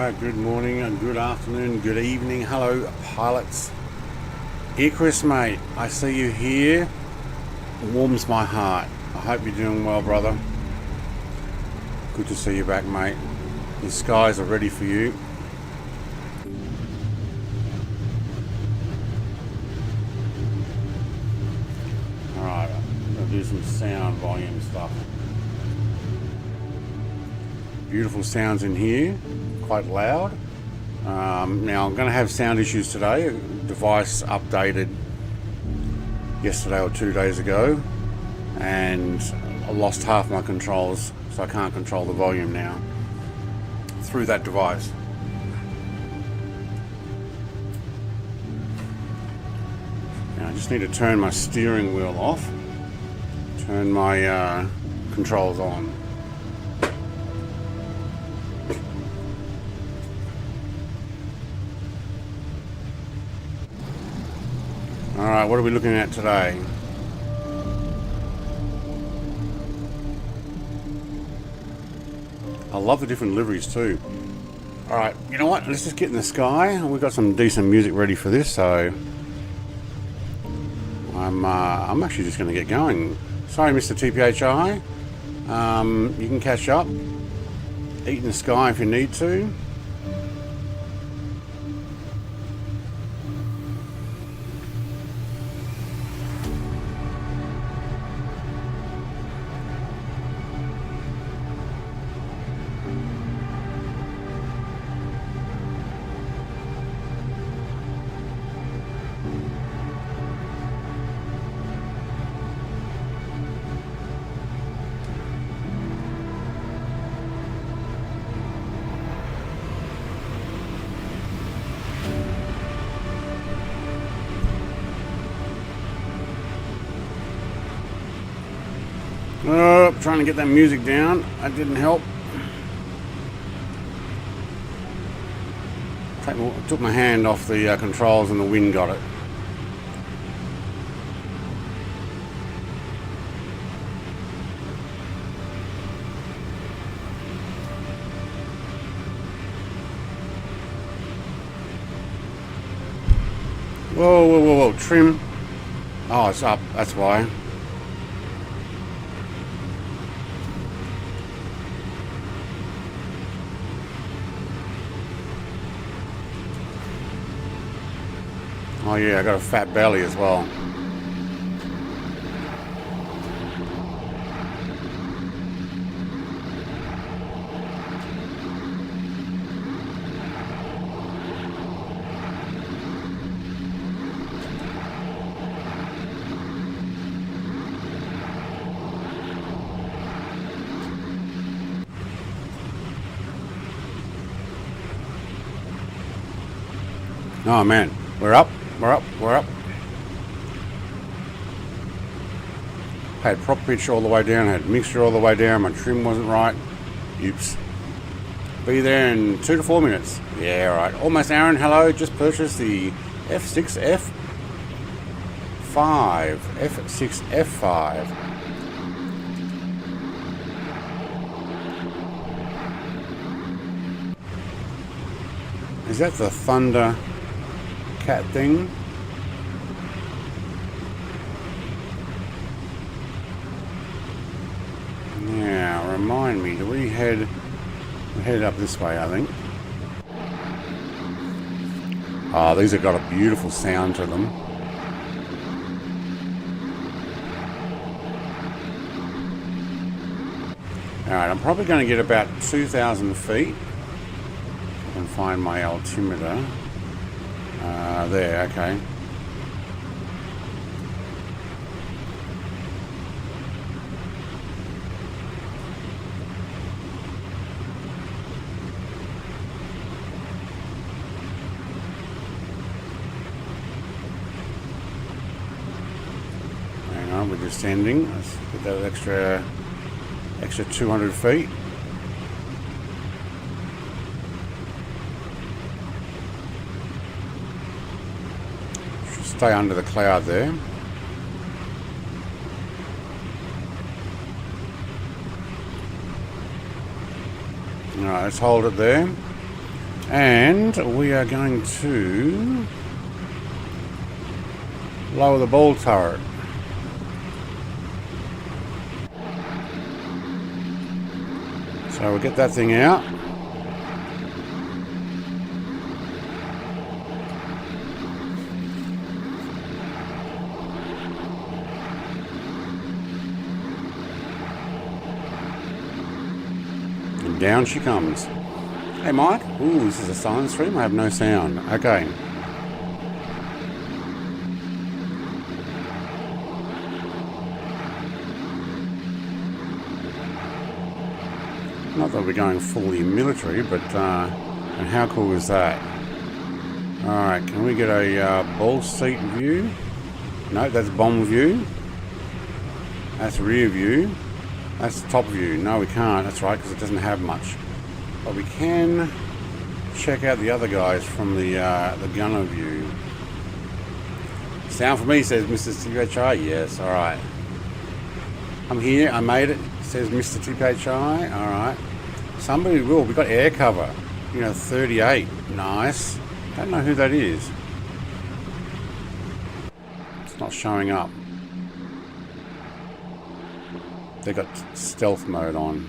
Good morning and good afternoon, good evening. Hello, pilots. Chris, mate, I see you here. It warms my heart. I hope you're doing well, brother. Good to see you back, mate. The skies are ready for you. Alright, I'm going to do some sound volume stuff. Beautiful sounds in here, quite loud. Now I'm going to have sound issues today. Device updated yesterday or 2 days ago, and I lost half my controls, so I can't control the volume now through that device. Now I just need to turn my steering wheel off, turn my controls on. Alright, what are we looking at today? I love the different liveries too. Alright, you know what? Let's just get in the sky. We've got some decent music ready for this, so I'm actually just going to get going. Sorry, Mr. TPHI. You can catch up. Eat in the sky if you need to. Trying to get that music down. That didn't help. Took my hand off the controls and the wind got it. Whoa, whoa, whoa, whoa. Trim. Oh, it's up. That's why. Oh yeah, I got a fat belly as well. Oh man, we're up. We're up. Had prop pitch all the way down, had mixture all the way down, my trim wasn't right. Oops. Be there in 2 to 4 minutes. Yeah, right. Almost Aaron, hello. Just purchased the F6F5. F6F5. Is that the Thunder Cat thing? Now, remind me, do we head up this way, I think? Oh, these have got a beautiful sound to them. Alright, I'm probably going to get about 2,000 feet. I can find my altimeter. There, okay. Hang on, we're descending. Let's get that extra 200 feet. Stay under the cloud there. Alright, let's hold it there. And we are going to lower the ball turret. So we'll get that thing out. And down she comes. Hey Mike. Ooh, this is a silent stream. I have no sound. Okay. Not that we're going fully military, but and how cool is that? Alright, can we get a ball seat view? No, that's bomb view. That's rear view. That's top view. No, we can't. That's right, because it doesn't have much. But we can check out the other guys from the gunner view. Sound for me, says Mr. TPHI. Yes, alright. I'm here, I made it, says Mr. TPHI. Alright. Somebody will. We got air cover. You know, 38. Nice. Don't know who that is. It's not showing up. They got stealth mode on.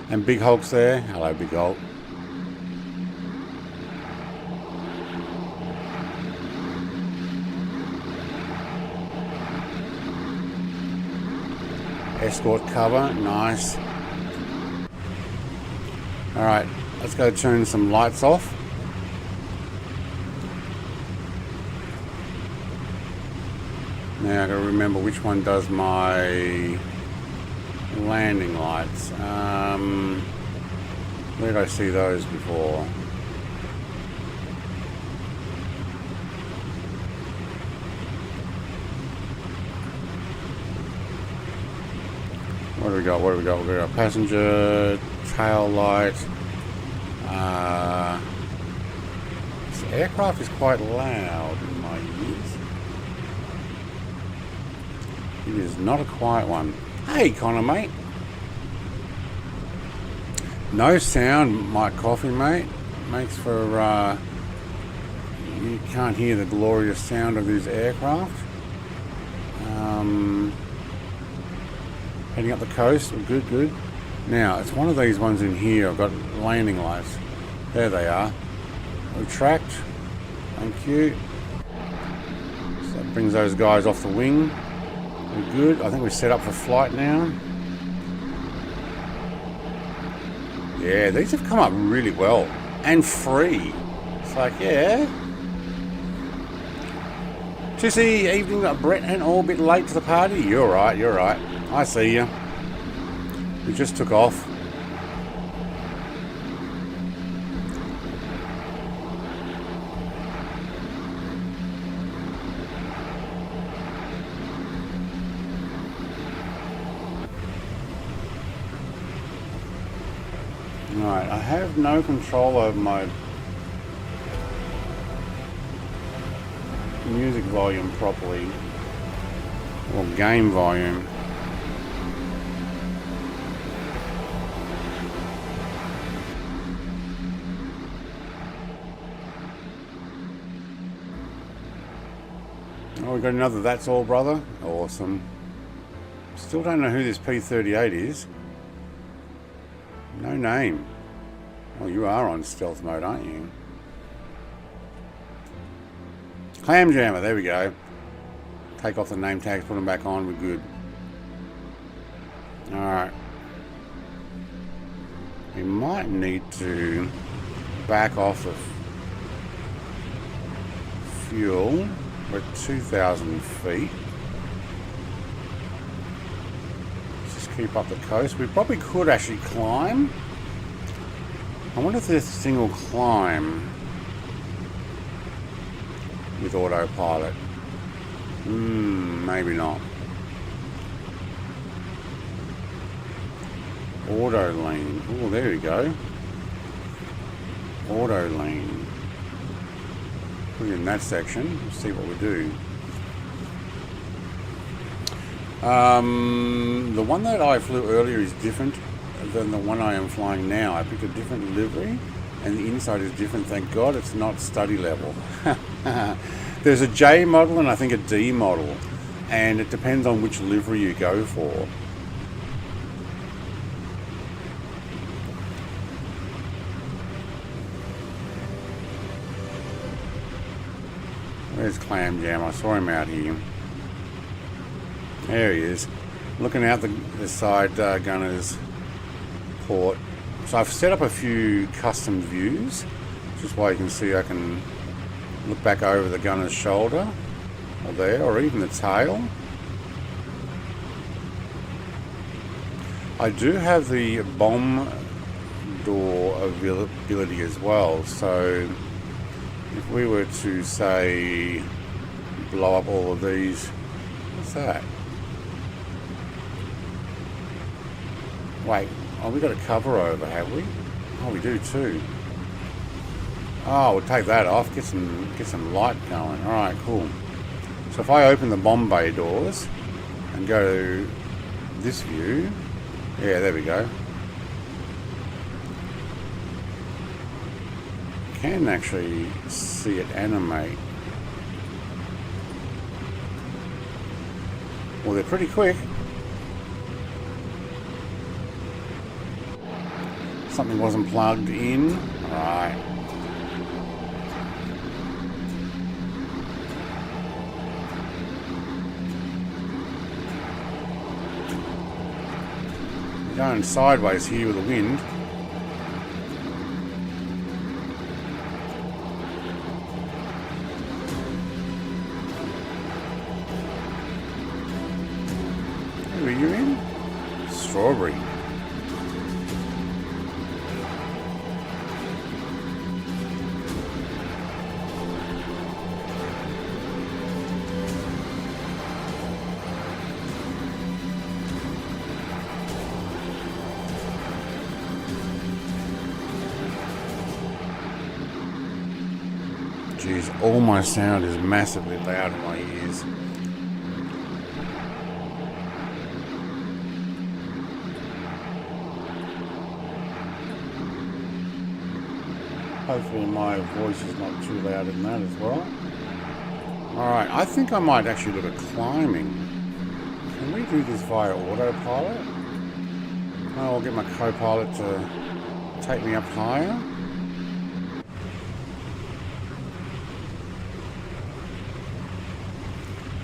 And Big Hulk's there. Hello, Big Hulk. Escort cover. Nice. Alright, let's go turn some lights off. Now I've got to remember which one does my landing lights. Where did I see those before? What do we got? What do we got? We got passenger, tail light. This aircraft is quite loud in my ears. It is not a quiet one. Hey, Connor, mate. No sound, my coffee, mate. Makes for you can't hear the glorious sound of this aircraft. Heading up the coast. Good, good. Now, it's one of these ones in here. I've got landing lights. There they are. Retract. Thank you. So that brings those guys off the wing. We're good. I think we're set up for flight now. Yeah, these have come up really well. And free. It's like, yeah. Tuesday evening, Brett and all a bit late to the party. You're right, you're right. I see you. We just took off. Right, I have no control over my music volume properly, or game volume. Oh, we got another That's All Brother. Awesome. Still don't know who this P38 is. No name. Well, you are on stealth mode, aren't you? Clam Jammer, there we go. Take off the name tags, put them back on, we're good. Alright. We might need to back off of fuel. We're at 2,000 feet. Let's just keep up the coast. We probably could actually climb. I wonder if this thing will climb with autopilot. Maybe not. Auto lean. Oh, there we go. Auto lean. Put it in that section. Let's see what we do. The one that I flew earlier is different than the one I am flying now. I picked a different livery. and the inside is different. Thank God it's not study level. There's a J model and I think a D model, and it depends on which livery you go for. Where's Clam Jam? I saw him out here. There he is, looking out the side gunner's port. So I've set up a few custom views, just why you can see I can look back over the gunner's shoulder, or there, or even the tail. I do have the bomb door availability as well, so if we were to say blow up all of these, what's that? Wait, oh, we got a cover over, have we? Oh, we do too. Oh, we'll take that off, get some light going. All right, cool. So if I open the bomb bay doors and go to this view, yeah, there we go. Can actually see it animate. Well, they're pretty quick. Something wasn't plugged in. Alright. Going sideways here with the wind. Who are you in? Strawberry. Jeez, all my sound is massively loud in my ears. Hopefully my voice is not too loud in that as well. Alright, I think I might actually look at climbing. Can we do this via autopilot? I'll get my co-pilot to take me up higher.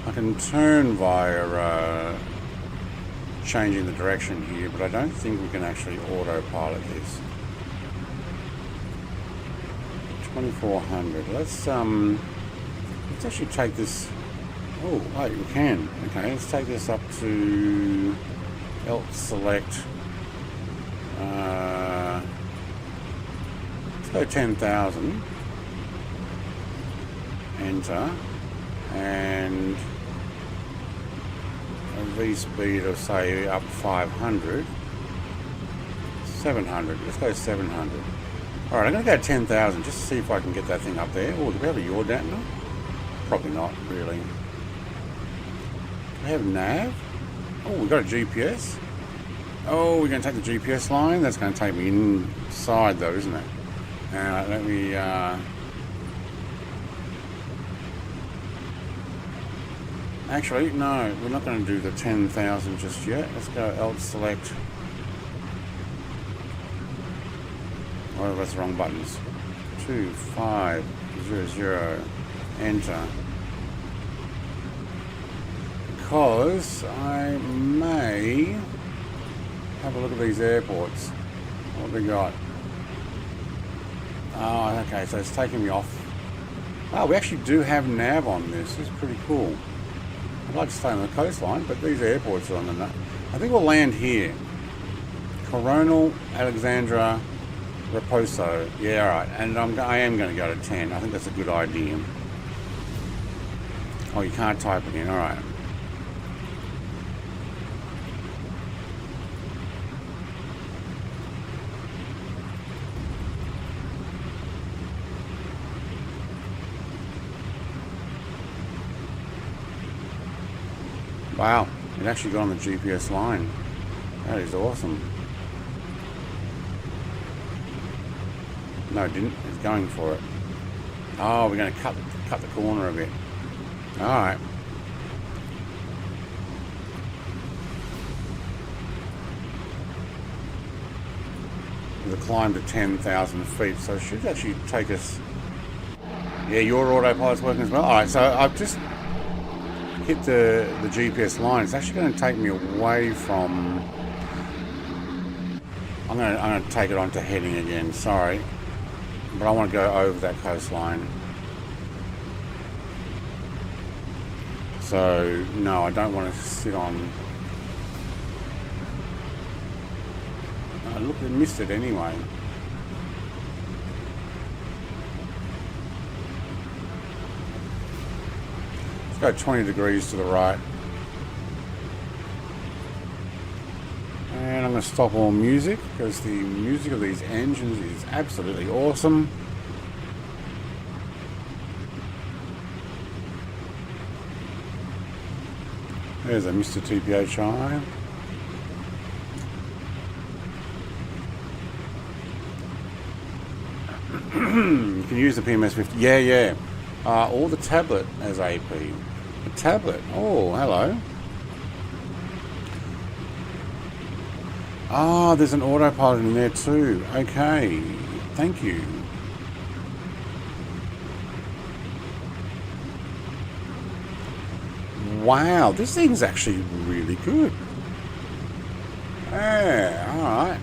I can turn via changing the direction here, but I don't think we can actually autopilot this. 2400. Let's actually take this. Oh, wait, we can. Okay, let's take this up to select. Let's go 10,000. Enter, and a V speed of say up 500, 700. Let's go 700. All right, I'm going to go 10,000 just to see if I can get that thing up there. Oh, do we have a yaw dampener? Probably not, really. Do we have nav? Oh, we got a GPS. Oh, we're going to take the GPS line. That's going to take me inside, though, isn't it? Let me. Actually, no, we're not going to do the 10,000 just yet. Let's go select. Oh, that's the wrong buttons. 2500. Enter. Because I may have a look at these airports. What have we got? Oh, okay, so it's taking me off. Oh, we actually do have nav on this. This is pretty cool. I'd like to stay on the coastline, but these airports are on the nav. I think we'll land here. Coronel, Alexandra, Raposo. Yeah, alright. And I am going to go to 10. I think that's a good idea. Oh, you can't type it in. Alright. Wow, it actually got on the GPS line. That is awesome. No, it didn't. It's going for it. Oh, we're going to cut the corner a bit. Alright. The climb to 10,000 feet, so it should actually take us. Yeah, your autopilot's working as well. Alright, so I've just hit the GPS line. It's actually going to take me away from. I'm going to take it onto heading again. Sorry, but I want to go over that coastline. So no, I don't want to sit on. Look, I missed it anyway. Let's go 20 degrees to the right. And I'm going to stop all music because the music of these engines is absolutely awesome. There's a Mr. TPHI. You can use the PMS50. Yeah. Or the tablet as AP. The tablet. Oh, hello. Ah, there's an autopilot in there too. Okay. Thank you. Wow, this thing's actually really good. Yeah, alright.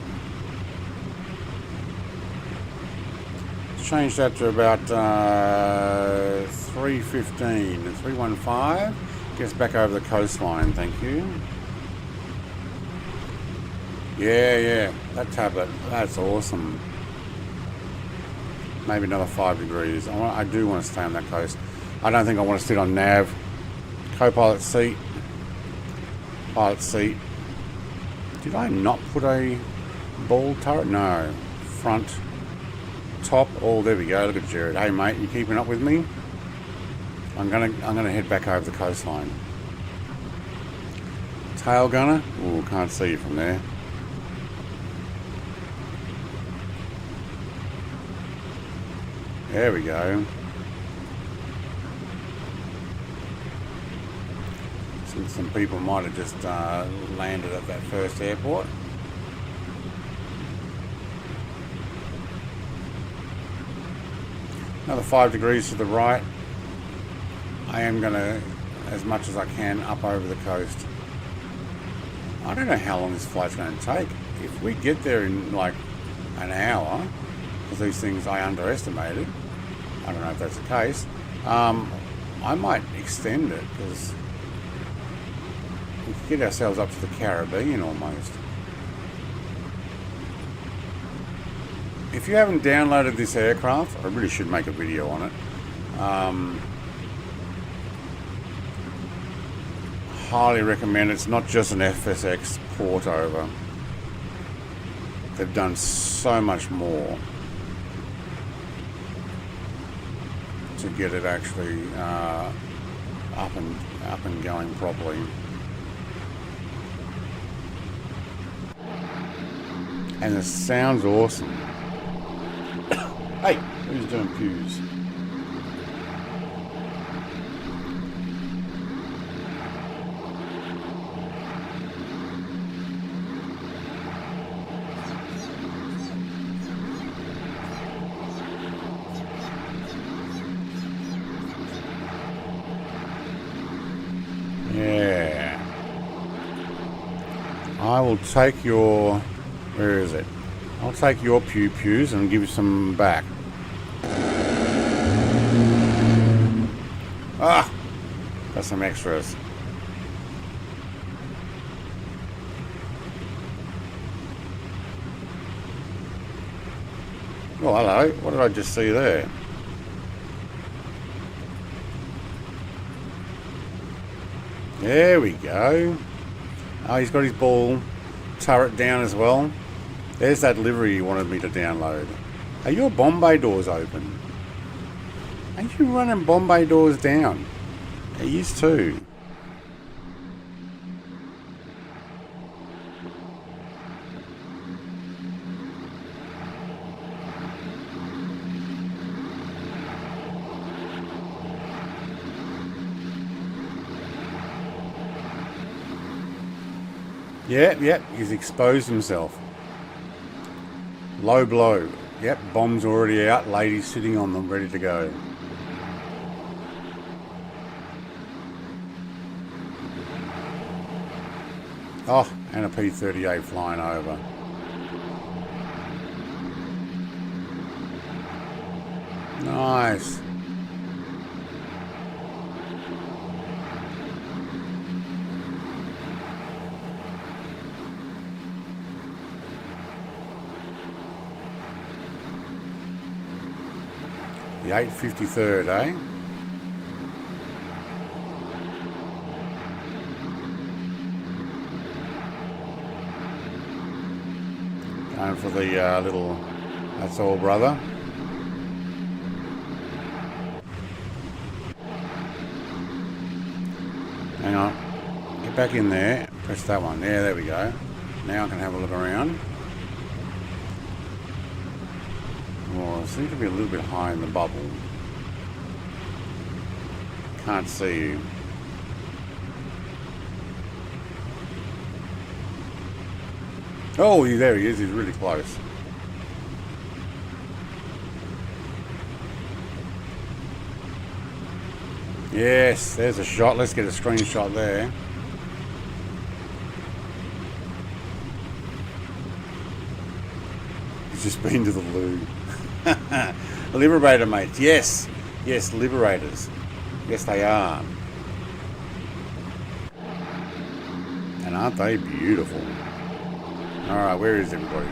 Change that to about 315 and 315. Gets back over the coastline, thank you. Yeah, that tablet, that's awesome. Maybe another 5 degrees. I do want to stay on that coast. I don't think I want to sit on nav. Co-pilot seat. Pilot seat. Did I not put a ball turret? No. Front. Top. Oh, there we go. Look at Jared. Hey, mate, you keeping up with me? I'm gonna head back over the coastline. Tail gunner. Oh, can't see you from there. There we go. Some people might have just landed at that first airport. Another 5 degrees to the right. I am going to, as much as I can, up over the coast. I don't know how long this flight's going to take. If we get there in like an hour, because these things I underestimated, I don't know if that's the case, I might extend it because we could get ourselves up to the Caribbean almost. If you haven't downloaded this aircraft, I really should make a video on it. Highly recommend it. It's not just an FSX port over. They've done so much more to get it actually up and going properly. And it sounds awesome. Hey, who's doing pews? Yeah. I will take your... Where is it? I'll take your pews and give you some back. Ah! Got some extras. Oh, hello. What did I just see there? There we go. Oh, he's got his ball turret down as well. There's that livery you wanted me to download. Are your Bombay doors open? Are you running Bombay doors down? He used to. Yep, he's exposed himself. Low blow. Yep, bomb's already out. Ladies sitting on them, ready to go. Oh, and a P-38 flying over. Nice. The 853rd, eh? Going for the little, that's all, brother. Hang on. Get back in there. Press that one. There we go. Now I can have a look around. Oh, I seem to be a little bit high in the bubble. Can't see you. Oh, there he is. He's really close. Yes, there's a shot. Let's get a screenshot there. He's just been to the loo. Liberator, mates. Yes. Yes, liberators. Yes, they are. And aren't they beautiful? Alright, where is everybody?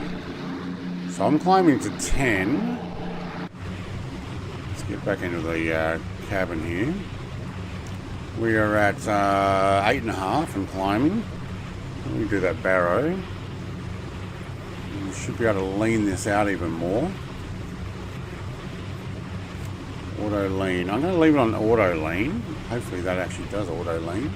So I'm climbing to 10. Let's get back into the cabin here. We are at 8.5 and climbing. Let me do that barrow. We should be able to lean this out even more. Auto lean. I'm going to leave it on auto lean. Hopefully that actually does auto lean.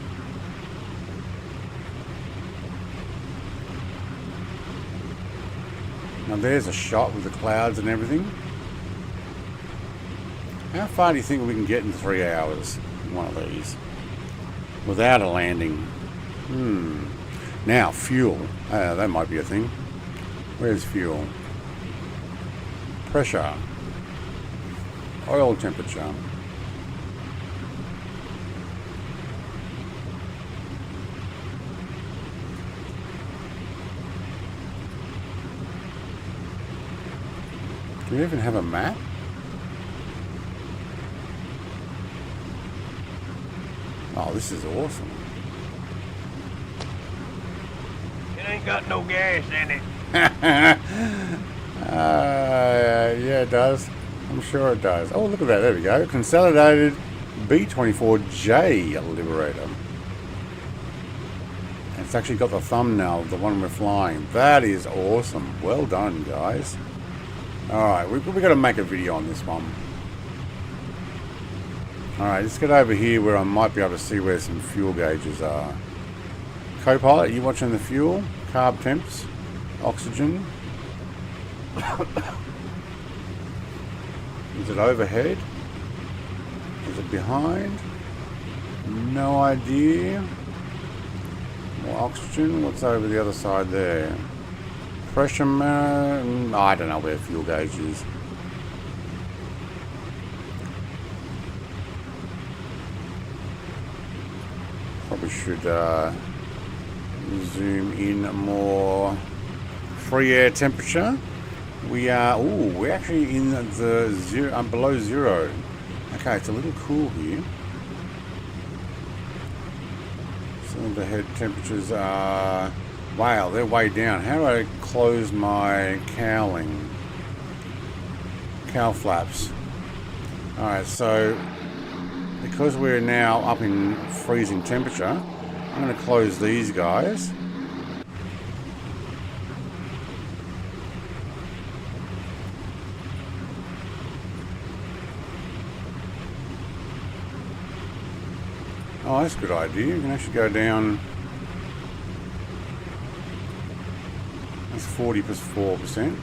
Now there's a shot with the clouds and everything. How far do you think we can get in 3 hours in one of these? Without a landing. Now, fuel. That might be a thing. Where's fuel? Pressure. Oil temperature. Do we even have a map? Oh, this is awesome. It ain't got no gas in it. Yeah, it does. I'm sure it does. Oh, look at that. There we go. Consolidated B24J Liberator. And it's actually got the thumbnail of the one we're flying. That is awesome. Well done, guys. Alright, we've got to make a video on this one. Alright, let's get over here where I might be able to see where some fuel gauges are. Co-pilot, are you watching the fuel? Carb temps? Oxygen? Is it overhead? Is it behind? No idea. More oxygen. What's over the other side there? Pressure man. I don't know where fuel gauge is. Probably should zoom in more. Free air temperature. We are, we're actually in the zero, below zero. Okay, it's a little cool here. Cylinder head temperatures are, wow, they're way down. How do I close my cowling? Cowl flaps. Alright, so because we're now up in freezing temperature, I'm going to close these guys. Oh, that's a good idea. You can actually go down. That's 40 plus 4%.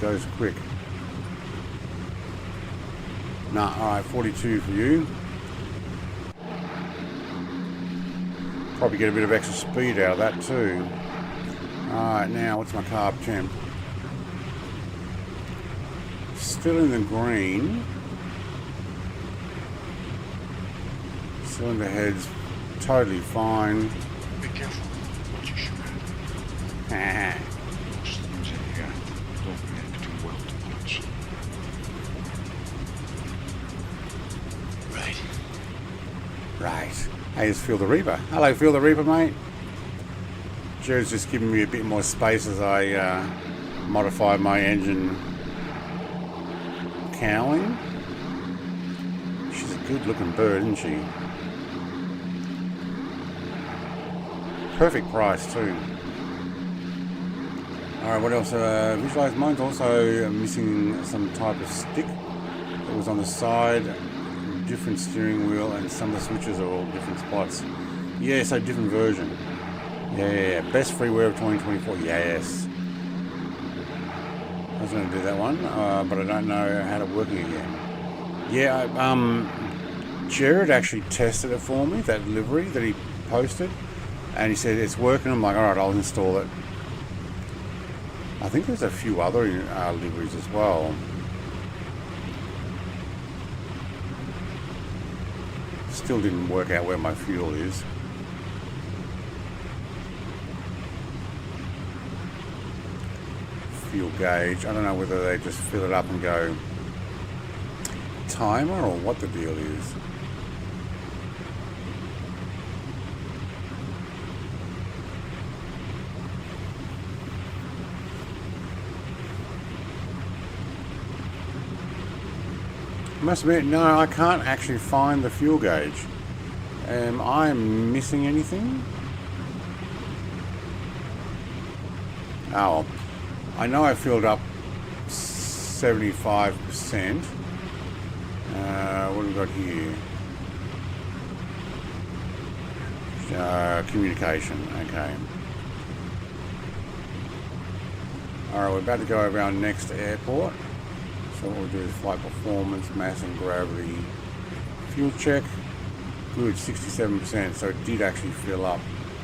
goes quick. Nah, alright, 42 for you. Probably get a bit of extra speed out of that too. Alright, now what's my carb temp? Still in the green. Cylinder head's totally fine. Be careful what you shoot at. Most things in here don't react too well to bullets. Right. Right. Hey, it's Feel the Reaper. Hello, Feel the Reaper, mate. Jared's just giving me a bit more space as I modify my engine cowling. She's a good looking bird, isn't she? Perfect price too. Alright, what else? Visualize mine's also missing some type of stick that was on the side. Different steering wheel, and some of the switches are all different spots. Yeah, so different version. Yeah, best freeware of 2024. Yes. I was going to do that one, but I don't know how to working again. Yeah, Jared actually tested it for me, that livery that he posted, and he said it's working. I'm like, alright, I'll install it. I think there's a few other liveries as well. Still didn't work out where my fuel is. Fuel gauge. I don't know whether they just fill it up and go timer or what the deal is. I must admit, no, I can't actually find the fuel gauge. Am I missing anything? Oh, I know I filled up 75%. What have we got here? Communication, okay. Alright, we're about to go over our next airport. So what we'll do is flight performance, mass and gravity. Fuel check, good, 67%, so it did actually fill up.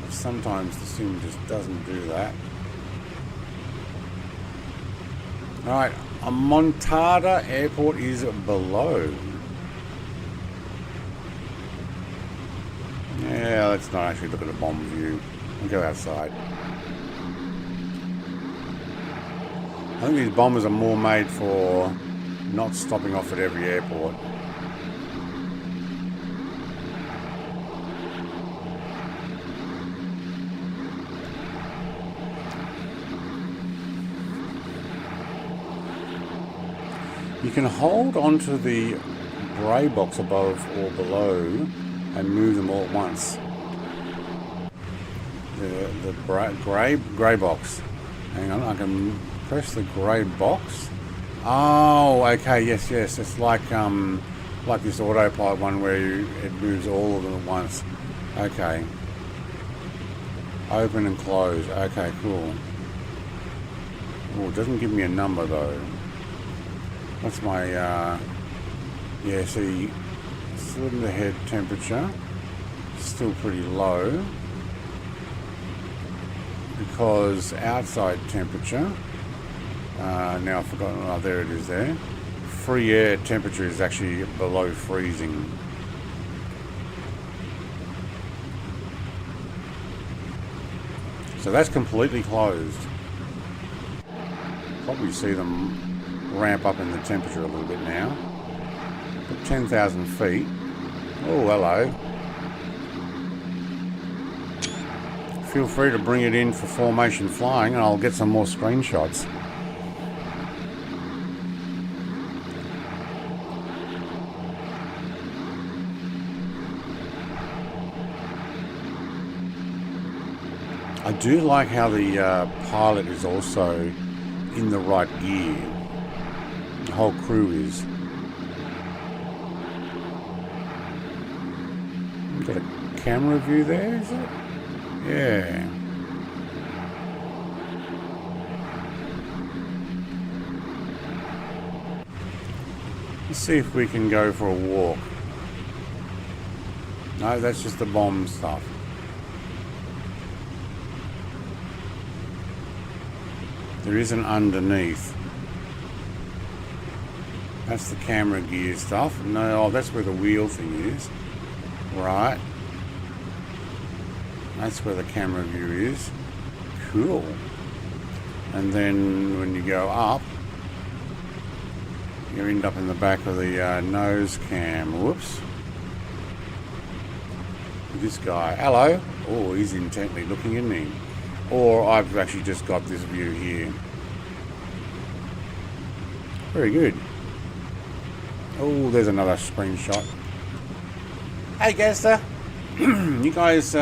Sometimes the sim just doesn't do that. Alright, a Montada airport is below. Yeah, let's not actually look at the bomb view. We'll go outside. I think these bombers are more made for not stopping off at every airport. You can hold onto the grey box above or below and move them all at once. The grey box. Hang on, I can press the grey box. Oh, okay, yes. It's like this autopilot one where it moves all of them at once. Okay. Open and close. Okay, cool. Oh, it doesn't give me a number though. That's my yeah. See, cylinder head temperature still pretty low because outside temperature. Now I've forgotten. Oh, there it is. There, free air temperature is actually below freezing. So that's completely closed. Probably see them ramp up in the temperature a little bit now. But 10,000 feet. Oh, hello. Feel free to bring it in for formation flying and I'll get some more screenshots. I do like how the pilot is also in the right gear. The whole crew is. Got a camera view there, is it? Yeah. Let's see if we can go for a walk. No, that's just the bomb stuff. There isn't underneath. That's the camera gear stuff. No, oh, that's where the wheel thing is. Right. That's where the camera view is. Cool. And then when you go up, you end up in the back of the nose cam. Whoops. This guy. Hello. Oh, he's intently looking at me. Or I've actually just got this view here. Very good. Oh, there's another screenshot. Hey, Gaster. You guys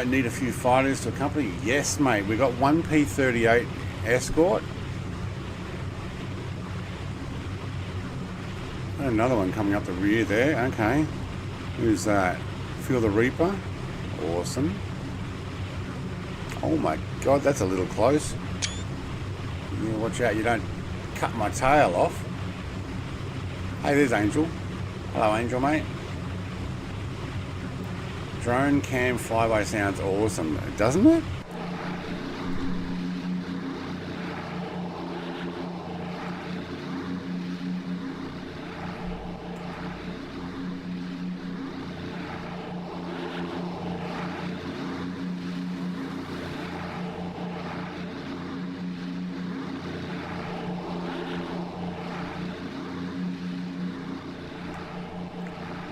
need a few fighters to accompany you? Yes, mate. We got one P-38 escort. And another one coming up the rear there. Okay. Who's that? Feel the Reaper. Awesome. Oh my god, that's a little close. Yeah, watch out you don't cut my tail off. Hey, there's Angel. Hello, Angel, mate. Drone cam flyby sounds awesome, doesn't it?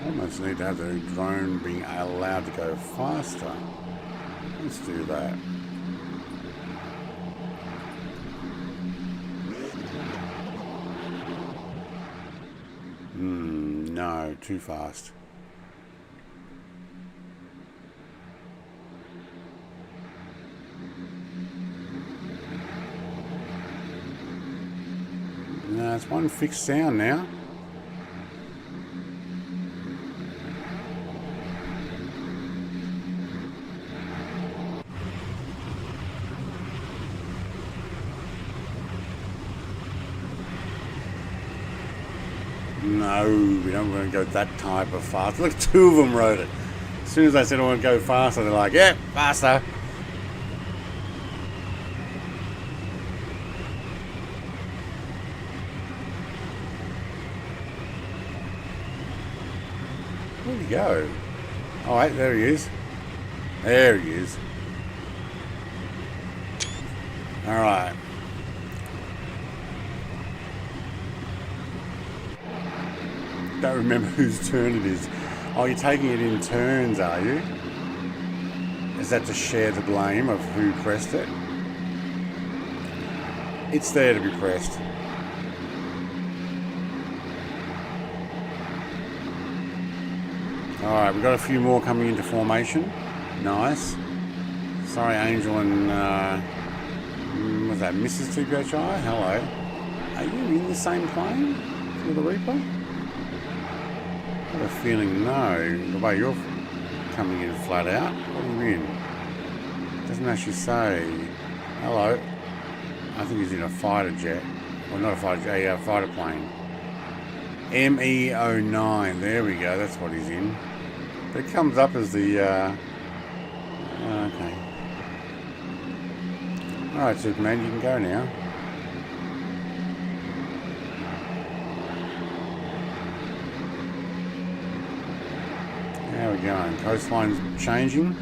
Almost need to have the drone being allowed to go faster. Let's do that. No, too fast. No, it's one fixed sound now. No, we don't want to go that type of fast. Look, two of them rode it. As soon as I said I want to go faster, they're like, yeah, faster. Where'd he go? Oh, wait, there he is. There he is. All right. Don't remember whose turn it is. Oh, you're taking it in turns, are you? Is that to share the blame of who pressed it? It's there to be pressed. Alright, we've got a few more coming into formation. Nice. Sorry, Angel and was that Mrs. TPHI? Hello. Are you in the same plane for the Reaper? I have a feeling no. The way you're coming in flat out. What are you in? It doesn't actually say. Hello. I think he's in a fighter jet. Well, not a fighter jet, a fighter plane. ME09. There we go. That's what he's in. But it comes up as the... okay. Alright, Superman, you can go now. How are we going? Coastline's changing.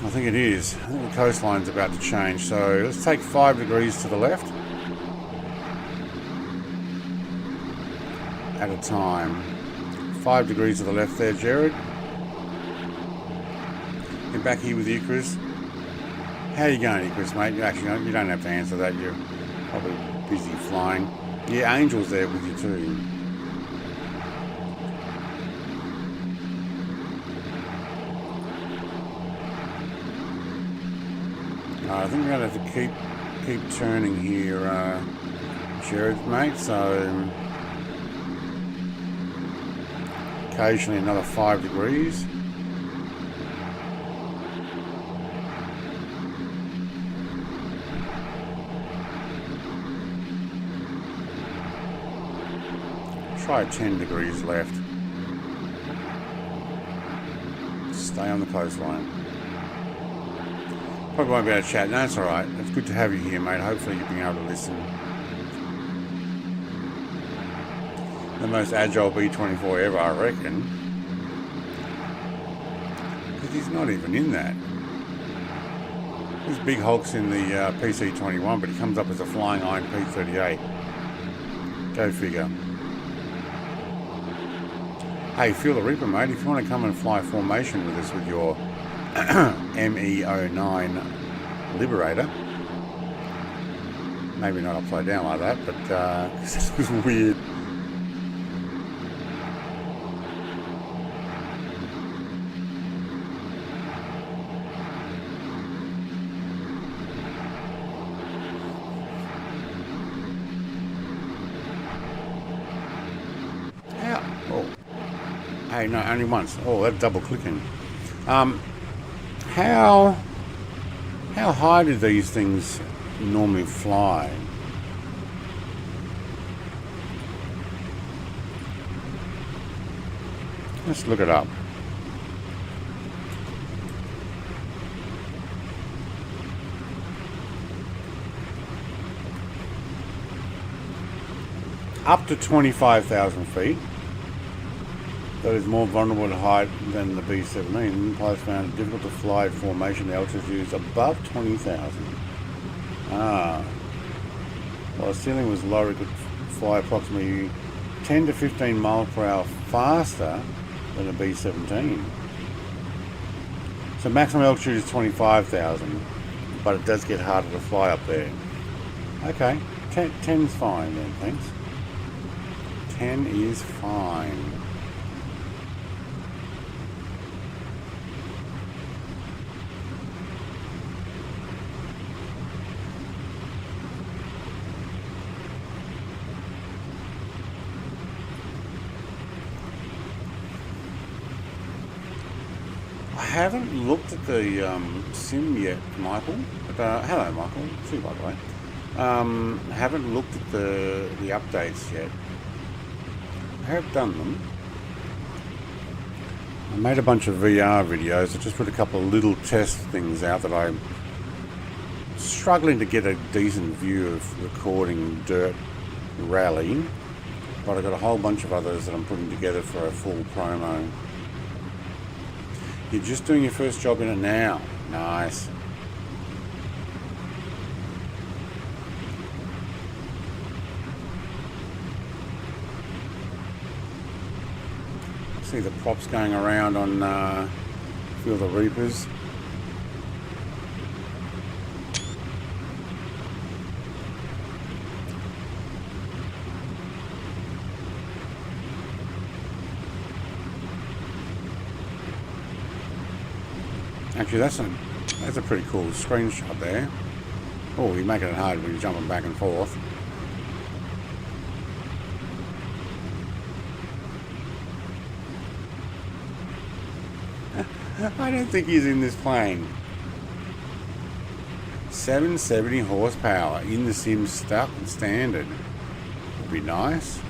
I think it is. I think the coastline's about to change. So let's take 5 degrees to the left. At a time. 5 degrees to the left there, Jared. Get back here with Icarus. How are you going, Icarus, mate? You actually you don't have to answer that. You're probably busy flying. Yeah, Angel's there with you too. I think we're going to have to keep turning here, Jared, mate. So occasionally another 5 degrees. try 10 degrees left. Stay on the coastline. Probably won't be able to chat. No, it's alright. It's good to have you here, mate. Hopefully you'll be able to listen. The most agile B24 ever, I reckon. Because he's not even in that. This big hulk's in the PC21, but he comes up as a flying iron P38. Go figure. Hey, Feel the Reaper, mate. If you want to come and fly formation with us with your ME09 Liberator, maybe not upside down like that, but this was weird. Hey, no, only once. Oh, that's double clicking. How high do these things normally fly? Let's look it up. Up to 25,000 feet. That is more vulnerable to height than the B-17. Pilots found it difficult to fly at formation at altitudes above 20,000. While the ceiling was lower, it could fly approximately 10 to 15 miles per hour faster than a B-17. So maximum altitude is 25,000, but it does get harder to fly up there. Okay, 10's fine then, thanks. 10 is fine. I haven't looked at the sim yet, Michael. But, hello, Michael. See you, by the way. Haven't looked at the updates yet. I have done them. I made a bunch of VR videos. I just put a couple of little test things out that I'm struggling to get a decent view of recording dirt rally. But I've got a whole bunch of others that I'm putting together for a full promo. You're just doing your first job in it now. Nice. See the props going around on Feel the Reapers. Actually, that's a pretty cool screenshot there. Oh, you're making it hard when you're jumping back and forth. I don't think he's in this plane. 770 horsepower in the sim stuck and standard. Would be nice.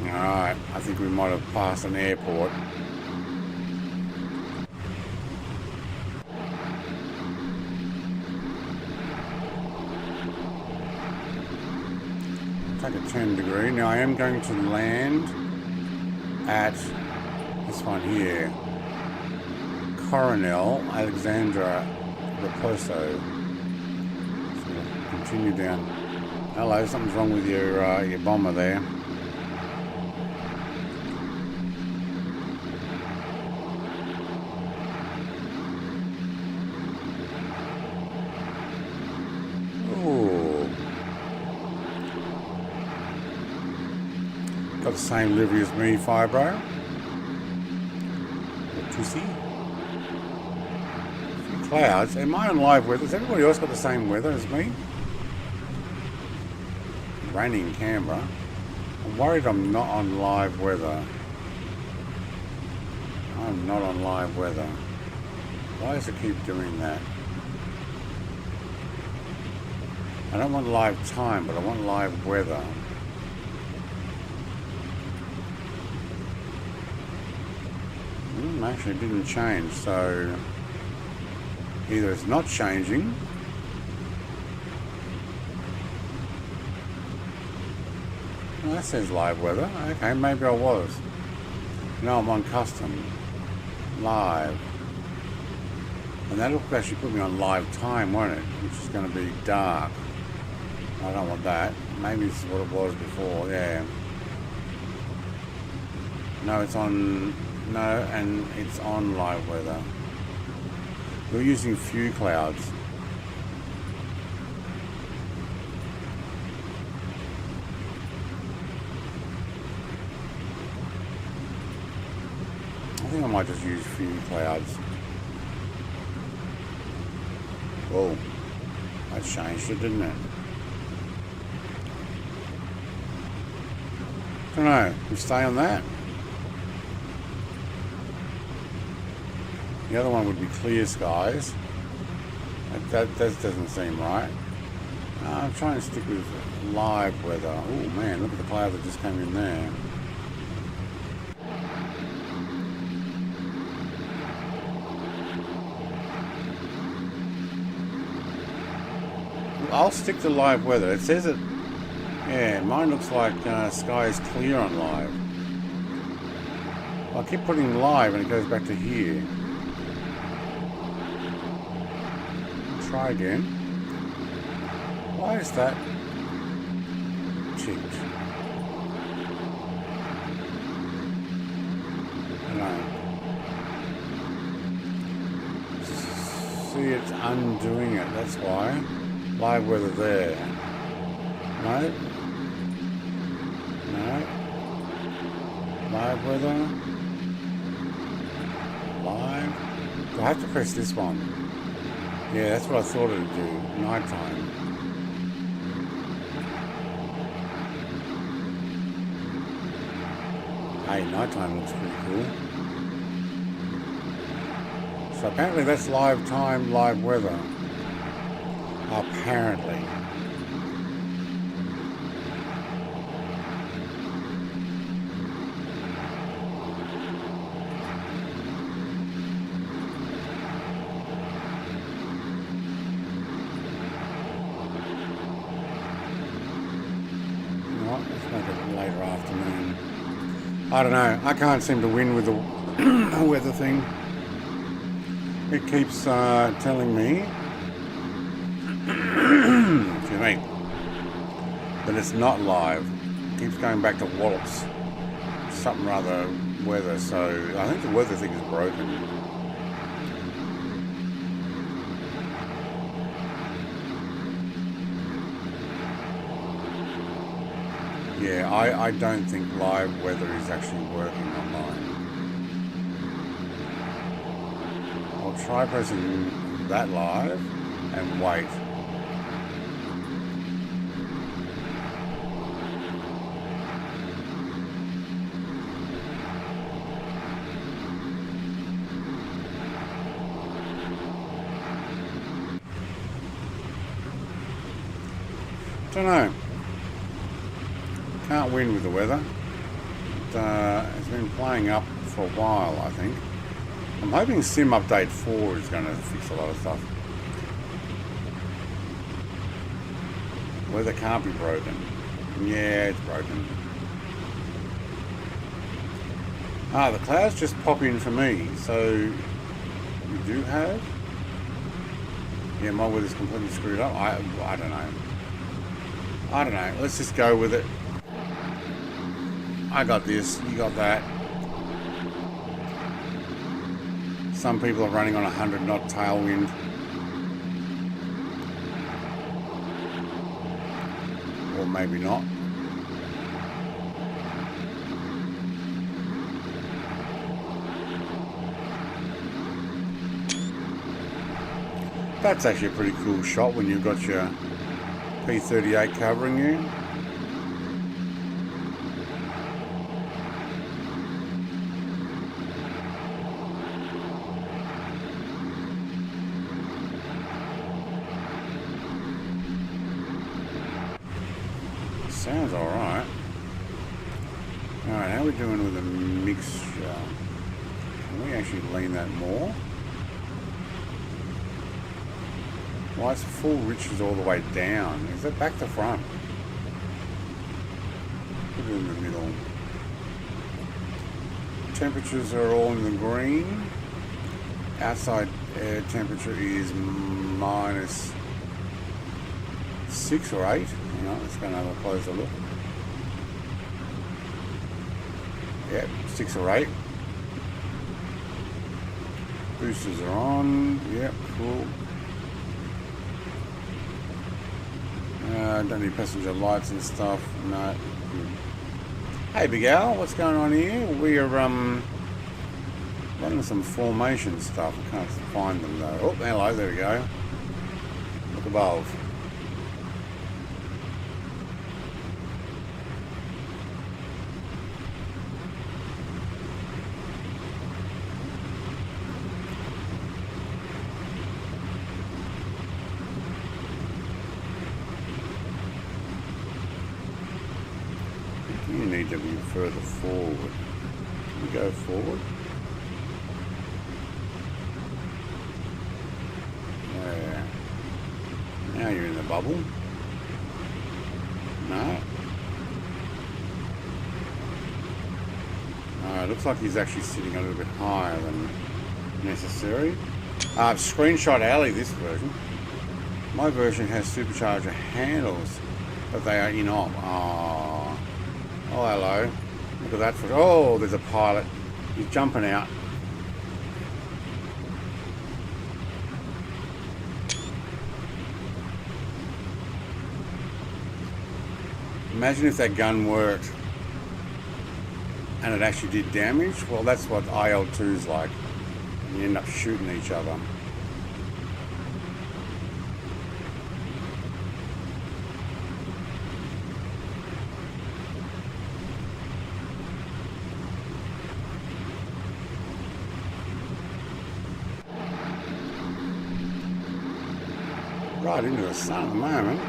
Alright, I think we might have passed an airport. Take a 10 degree. Now I am going to land at this one here. Coronel Alexandra Raposo. So continue down. Hello, something's wrong with your bomber there. Got the same livery as me, Fibro. To see. Clouds. Am I on live weather? Has everybody else got the same weather as me? Raining in Canberra. I'm worried I'm not on live weather. I'm not on live weather. Why does it keep doing that? I don't want live time, but I want live weather. Actually, it didn't change, so either it's not changing, well, that says live weather. Okay, maybe I was. No, I'm on custom. Live. And that'll actually put me on live time, won't it? Which is going to be dark. I don't want that. Maybe this is what it was before, yeah. No, it's on... No, and it's on live weather. We're using few clouds. I think I might just use few clouds. Whoa, that changed it, didn't it? Don't know, we stay on that. The other one would be clear skies. That doesn't seem right. I'm trying to stick with live weather. Oh man, look at the cloud that just came in there. I'll stick to live weather. It says it. Yeah, mine looks like sky is clear on live. I'll keep putting live and it goes back to here. Try again. Why is that checked? No. See, it's undoing it. That's why. Live weather there. No. No. Live weather. Live. Do I have to press this one? Yeah, that's what I thought it would do. Nighttime. Hey, nighttime looks pretty cool. So apparently that's live time, live weather. Apparently. Later afternoon. I don't know. I can't seem to win with the weather thing. It keeps telling me, excuse me, that it's not live. It keeps going back to Wallops. Something rather weather. So I think the weather thing is broken. Yeah, I don't think live weather is actually working online. I'll try pressing that live and wait. Don't know. Can't win with the weather. It's been playing up for a while, I think. I'm hoping Sim Update 4 is going to fix a lot of stuff. Weather can't be broken. Yeah, it's broken. Ah, the clouds just pop in for me. So, we do have... Yeah, my weather's completely screwed up. I don't know. I don't know. Let's just go with it. I got this, you got that. Some people are running on 100 knot tailwind. Or maybe not. That's actually a pretty cool shot when you've got your P38 covering you. sounds alright. Alright, how are we doing with the mixture? Can we actually lean that more? Why is full riches all the way down? Is it back to front? Put it in the middle. Temperatures are all in the green. Outside air temperature is minus 6 or 8. Hang on, let's go and have a closer look. Yep, 6 or 8. Boosters are on. Yep, cool. Don't need passenger lights and stuff. No. Hey, Big Al, what's going on here? We are running some formation stuff. I can't find them though. Oh, hello, there we go. Look above. You need to be further forward. Can we go forward? Yeah. Now you're in the bubble. No. It looks like he's actually sitting a little bit higher than necessary. Screenshot alley, this version. My version has supercharger handles, but they are in-op. Oh, hello. Look at that. Oh, there's a pilot. He's jumping out. Imagine if that gun worked and it actually did damage. Well, that's what IL-2's like. You end up shooting each other. Right into the sun at the moment.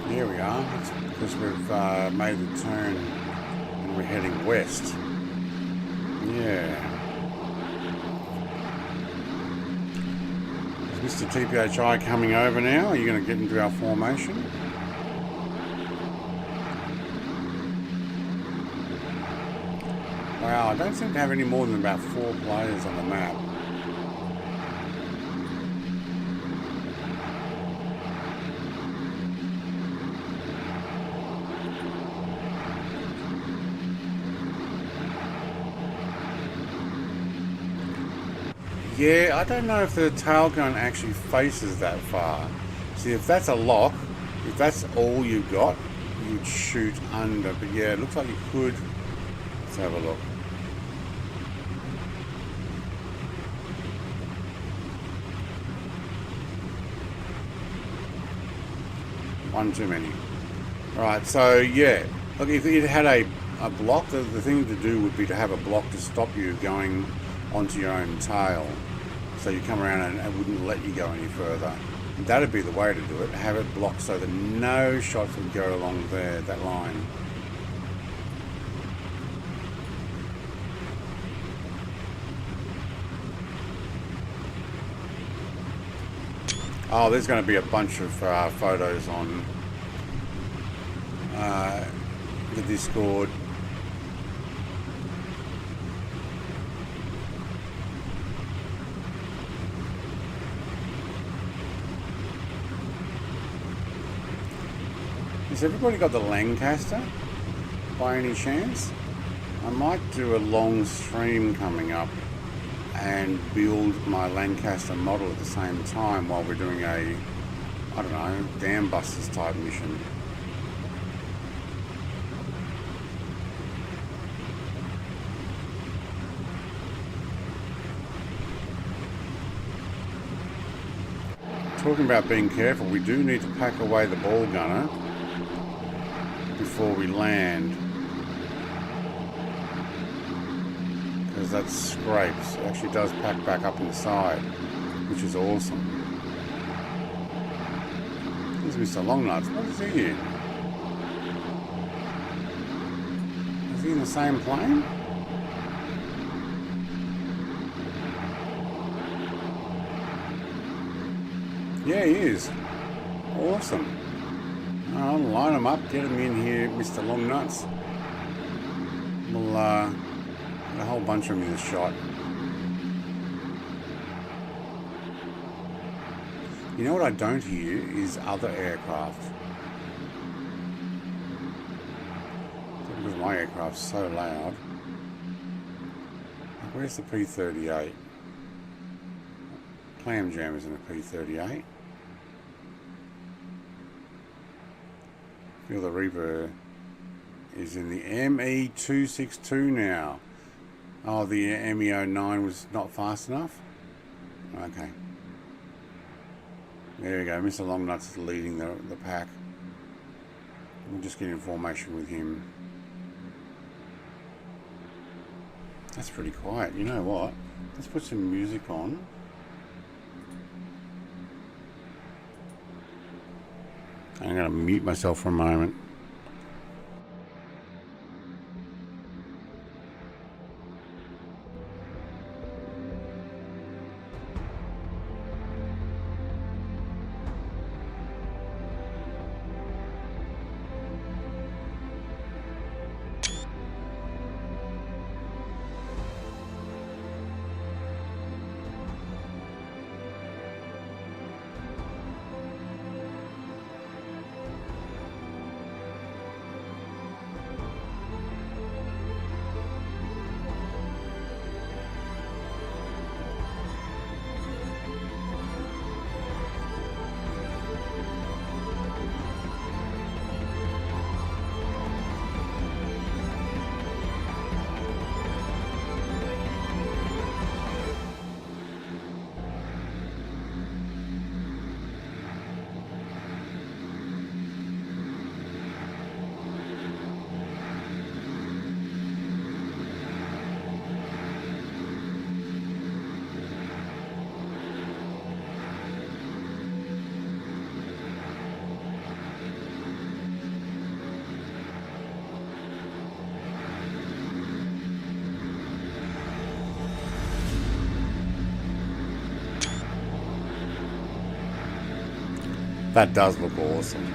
Here we are. It's because we've made the turn and we're heading west. Yeah. Is Mr. TPHI coming over now? Are you going to get into our formation? Wow, I don't seem to have any more than about 4 players on the map. Yeah, I don't know if the tail gun actually faces that far. See, if that's a lock, if that's all you got, you'd shoot under. But yeah, it looks like you could. Let's have a look. One too many. Alright, so yeah. Look, if it had a block, the thing to do would be to have a block to stop you going onto your own tail. So you come around and it wouldn't let you go any further. That'd be the way to do it. Have it blocked so that no shots would go along there, that line. Oh, there's going to be a bunch of photos on the Discord. Has everybody got the Lancaster by any chance? I might do a long stream coming up and build my Lancaster model at the same time while we're doing a, I don't know, Dam Busters type mission. Talking about being careful, we do need to pack away the ball gunner before we land, because that scrapes. It actually does pack back up inside. which is awesome. There's Mr. Longnuts. What is he in? Is he in the same plane? Yeah, he is. Awesome. I'll line them up, get them in here, Mr. Longnuts. We'll get a whole bunch of them in the shot. You know what I don't hear is other aircraft. Because my aircraft's so loud. Where's the P-38? Clam Jam is in a P-38. Feel the Reaper is in the ME-262 now. Oh, the ME-09 was not fast enough? Okay. There we go. Mr. Longnuts is leading the pack. We'll just get in formation with him. That's pretty quiet. You know what? Let's put some music on. I'm going to mute myself for a moment. That does look awesome.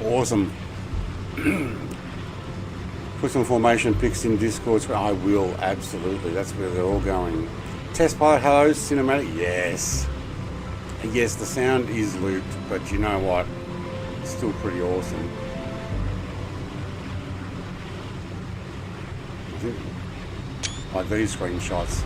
Awesome. Put some formation pics in Discord. I will, absolutely. That's where they're all going. Test pilot, hello, cinematic. Yes. Yes, the sound is looped, but you know what? It's still pretty awesome. I think, like these screenshots.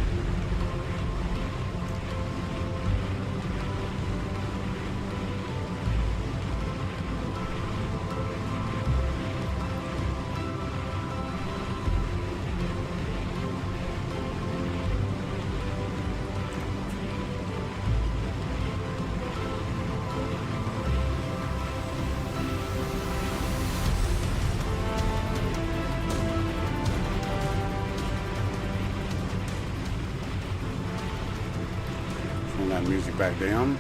That music back down.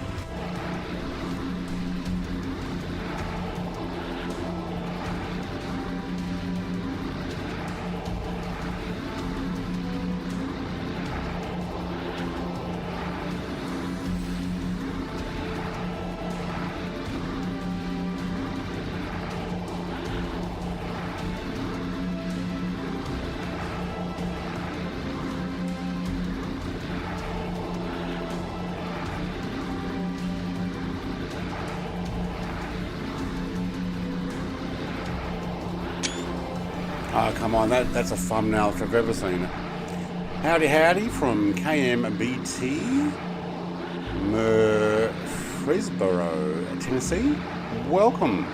Oh, come on, that's a thumbnail if I've ever seen it. Howdy, howdy from KMBT, Murfreesboro, Tennessee. Welcome.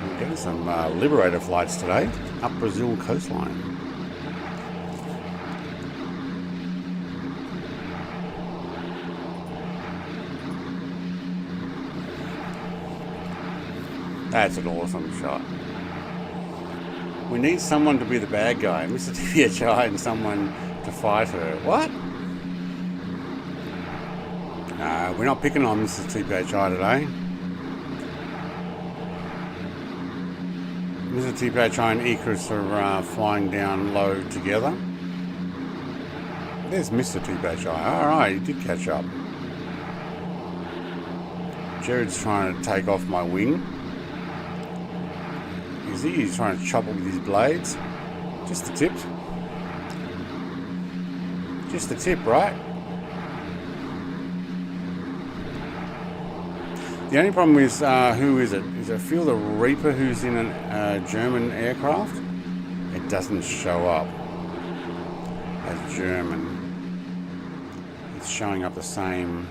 We're getting some Liberator flights today, up Brazil coastline. That's an awesome shot. We need someone to be the bad guy, Mr. TPHI, and someone to fight her. What? No, we're not picking on Mr. TPHI today. Mr. TPHI and Icarus are flying down low together. There's Mr. TPHI. Alright, he did catch up. Jared's trying to take off my wing. He's trying to chop it with his blades. Just the tip. Just the tip, right? The only problem is, who is it? Is it Phil the Reaper who's in a German aircraft? It doesn't show up as German. It's showing up the same.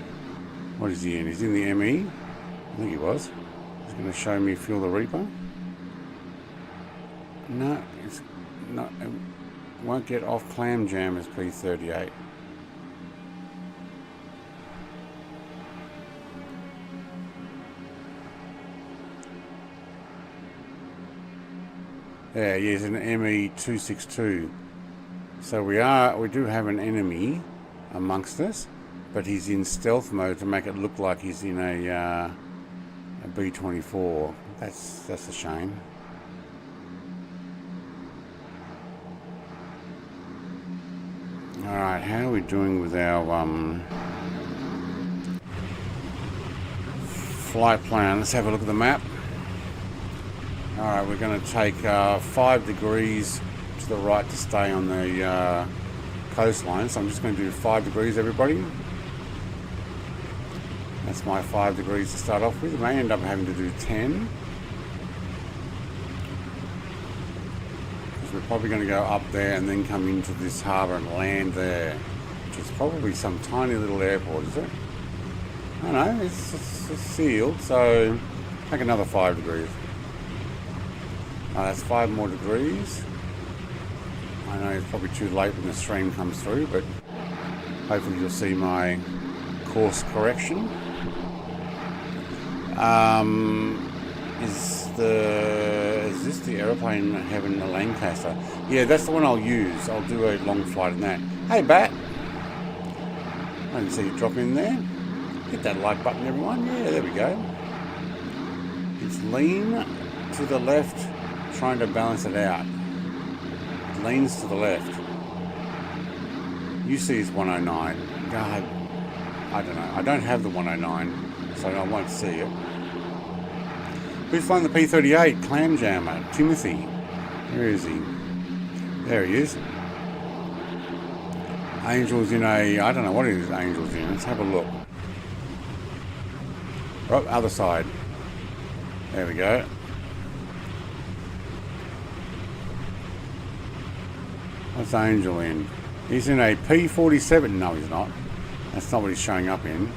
What is he in? He's in the ME? I think he was. He's going to show me Phil the Reaper. No, it's not. It won't get off clam jam as P38. Yeah, he's an ME262. So we do have an enemy amongst us, but he's in stealth mode to make it look like he's in a B-24. That's a shame. Alright, how are we doing with our flight plan? Let's have a look at the map. Alright, we're going to take 5 degrees to the right to stay on the coastline. So I'm just going to do 5 degrees, everybody. That's my 5 degrees to start off with. I may end up having to do 10. We're probably going to go up there and then come into this harbour and land there, which is probably some tiny little airport, is it? I don't know, it's sealed, so take another 5 degrees. That's 5 more degrees. I know it's probably too late when the stream comes through, but hopefully you'll see my course correction. Is this the aeroplane having the Lancaster? Yeah, that's the one I'll use. I'll do a long flight in that. Hey, Bat. I didn't see you drop in there. Hit that like button, everyone. Yeah, there we go. It's lean to the left, trying to balance it out. It leans to the left. UC is 109. God, I don't know. I don't have the 109, so I won't see it. Who's flying the P-38? Clam Jammer. Timothy. Where is he? There he is. Angel's in a... I don't know what it is Angel's in. Let's have a look. Oh, other side. There we go. What's Angel in? He's in a P-47. No, he's not. That's not what he's showing up in.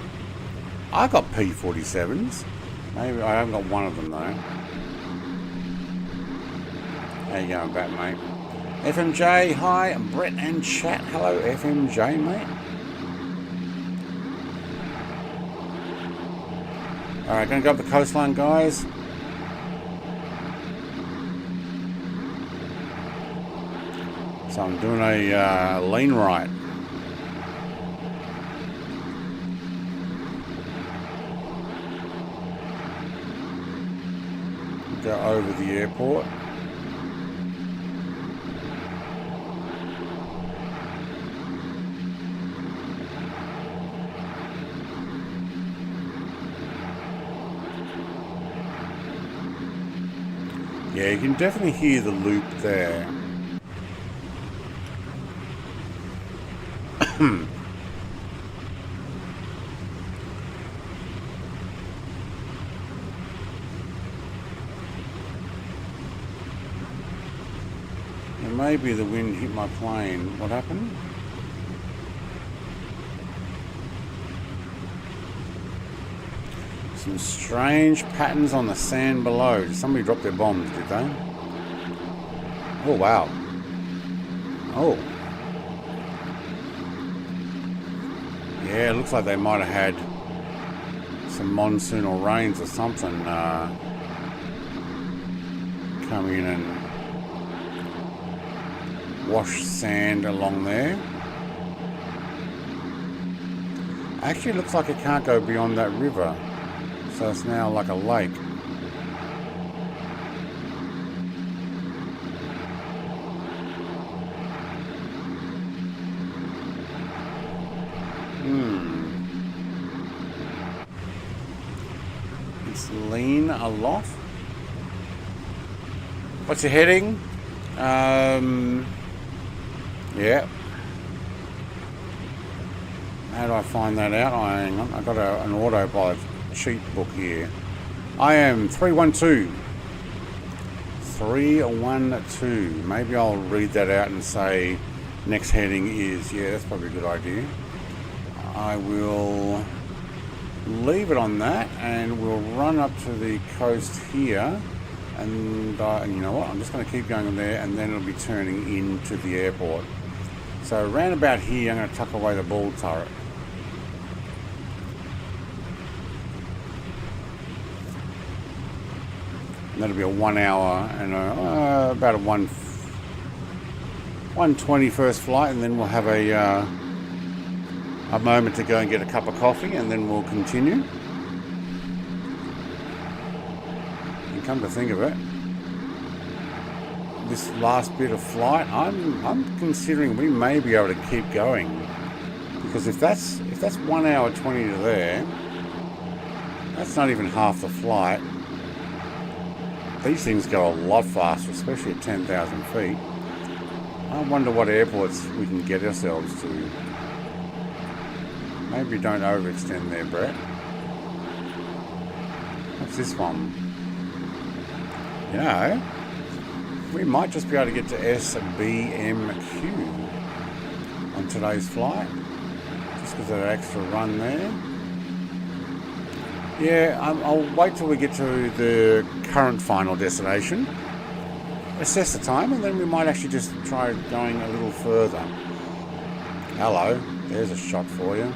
I got P-47s. Maybe I haven't got one of them though. How you going back, mate? FMJ, hi, Brett and chat. Hello, FMJ, mate. Alright, gonna go up the coastline, guys. So I'm doing a lean right. Go over the airport. Yeah, you can definitely hear the loop there. Maybe the wind hit my plane. What happened? Some strange patterns on the sand below. Did somebody drop their bombs, did they? Oh, wow. Oh. Yeah, it looks like they might have had some monsoonal rains or something come in and wash sand along there. Actually, it looks like it can't go beyond that river, so it's now like a lake. It's lean a lot. What's your heading? Yeah. How do I find that out? Hang on. I've got an autopilot cheat book here. I am 312. 312. Maybe I'll read that out and say next heading is... Yeah, that's probably a good idea. I will leave it on that and we'll run up to the coast here. And you know what? I'm just going to keep going there and then it'll be turning into the airport. So around about here, I'm going to tuck away the ball turret. And that'll be a 1 hour and about a 1:20 first flight, and then we'll have a moment to go and get a cup of coffee, and then we'll continue. And come to think of it, this last bit of flight, I'm considering we may be able to keep going, because if that's 1 hour 20 to there, that's not even half the flight. These things go a lot faster, especially at 10,000 feet. I wonder what airports we can get ourselves to. Maybe don't overextend there, Brett. What's this one? You know, we might just be able to get to SBMQ on today's flight, just because of that extra run there. Yeah, I'll wait till we get to the current final destination, assess the time, and then we might actually just try going a little further. Hello, there's a shot for you.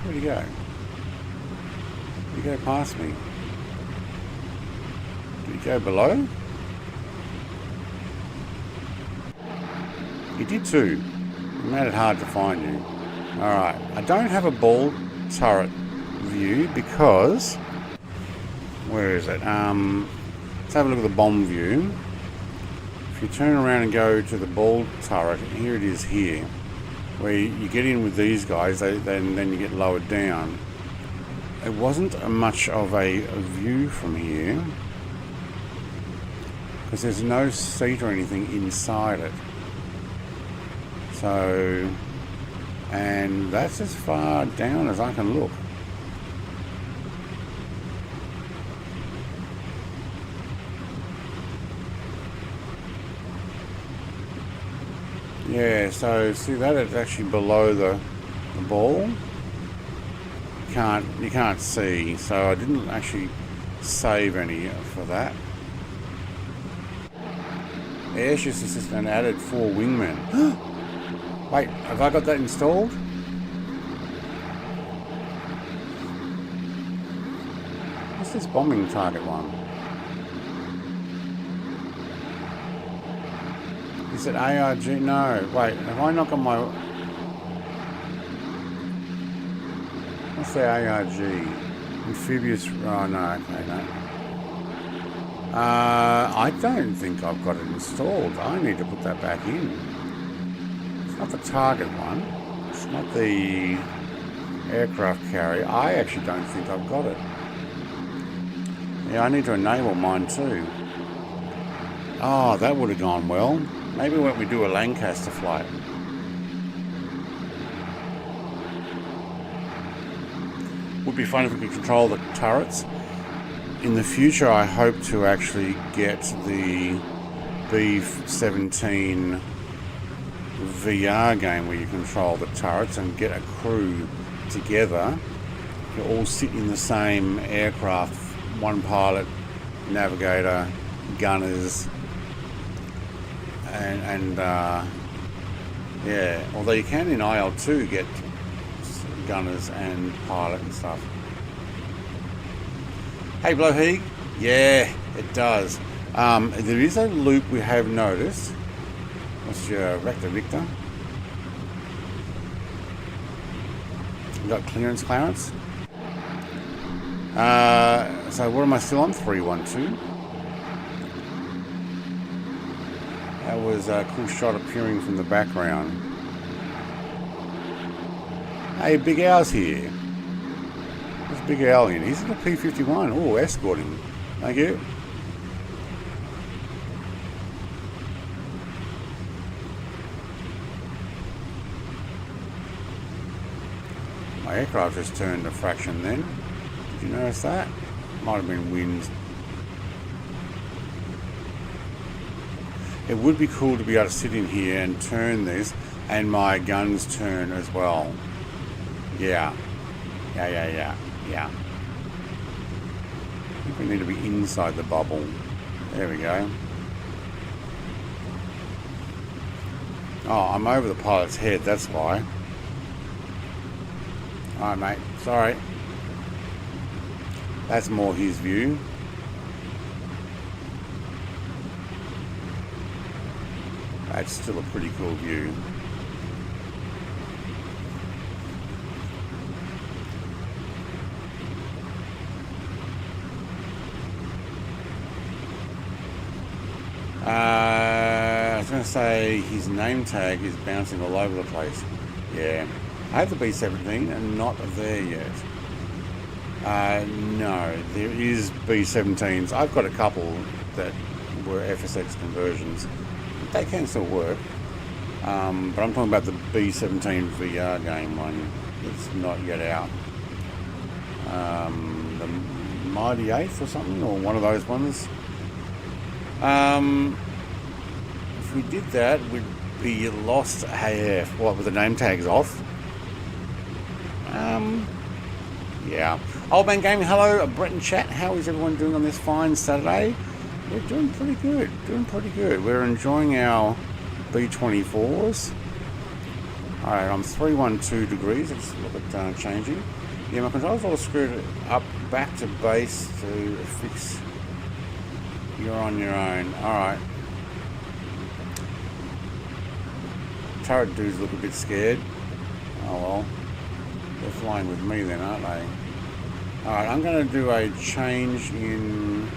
Where'd you go? You go past me. Did you go below? You did too. You made it hard to find you. Alright, I don't have a ball turret view because... Where is it? Let's have a look at the bomb view. If you turn around and go to the ball turret, here it is here, where you get in with these guys, then you get lowered down. It wasn't much of a view from here, because there's no seat or anything inside it. So, and that's as far down as I can look. Yeah, so see that it's actually below the ball. You can't see, so I didn't actually save any for that. Airshift assistant added 4 wingmen. Wait, have I got that installed? What's this bombing target one? Is it ARG? No, wait, have I not got my... What's the ARG? Amphibious... Oh, no, okay, no. I don't think I've got it installed. I need to put that back in. It's not the target one. It's not the aircraft carrier. I actually don't think I've got it. Yeah, I need to enable mine too. Oh, that would have gone well. Maybe when we do a Lancaster flight. Would be fun if we could control the turrets. In the future, I hope to actually get the B-17 VR game where you control the turrets and get a crew together. You all sit in the same aircraft, one pilot, navigator, gunners, and yeah, although you can in IL-2 get gunners and pilot and stuff. Hey Blowheeg, yeah, it does. There is a loop we have noticed. What's your Rector Victor? You got clearance. So what am I still on? 312. That was a cool shot appearing from the background. Hey, Big Al's here. There's Big Al in. He's in a P-51. Oh, escorting. Thank you. My aircraft just turned a fraction then. Did you notice that? Might have been wind. It would be cool to be able to sit in here and turn this, and my guns turn as well. Yeah. I think we need to be inside the bubble. There we go. Oh, I'm over the pilot's head, that's why. Alright, mate. Sorry. That's more his view. That's still a pretty cool view. I was going to say his name tag is bouncing all over the place. Yeah. I have the B-17 and not there yet. No, there is B-17s. I've got a couple that were FSX conversions. They can still work. But I'm talking about the B-17 VR game one. It's not yet out. The Mighty 8th or something, or one of those ones. If we did that, we'd be lost AF. What, with the name tags off? Yeah. Old Man Gaming, hello. Brett and chat. How is everyone doing on this fine Saturday? We're doing pretty good. We're enjoying our B-24s. Alright, I'm 312 degrees. Let's look at changing. Yeah, my controls all screwed up back to base to fix. You're on your own. Alright. Turret dudes look a bit scared. Oh well. They're flying with me then, aren't they? Alright, I'm going to do a change in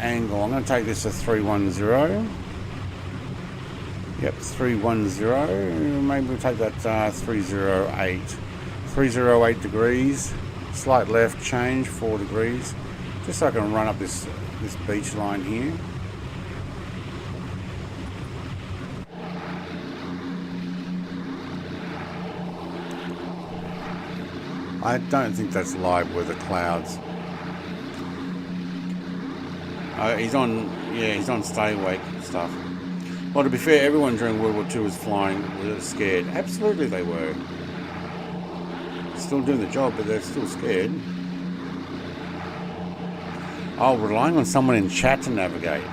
angle. I'm going to take this to 310. Yep, 310. Maybe we'll take that 308. 308 degrees. Slight left change, 4 degrees. Just so I can run up this beach line here. I don't think that's live weather clouds. He's on stay awake stuff. Well, to be fair, everyone during World War II was flying, was scared. Absolutely they were. Still doing the job, but they're still scared. Oh, relying on someone in chat to navigate.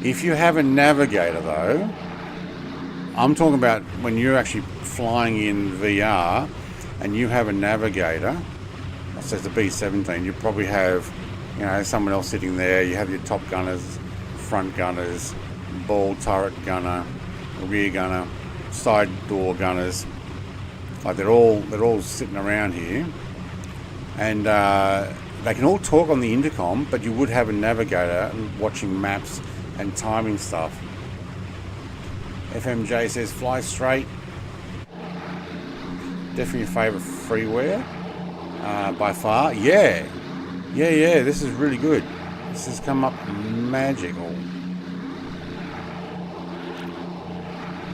If you have a navigator though, I'm talking about when you're actually flying in VR and you have a navigator, so it's a B-17, you probably have, you know, someone else sitting there, you have your top gunners, front gunners, ball turret gunner, rear gunner, side door gunners, like they're all sitting around here, and they can all talk on the intercom, but you would have a navigator watching maps and timing stuff. FMJ says fly straight. Definitely your favourite freeware by far. Yeah, this is really good. This has come up magical.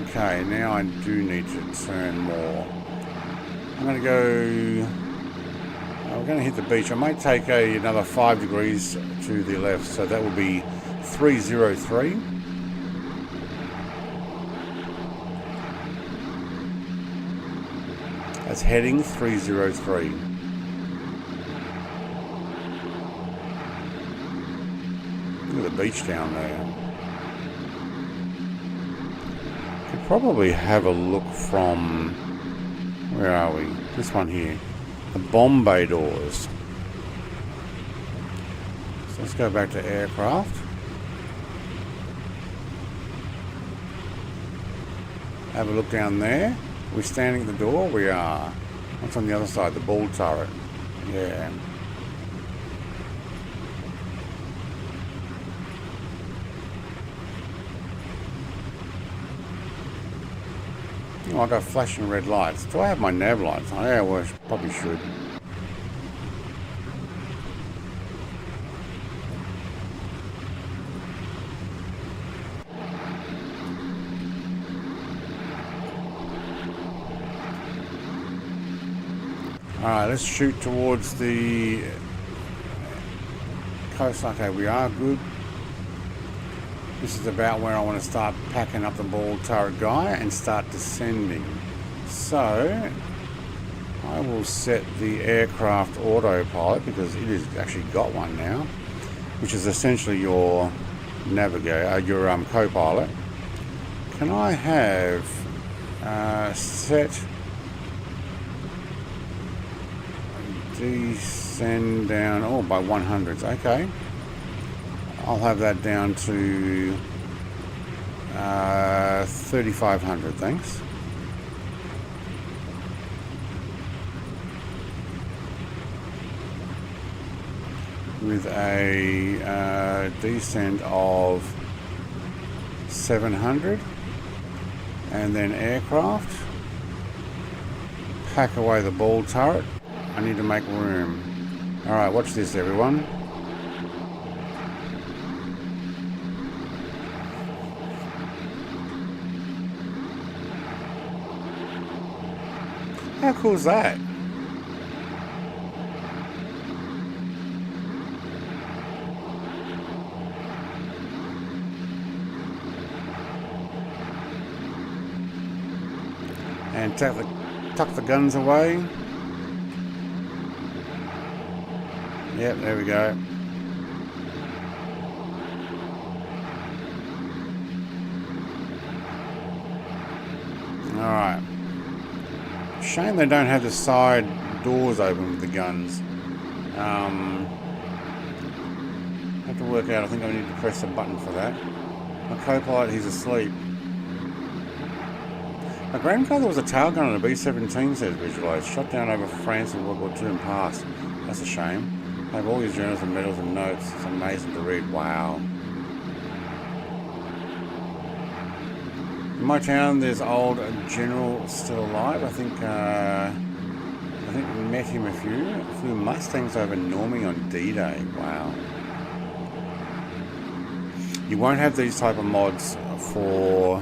Okay, now I do need to turn more. I'm going to go... we're going to hit the beach. I might take another 5 degrees to the left, so that will be 303. That's heading 303. Look at the beach down there. Could probably have a look from... Where are we? This one here. The bomb bay doors. So let's go back to aircraft. Have a look down there. We're standing at the door. We are. What's on the other side? The ball turret. Yeah. Oh, I got flashing red lights. Do I have my nav lights on? Yeah, well, I probably should. Alright, let's shoot towards the coast. Okay, we are good. This is about where I want to start packing up the ball turret guy and start descending. So, I will set the aircraft autopilot, because it has actually got one now, which is essentially your navigator, your co-pilot. Can I have set descend down by 100s? Okay, I'll have that down to 3,500, thanks. With a descent of 700, and then aircraft, pack away the ball turret. I need to make room. Alright, watch this everyone. How cool is that? And tuck the guns away. Yep, there we go. Alright. Shame they don't have the side doors open with the guns. Have to work out, I think I need to press a button for that. My co-pilot, he's asleep. My grandfather was a tail gunner on a B-17, says Visualize. Shot down over France in World War II and passed. That's a shame. Have all your journals and medals and notes. It's amazing to read. Wow. In my town, there's old general still alive. I think we met him a few. Flew Mustangs over Normie on D-Day. Wow. You won't have these type of mods for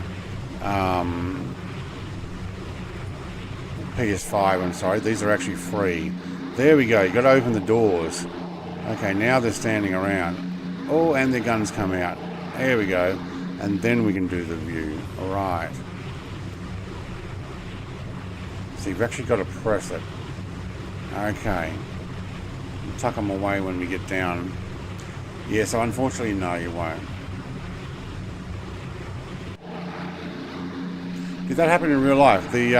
PS5. I'm sorry. These are actually free. There we go. You got to open the doors. Okay, now they're standing around. Oh, and their guns come out. There we go. And then we can do the view. Alright. So you've actually got to press it. Okay. Tuck them away when we get down. Yeah, so unfortunately, no, you won't. Did that happen in real life? The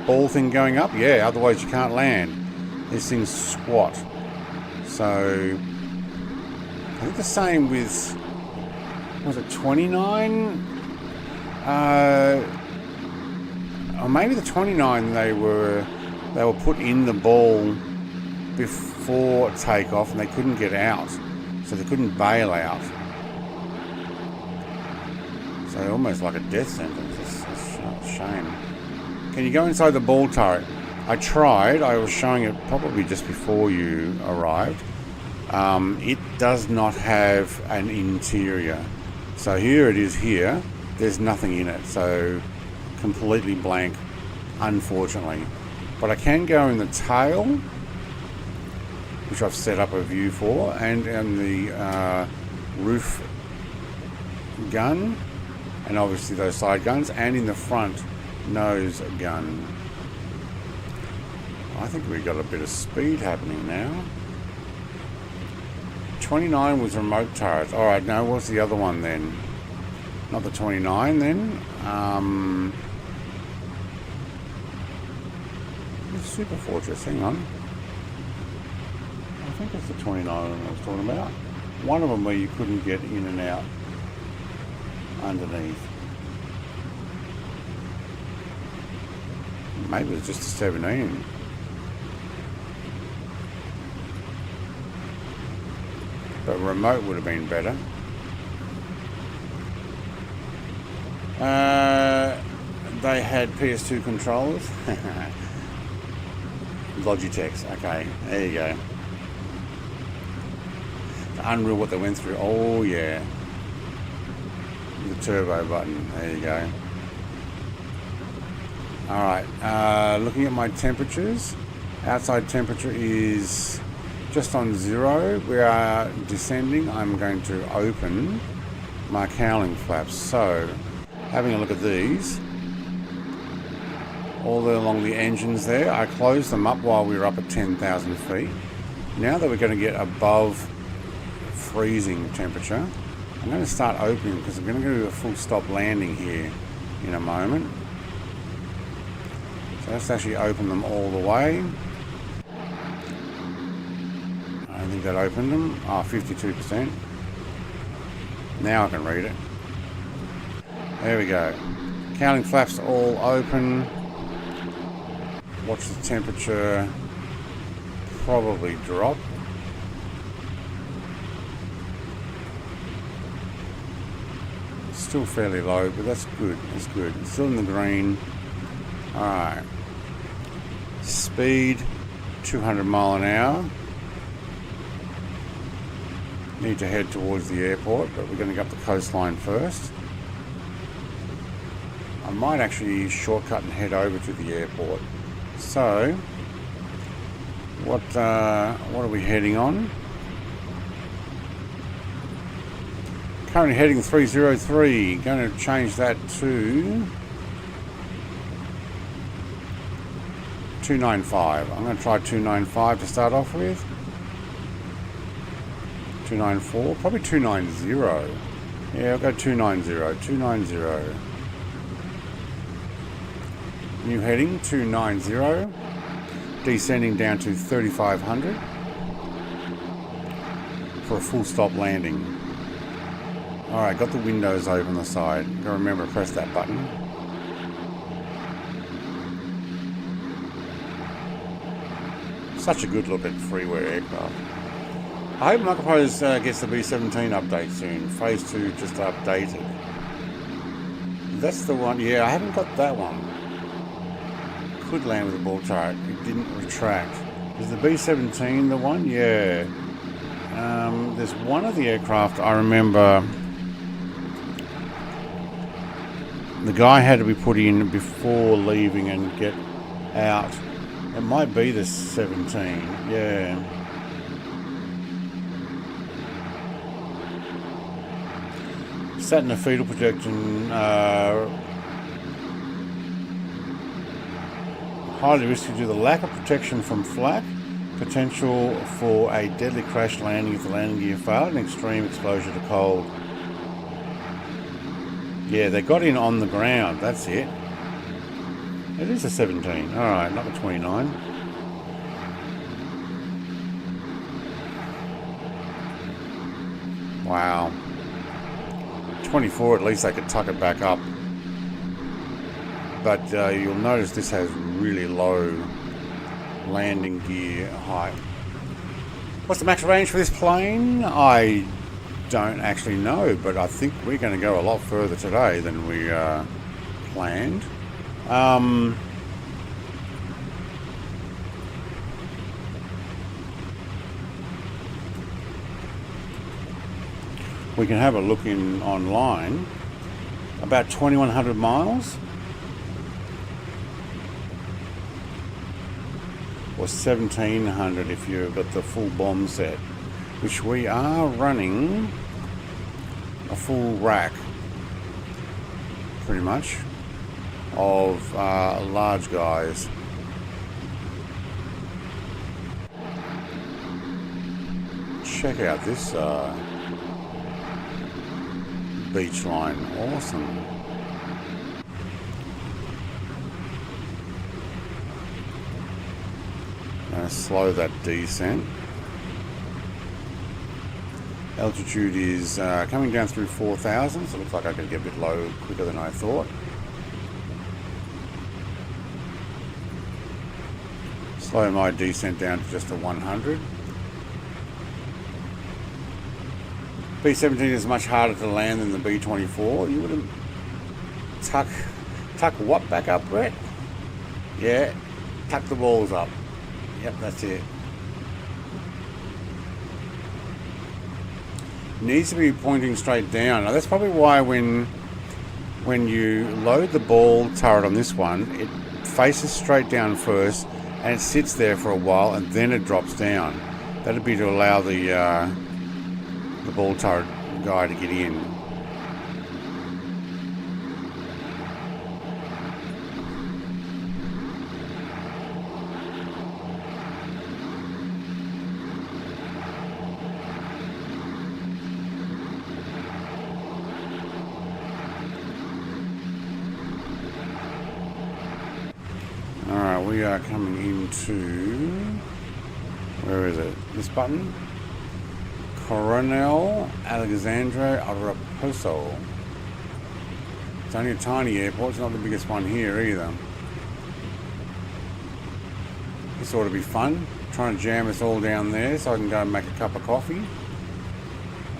ball thing going up? Yeah, otherwise you can't land. This thing's squat. So, I think the same with, was it 29? Or maybe the 29 they were put in the ball before takeoff and they couldn't get out. So they couldn't bail out. So almost like a death sentence. It's a shame. Can you go inside the ball turret? I tried. I was showing it probably just before you arrived. It does not have an interior. So here it is here. There's nothing in it. So completely blank, unfortunately. But I can go in the tail, which I've set up a view for, and the roof gun, and obviously those side guns, and in the front nose gun. I think we've got a bit of speed happening now. 29 was remote turrets. Alright, now what's the other one then? Not the 29 then. Super Fortress, hang on. I think it's the 29 I was talking about. One of them where you couldn't get in and out underneath. Maybe it's just a 17. But remote would have been better. They had PS2 controllers. Logitech's, okay, there you go. It's unreal what they went through. Oh yeah. The turbo button, there you go. Alright, looking at my temperatures. Outside temperature is just on 0. We are descending. I'm going to open my cowling flaps. So, having a look at these. All along the engines there. I closed them up while we were up at 10,000 feet. Now that we're going to get above freezing temperature, I'm going to start opening because I'm going to do a full stop landing here in a moment. So let's actually open them all the way. I don't think that opened them. Oh, 52%. Now I can read it. There we go. Cowling flaps all open. Watch the temperature probably drop. It's still fairly low, but that's good. That's good. It's still in the green. Alright. Speed 200 mile an hour. Need to head towards the airport, but we're going to go up the coastline first. I might actually shortcut and head over to the airport. So, what are we heading on? Currently heading 303. Going to change that to 295. I'm going to try 295 to start off with. 294, probably 290. Yeah, I'll go 290. 290. New heading 290, descending down to 3,500 for a full stop landing. Alright, got the windows open the side. Gotta remember to press that button. Such a good look at freeware aircraft. I hope Micropose gets the B17 update soon. Phase 2 just updated. That's the one. Yeah, I haven't got that one. Could land with a ball turret. It didn't retract. Is the B17 the one? Yeah. There's one of the aircraft I remember the guy had to be put in before leaving and get out. It might be the 17. Yeah. Sat in a fetal projection. Highly risky due to the lack of protection from flak. Potential for a deadly crash landing if the landing gear failed, and extreme exposure to cold. Yeah, they got in on the ground. That's it. It is a 17. Alright, not the 29. Wow. 24, at least they could tuck it back up. But you'll notice this has really low landing gear height. What's the max range for this plane? I don't actually know, but I think we're going to go a lot further today than we planned. We can have a look in online. About 2,100 miles. Or 1,700 if you've got the full bomb set, which we are running a full rack pretty much of large guys. Check out this beach line. Awesome. Slow that descent. Altitude is coming down through 4,000, so it looks like I could get a bit low quicker than I thought. Slow my descent down to just a 100. B-17 is much harder to land than the B-24. You wouldn't tuck what back up, Brett? Yeah, tuck the balls up. Yep, that's it. Needs to be pointing straight down. Now that's probably why when you load the ball turret on this one, it faces straight down first and it sits there for a while and then it drops down. That'd be to allow the ball turret guy to get in. Alright, we are coming into, where is it? This button? Coronel Alexandre Raposo. It's only a tiny airport, it's not the biggest one here either. This ought to be fun. Trying to jam us all down there so I can go and make a cup of coffee.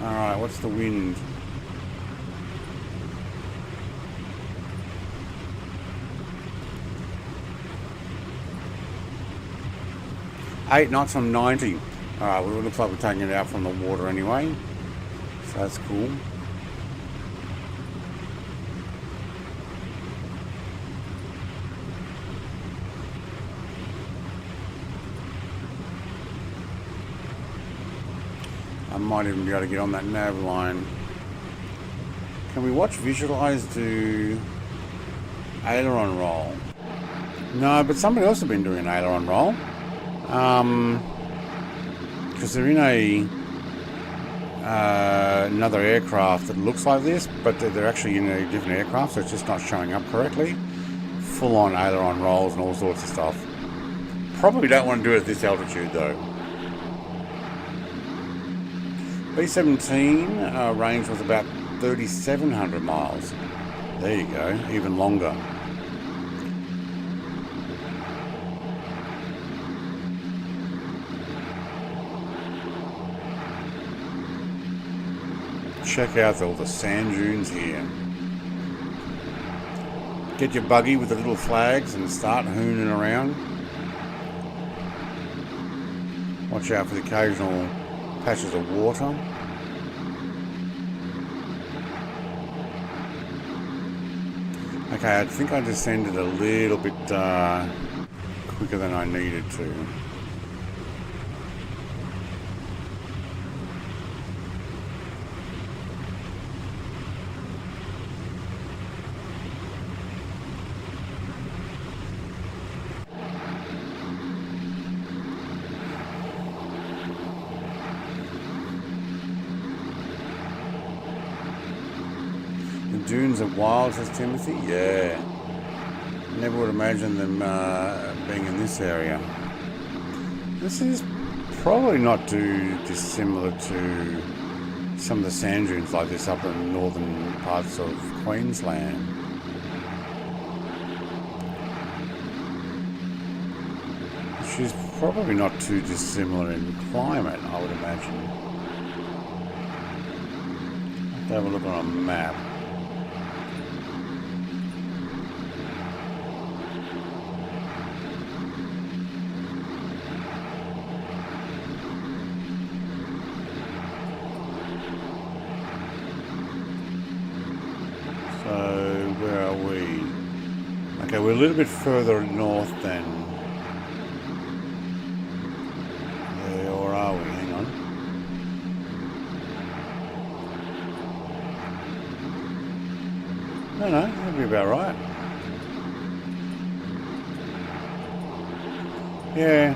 Alright, what's the wind? Eight knots on 90. Alright, well, it looks like we're taking it out from the water anyway. So that's cool. I might even be able to get on that nav line. Can we watch Visualize do aileron roll? No, but somebody else has been doing an aileron roll. Because they're in another aircraft that looks like this, but they're actually in a different aircraft, so it's just not showing up correctly. Full on aileron rolls and all sorts of stuff. Probably don't want to do it at this altitude though. B-17 range was about 3,700 miles. There you go, even longer. check out all the sand dunes here. Get your buggy with the little flags and start hooning around. Watch out for the occasional patches of water. Okay, I think I descended a little bit quicker than I needed to. Dunes are wild, says Timothy. Yeah. Never would imagine them being in this area. This is probably not too dissimilar to some of the sand dunes like this up in the northern parts of Queensland. Which is probably not too dissimilar in climate, I would imagine. Let's have a look on a map. So, where are we? Okay, we're a little bit further north than... Or are we? Hang on. No, that'd be about right. Yeah.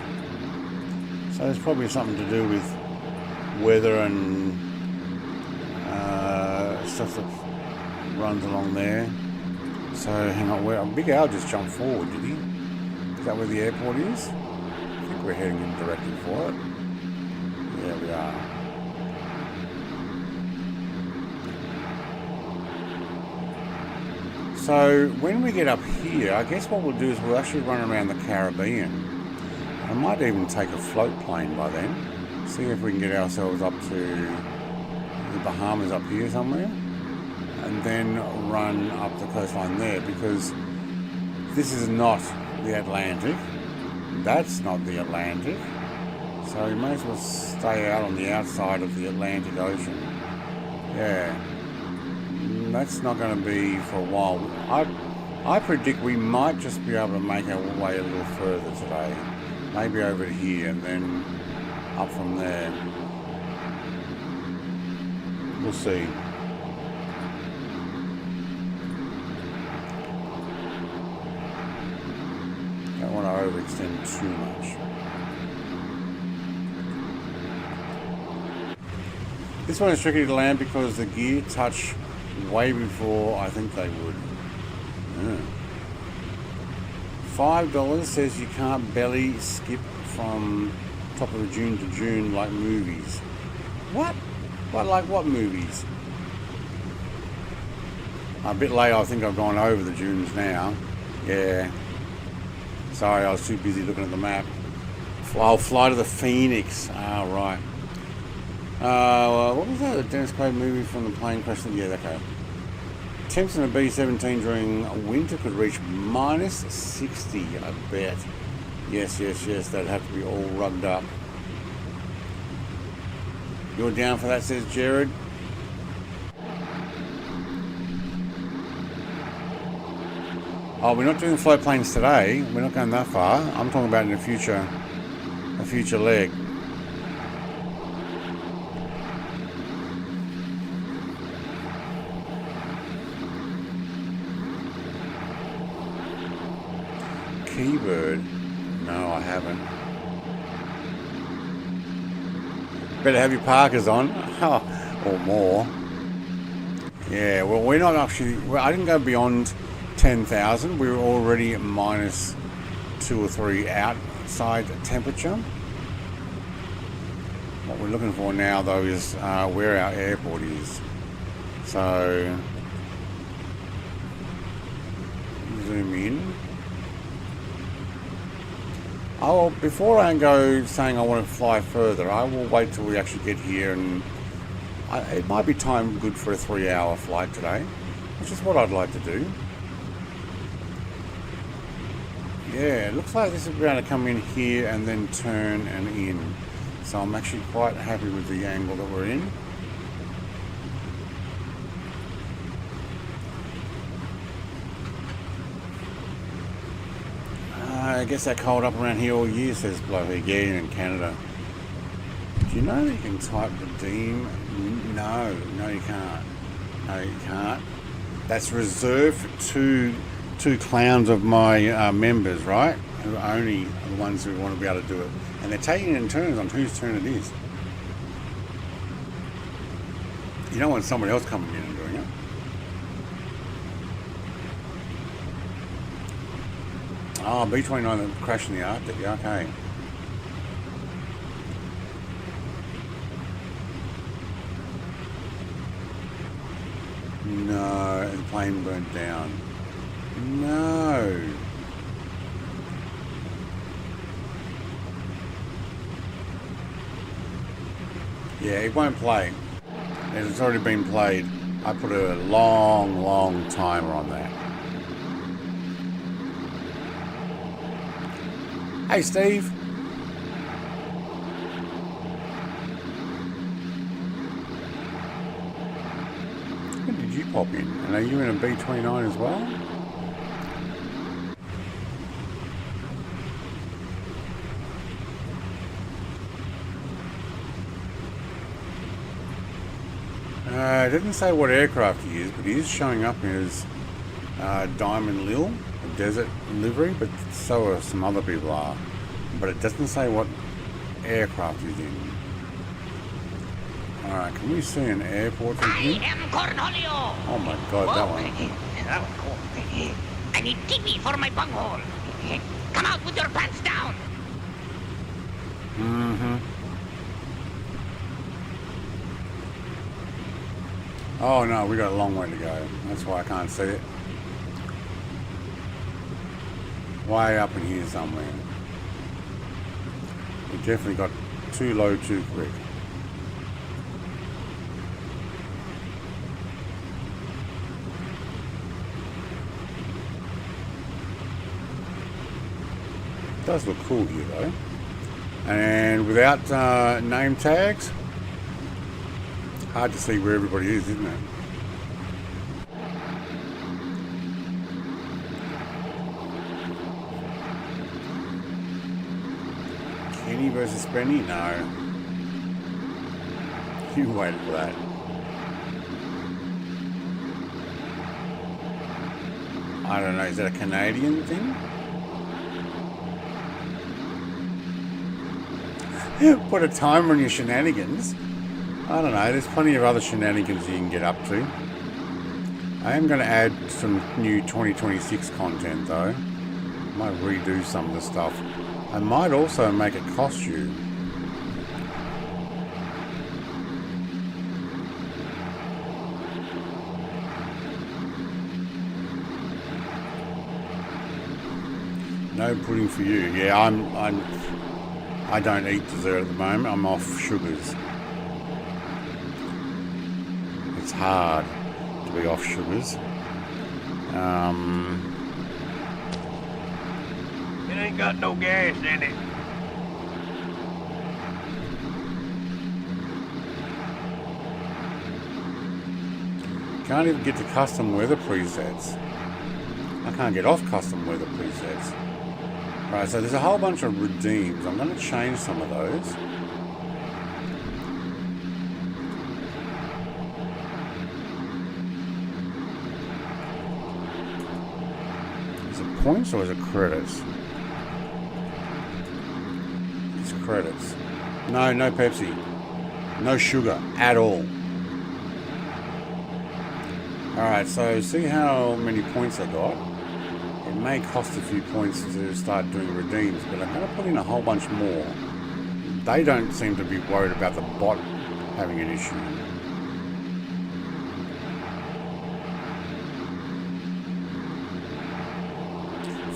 So there's probably something to do with weather and stuff that runs along there. So hang on, where Big Al just jumped forward, did he? Is that where the airport is? I think we're heading in directly for it. Yeah, we are. So when we get up here, I guess what we'll do is we'll actually run around the Caribbean. I might even take a float plane by then. See if we can get ourselves up to the Bahamas up here somewhere. And then run up the coastline there, because this is not the Atlantic. That's not the Atlantic. So we may as well stay out on the outside of the Atlantic Ocean. Yeah. That's not going to be for a while. I predict we might just be able to make our way a little further today. Maybe over here and then up from there. We'll see. Don't want to overextend too much. This one is tricky to land because the gear touch way before I think they would. Yeah. $5 says you can't belly skip from top of the dune to dune like movies. What? What, like what movies? A bit late, I think I've gone over the dunes now. Yeah. Sorry, I was too busy looking at the map. I'll fly to the Phoenix. Ah, right. What was that? The Dennis Quaid movie from the plane crash? Yeah, okay. Temps in a B-17 during winter could reach minus 60, I bet. Yes, that'd have to be all rugged up. You're down for that, says Jared. Oh, we're not doing float planes today. We're not going that far. I'm talking about in a future leg. Keybird? No, I haven't. Better have your Parkers on, or more. Yeah, well, we're not actually. Well, I didn't go beyond 10,000. We were already at minus 2 or 3 outside temperature. What we're looking for now, though, is where our airport is. So zoom in. Before I go saying I want to fly further, I will wait till we actually get here, and It might be time good for a 3-hour flight today, which is what I'd like to do. Yeah, it looks like this is going to come in here and then turn and in. So I'm actually quite happy with the angle that we're in. I guess that cold up around here all year, says bloke here in Canada. Do you know that you can type redeem? No, you can't. No, you can't. That's reserved for two clowns of my members, right? Who are only the ones who want to be able to do it. And they're taking it in turns on whose turn it is. You don't want somebody else coming in and doing it. Oh, B-29 that crashed in the Arctic, yeah, okay. No, the plane burnt down. No. Yeah, it won't play. It's already been played. I put a long timer on that. Hey, Steve. When did you pop in? And are you in a B-29 as well? It didn't say what aircraft he is, but he is showing up as Diamond Lil, a desert livery, but so are some other people are. But it doesn't say what aircraft he's in. Alright, can we see an airport from here? I am Cornholio. Oh my god, that one. That was cool. I need TV for my bunghole. Come out with your pants down. Mm-hmm. Oh no, we got a long way to go. That's why I can't see it. Way up in here somewhere. We definitely got too low too quick. It does look cool here though. And without name tags, hard to see where everybody is, isn't it? Kenny versus Spenny? No. You waited for that. I don't know, is that a Canadian thing? Put a timer on your shenanigans. I don't know, there's plenty of other shenanigans you can get up to. I am going to add some new 2026 content though. Might redo some of the stuff. I might also make a costume. No pudding for you. Yeah, I don't eat dessert at the moment. I'm off sugars. It's hard to be off sugars. It ain't got no gas in it. Can't even get to custom weather presets. I can't get off custom weather presets. Right, so there's a whole bunch of redeems. I'm going to change some of those. Is it points or is it credits? It's credits. No, no Pepsi. No sugar at all. Alright, so see how many points I got? It may cost a few points to start doing redeems, but I'm going to put in a whole bunch more. They don't seem to be worried about the bot having an issue.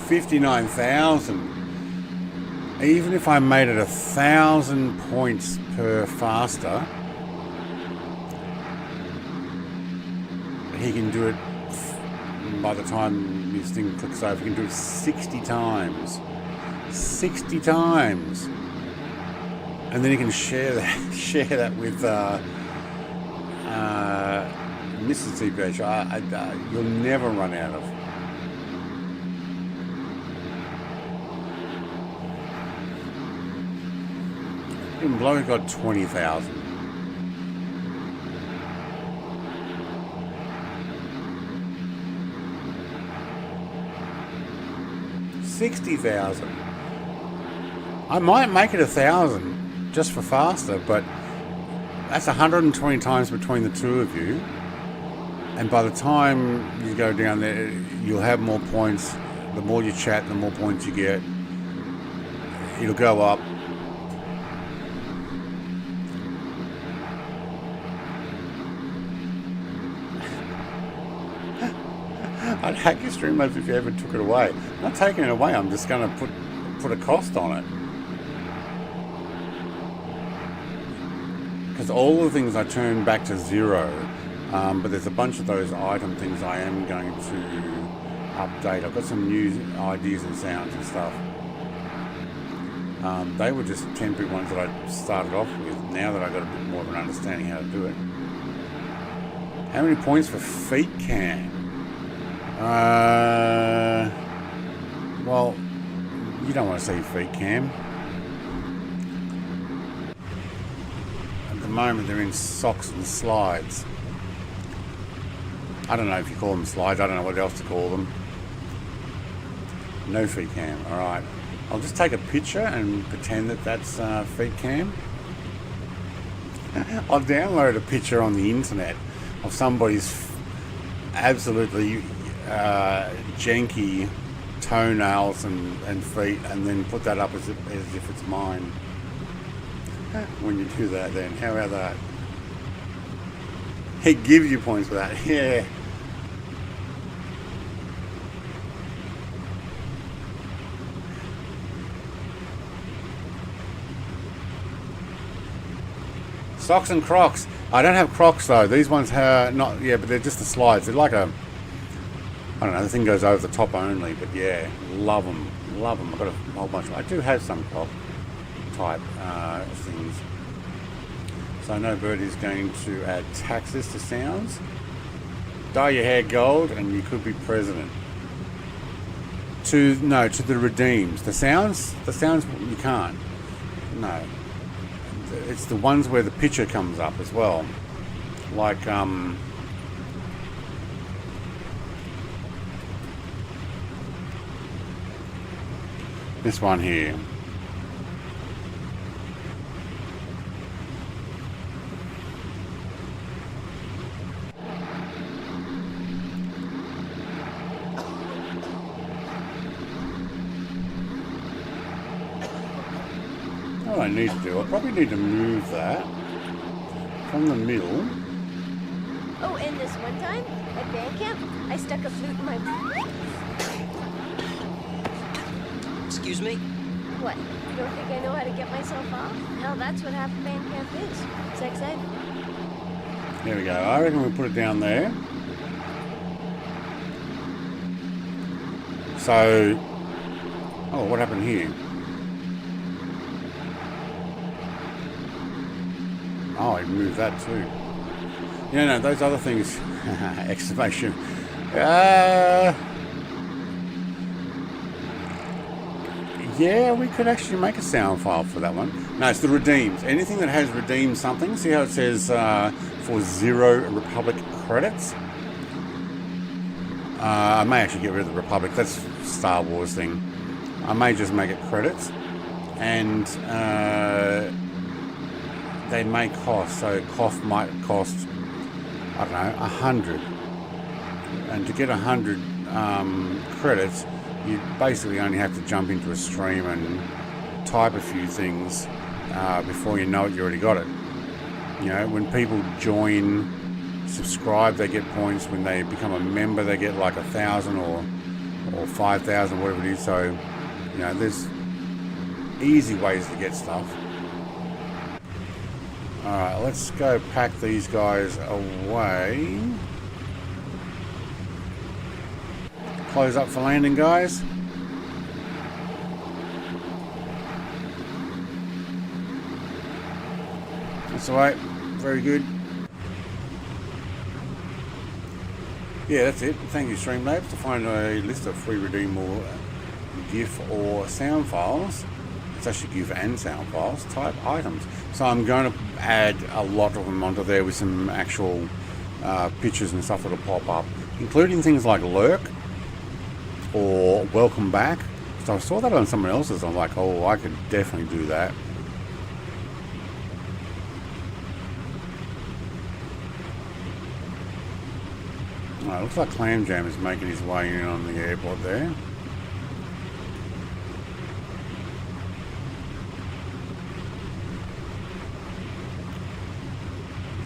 $59,000. Even if I made it 1,000 points per faster, he can do it, by the time this thing clicks over, he can do it 60 times. 60 times. And then he can share that with Mrs. CPH. You'll never run out of. Even bloke got 20,000. $60,000. I might make it 1,000 just for faster, but that's 120 times between the two of you. And by the time you go down there, you'll have more points. The more you chat, the more points you get. It'll go up. I'd hack your Streamlabs if you ever took it away. I'm not taking it away, I'm just going to put a cost on it. Because all the things I turn back to 0, but there's a bunch of those item things I am going to update. I've got some new ideas and sounds and stuff. They were just temporary ones that I started off with. Now that I've got a bit more of an understanding how to do it. How many points for feet cam? Well, you don't want to see feet cam. At the moment they're in socks and slides. I don't know if you call them slides, I don't know what else to call them. No feet cam, alright. I'll just take a picture and pretend that that's feet cam. I'll download a picture on the internet of somebody's absolutely janky toenails and feet, and then put that up as if it's mine. When you do that, then how about that? It gives you points for that. Yeah. Socks and Crocs. I don't have Crocs though. These ones have not. Yeah, but they're just the slides. They're like a. I don't know. The thing goes over the top only. But yeah, love them. Love them. I've got a whole bunch. I do have some Croc type things. So I know Bird is going to add taxes to sounds. Dye your hair gold, and you could be president. To the redeems. The sounds you can't. No. It's the ones where the picture comes up as well, like this one here. What I need to do, I probably need to move that from the middle. Oh, and this one time at band camp, I stuck a flute in my... Excuse me? What? You don't think I know how to get myself off? Hell, that's what half band camp is. Sex ed. There we go. I reckon we'll put it down there. So, oh, what happened here? Oh, I moved that too. Yeah, no, those other things. Exclamation. Yeah, we could actually make a sound file for that one. No, it's the redeems. Anything that has redeemed something. See how it says for 0 Republic credits? I may actually get rid of the Republic. That's Star Wars thing. I may just make it credits. And they may cost. So cost might cost, I don't know, 100. And to get 100 credits, you basically only have to jump into a stream and type a few things before you know it, you already got it. You know, when people join, subscribe, they get points. When they become a member, they get like 1,000 or 5,000, whatever it is. So, you know, there's easy ways to get stuff. Alright, let's go pack these guys away. close up for landing, guys. That's alright. Very good. Yeah, that's it. Thank you, Streamlabs. To find a list of free redeemable GIF or sound files, it's actually GIF and sound files, type items. So I'm going to add a lot of them onto there with some actual pictures and stuff that'll pop up, including things like lurk or welcome back. So I saw that on someone else's. I'm like, oh, I could definitely do that. Alright, looks like Clam Jam is making his way in on the airport there.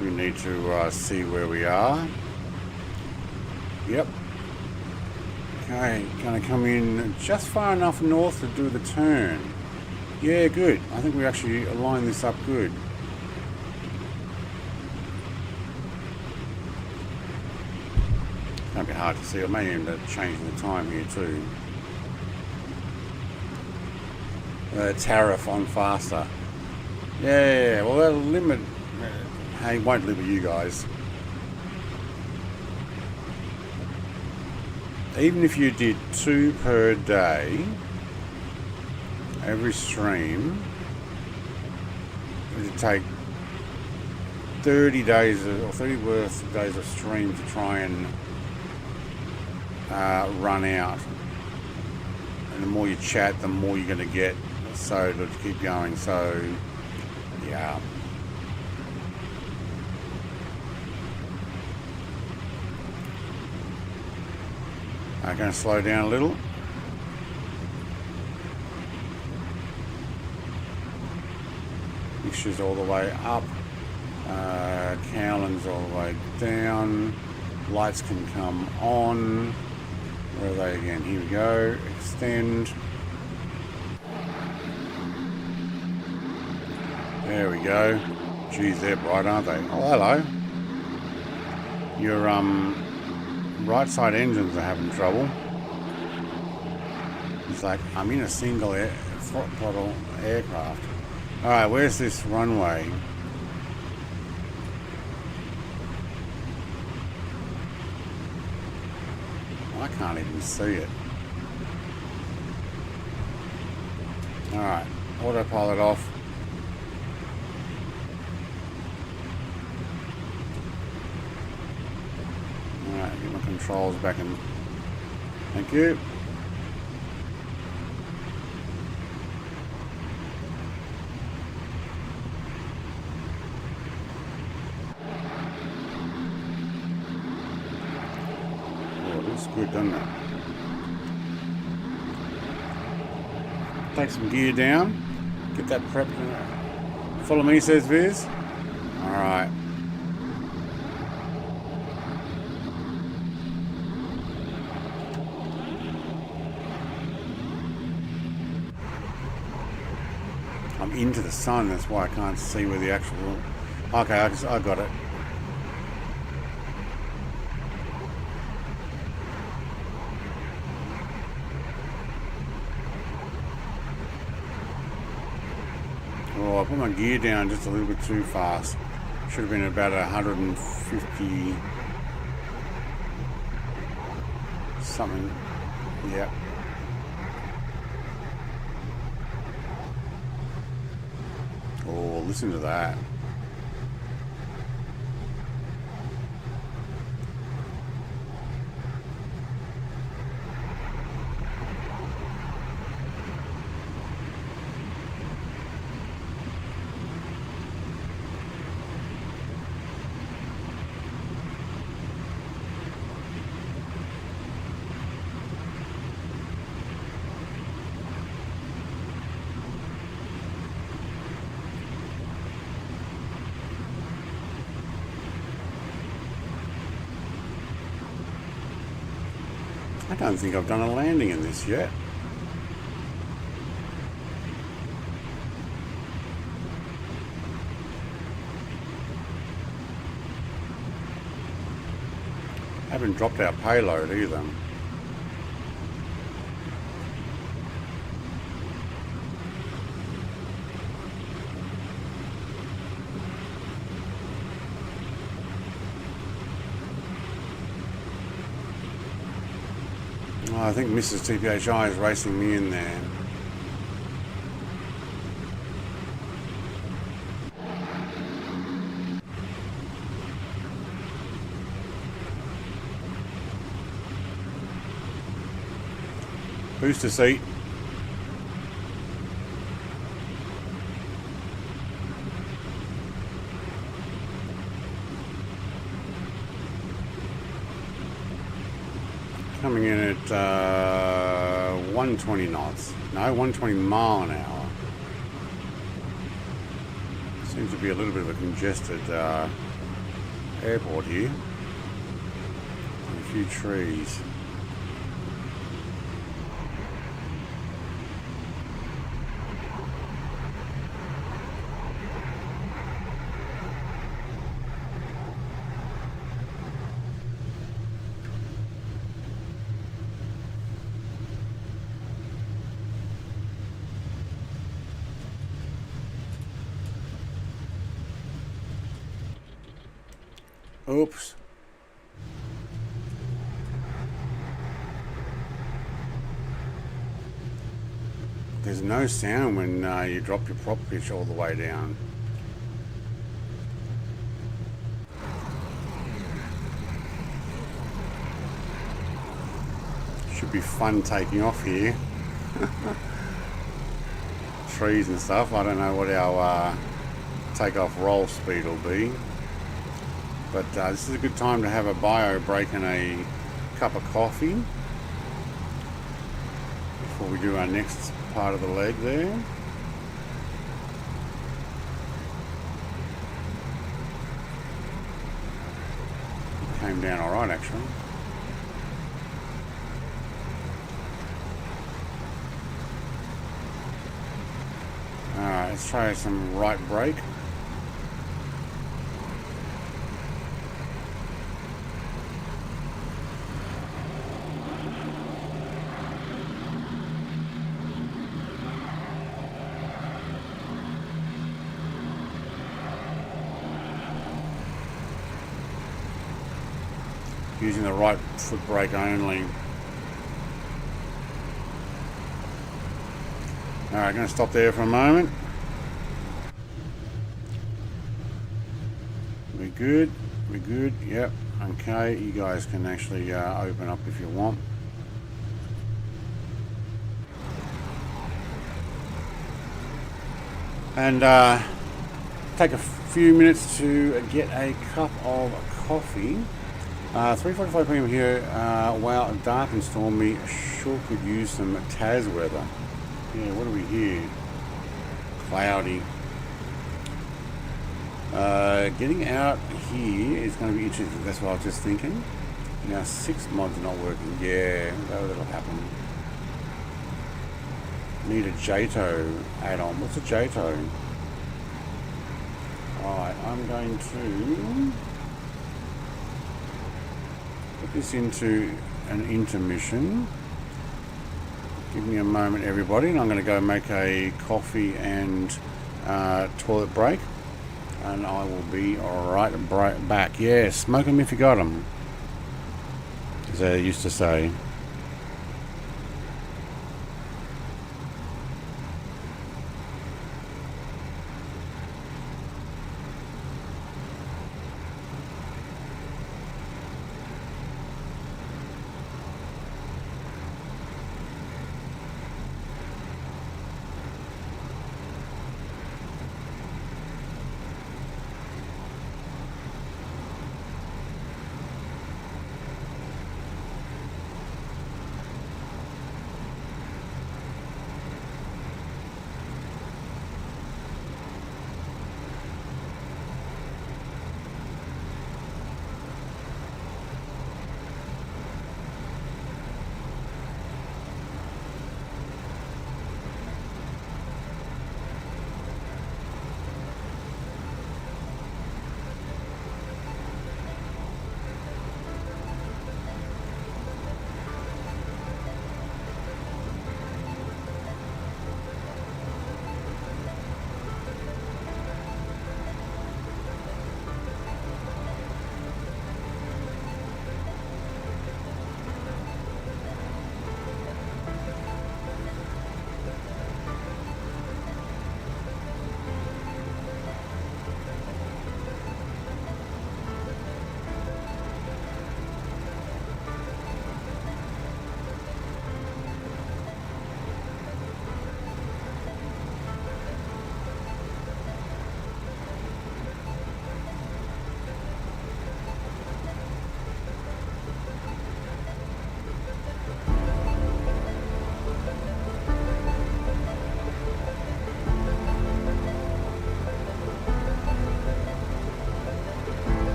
We need to see where we are. Yep. Okay, gonna come in just far enough north to do the turn. Yeah, good. I think we actually aligned this up good. It's gonna be hard to see. I may end up changing the time here too. Tariff on faster. Yeah, well that'll limit. Hey, won't limit you guys. Even if you did 2 per day, every stream, it would take 30 days or 30 worth of days of stream to try and run out. And the more you chat, the more you're going to get. So to keep going. So yeah. I'm going to slow down a little. Mixture's all the way up. Cowling's all the way down. Lights can come on. Where are they again? Here we go. Extend. There we go. Geez, they're bright, aren't they? Oh, hello. Your right side engines are having trouble. It's like I'm in a single throttle aircraft. Alright, where's this runway? I can't even see it. Alright, autopilot off. Alright, get my controls back in. Thank you. Oh, it looks good, doesn't it? Take some gear down. Get that prepped. Follow me, says Viz. Alright. I'm into the sun, that's why I can't see where the actual... Okay, I got it. Oh, I put my gear down just a little bit too fast. Should have been about 150... something. Yep. Oh, listen to that. I don't think I've done a landing in this yet. Haven't dropped our payload either. I think Mrs. TPHI is racing me in there. Booster seat. Coming in at 120 knots. No, 120 mile an hour. Seems to be a little bit of a congested airport here. And a few trees. Oops. There's no sound when you drop your prop pitch all the way down. Should be fun taking off here. Trees and stuff. I don't know what our takeoff roll speed will be. But this is a good time to have a bio break and a cup of coffee before we do our next part of the leg there. Came down all right, actually. All right, let's try some right brake. Using the right foot brake only. Alright, going to stop there for a moment. We're good, we're good, yep, okay, you guys can actually open up if you want. And take a few minutes to get a cup of coffee. 3:45 p.m. here. Wow, dark and stormy. Sure could use some Taz weather. Yeah, what do we hear? Cloudy. Getting out here is going to be interesting. That's what I was just thinking. Now 6 mods not working. Yeah, that'll happen. Need a JATO add-on. What's a JATO? Alright, I'm going to put this into an intermission. Give me a moment, everybody, and I'm going to go make a coffee and toilet break, and I will be right back. Yeah, smoke 'em if you got 'em, as they used to say.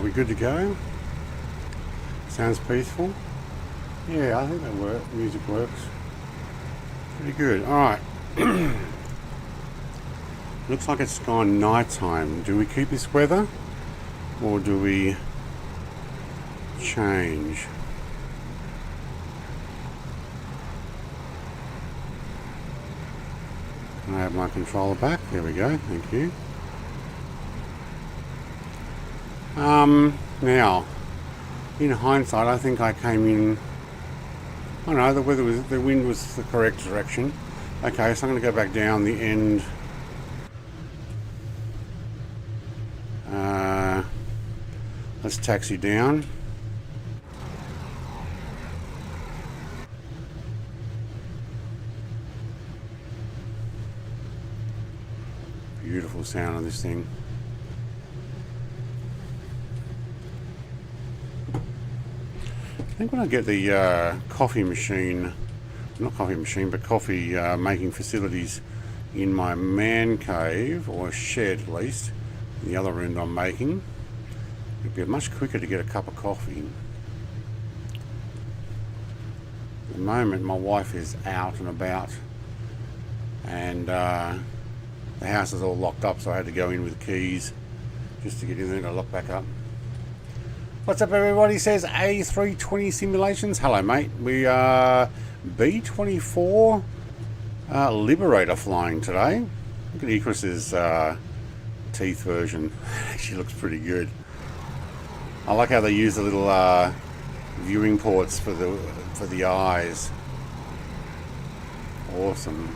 we good to go? Sounds peaceful. Yeah, I think that music works pretty good. Alright. Looks like it's gone night time. Do we keep this weather? Or do we change? Can I have my controller back? There we go, thank you. Now, in hindsight, I think I came in. I don't know, the wind was the correct direction. Okay, so I'm going to go back down the end. Let's taxi down. Beautiful sound on this thing. I think when I get the coffee machine, not coffee machine, but coffee making facilities in my man cave, or shed at least, in the other room that I'm making, it'd be much quicker to get a cup of coffee. At the moment my wife is out and about, and the house is all locked up, so I had to go in with keys just to get in there and lock back up. What's up everybody, says A320 Simulations. Hello mate, we are B24 Liberator flying today. Look at Icarus's teeth version. Actually looks pretty good. I like how they use the little viewing ports for the eyes. Awesome.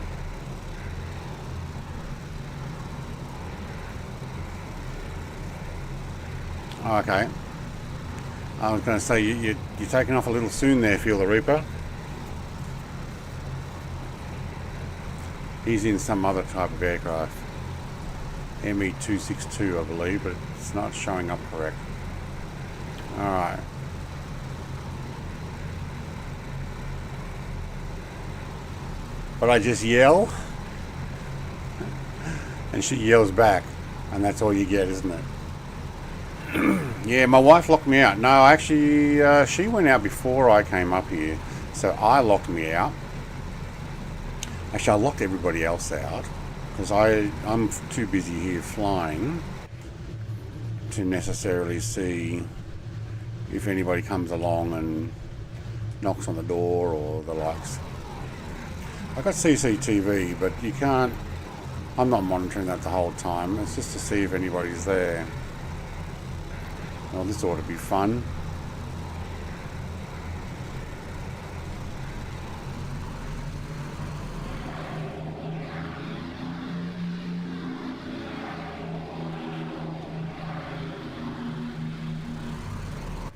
Okay. I was going to say, you're taking off a little soon there, Feel the Reaper. He's in some other type of aircraft. ME262, I believe, but it's not showing up correct. Alright. But I just yell, and she yells back, and that's all you get, isn't it? Yeah, my wife locked me out. No, actually, she went out before I came up here, so I locked me out. Actually, I locked everybody else out because I'm too busy here flying to necessarily see if anybody comes along and knocks on the door or the likes. I've got CCTV, but you can't. I'm not monitoring that the whole time. It's just to see if anybody's there. Well, this ought to be fun.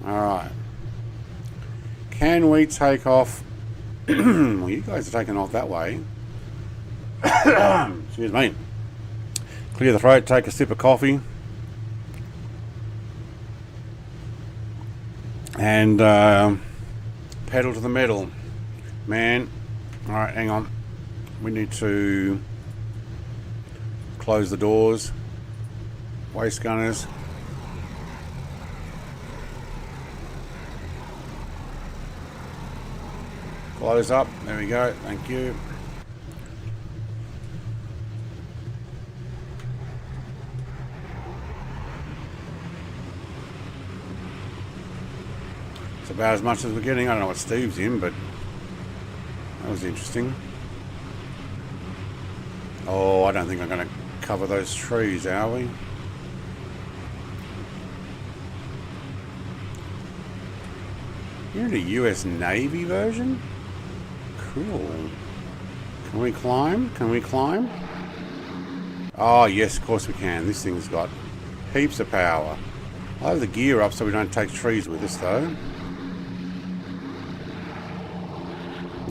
Alright. Can we take off? Well, you guys are taking off that way. Excuse me. Clear the throat, take a sip of coffee. And pedal to the metal, man. All right, hang on. We need to close the doors. Waist gunners. Close up. There we go. Thank you. About as much as we're getting. I don't know what Steve's in, but that was interesting. Oh, I don't think I'm going to cover those trees, are we? You're in a US Navy version? Cool. Can we climb? Can we climb? Oh, yes, of course we can. This thing's got heaps of power. I'll have the gear up so we don't take trees with us, though.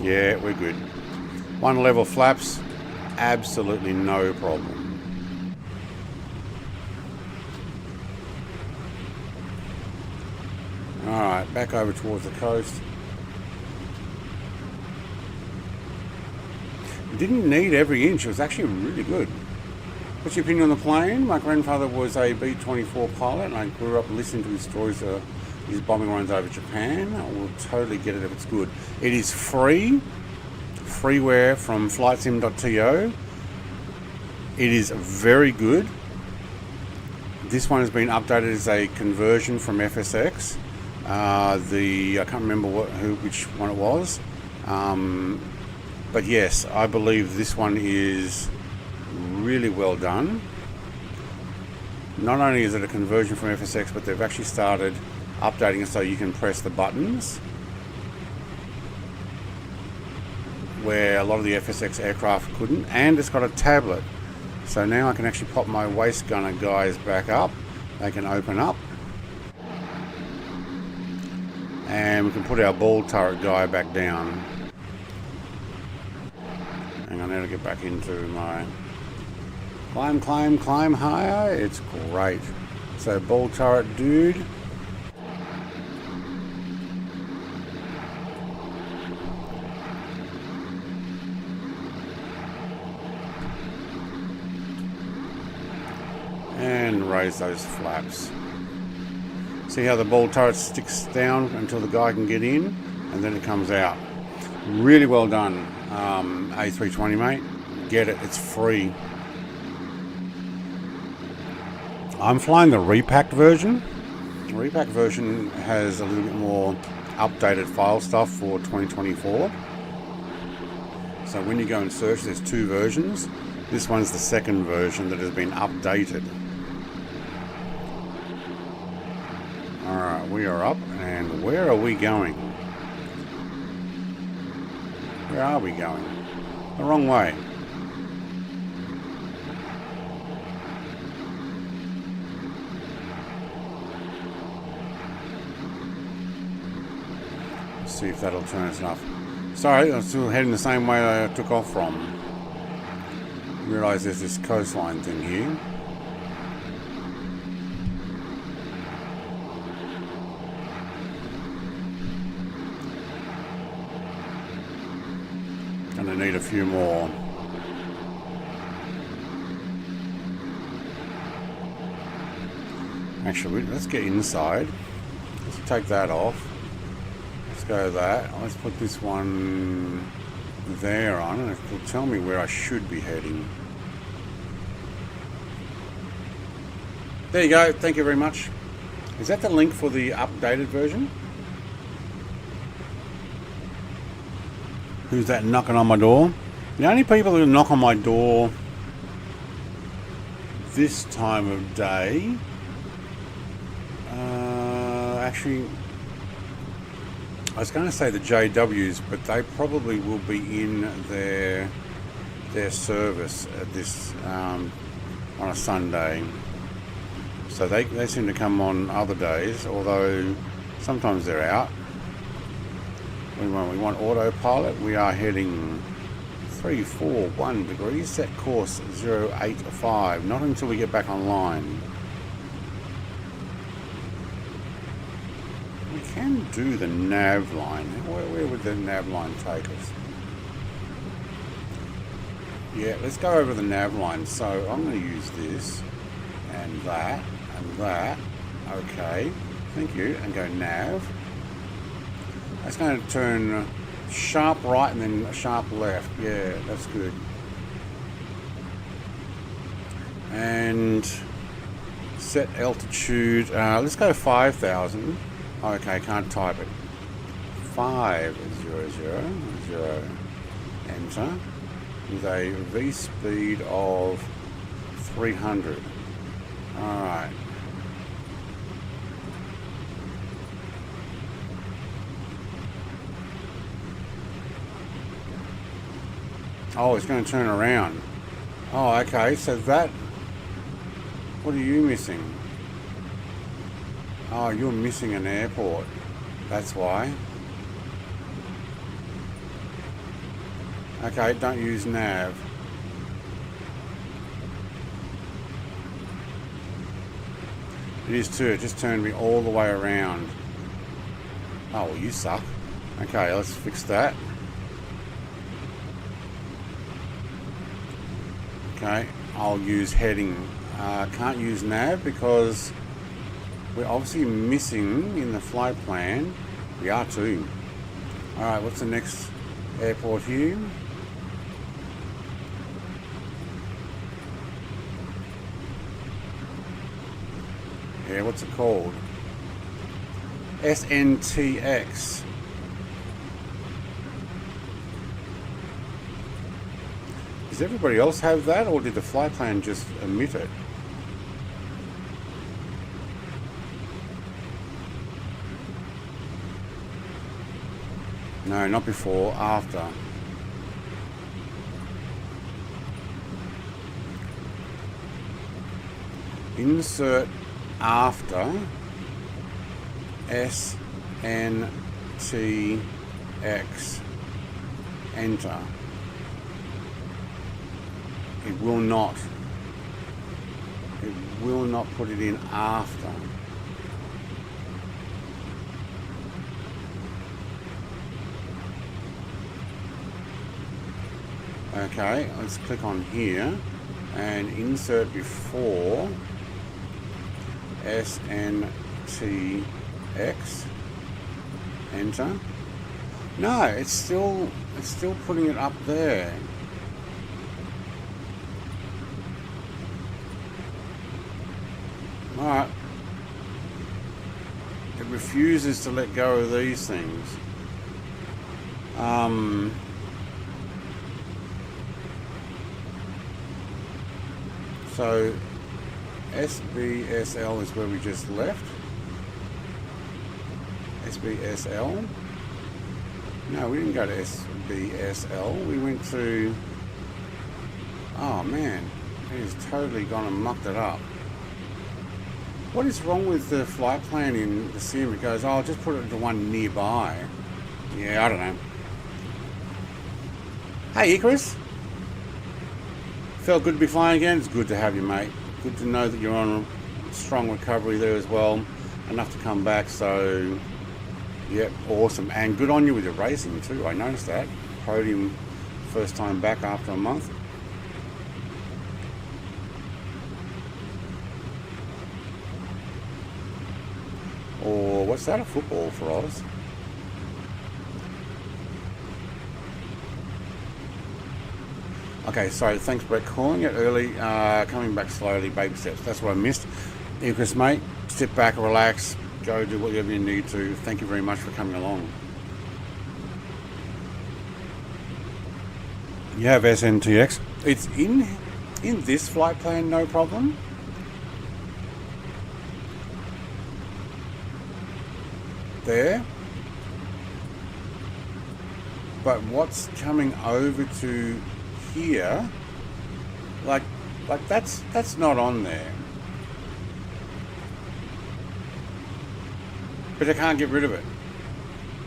Yeah, we're good. One level flaps, absolutely no problem. Alright, back over towards the coast. Didn't need every inch, it was actually really good. What's your opinion on the plane? My grandfather was a B-24 pilot, and I grew up listening to his stories of his bombing runs over Japan. I will totally get it if it's good. It is freeware from flightsim.to. It is very good. This one has been updated as a conversion from FSX. I can't remember which one it was. But yes, I believe this one is really well done. Not only is it a conversion from FSX, but they've actually started updating it so you can press the buttons, where a lot of the FSX aircraft couldn't, and it's got a tablet. So now I can actually pop my waist gunner guys back up. They can open up. And we can put our ball turret guy back down. Hang on, now to get back into my climb higher. It's great. So ball turret dude. And raise those flaps. See how the ball turret sticks down until the guy can get in, and then it comes out. Really well done, A320 mate. Get it, it's free. I'm flying the repacked version. The repacked version has a little bit more updated file stuff for 2024. So when you go and search, there's two versions. This one's the second version that has been updated. Alright, we are up, and where are we going? Where are we going? The wrong way. Let's see if that'll turn us enough. Sorry, I'm still heading the same way I took off from. Realise there's this coastline thing here. Gonna need a few more. Actually, let's get inside. Let's take that off. Let's go that. Let's put this one there on, and it will tell me where I should be heading. There you go. Thank you very much. Is that the link for the updated version? Who's that knocking on my door? The only people who knock on my door this time of day, actually, I was going to say the JWs, but they probably will be in their service at this on a Sunday. So they seem to come on other days, although sometimes they're out. We want autopilot. We are heading 341 degrees, set course 085. Not until we get back online. We can do the nav line. Where would the nav line take us? Yeah, let's go over the nav line. So I'm going to use this and that and that. Okay, thank you. And go nav. That's going to turn sharp right and then sharp left. Yeah, that's good. And set altitude. Let's go 5,000. Okay, can't type it. 500. Enter. With a V speed of 300. Alright. Oh, it's going to turn around. Oh, okay, so that... What are you missing? Oh, you're missing an airport. That's why. Okay, don't use nav. It is too, it just turned me all the way around. Oh, well, you suck. Okay, let's fix that. Okay, I'll use heading. Can't use nav because we're obviously missing in the flight plan the R2. Alright, what's the next airport here? Yeah, what's it called? SNTX. Does everybody else have that, or did the flight plan just omit it? No, not before, after. Insert after SNTX. Enter. It will not put it in after. Okay, let's click on here and insert before SNTX. Enter. No, it's still putting it up there. Alright. It refuses to let go of these things. So SBSL is where we just left. SBSL. No, we didn't go to SBSL. We went to... Oh man, it has totally gone and mucked it up. What is wrong with the flight plan in the sim? It goes, oh, just put it to one nearby. Yeah, I don't know. Hey, Icarus. Felt good to be flying again. It's good to have you, mate. Good to know that you're on a strong recovery there as well. Enough to come back, so... Yep, awesome. And good on you with your racing too. I noticed that. Podium first time back after a month. Or what's that, a football for Oz? Okay, so thanks Brett. Calling it early, coming back slowly, baby steps. That's what I missed. Icarus, mate, sit back, relax, go do whatever you need to. Thank you very much for coming along. You have SNTX. It's in this flight plan, no problem. There, but what's coming over to here, like that's not on there, but I can't get rid of it.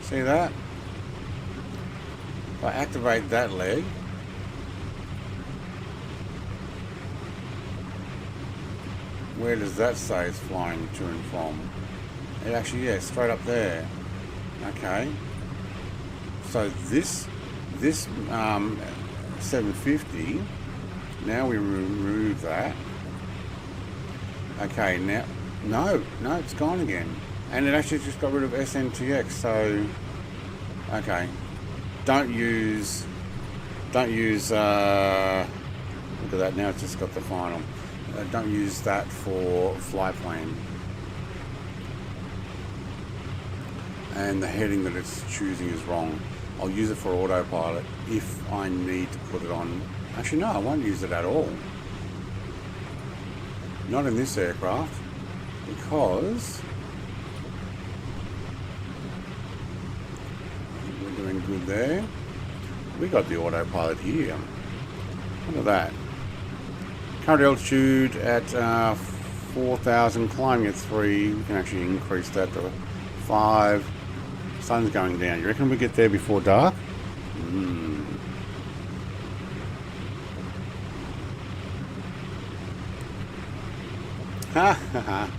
See that? If I activate that leg, where does that say it's flying to and from? It actually, yeah, straight up there. Okay. So this 750. Now we remove that. Okay. Now, no, it's gone again, and it actually just got rid of SNTX. So, okay. Don't use. Look at that. Now it's just got the final. Don't use that for flight plan. And the heading that it's choosing is wrong. I'll use it for autopilot if I need to put it on. Actually, no, I won't use it at all. Not in this aircraft, because we're doing good there. We got the autopilot here. Look at that. Current altitude at 4,000, climbing at 3. We can actually increase that to 5. Sun's going down. You reckon we get there before dark? Ha ha ha.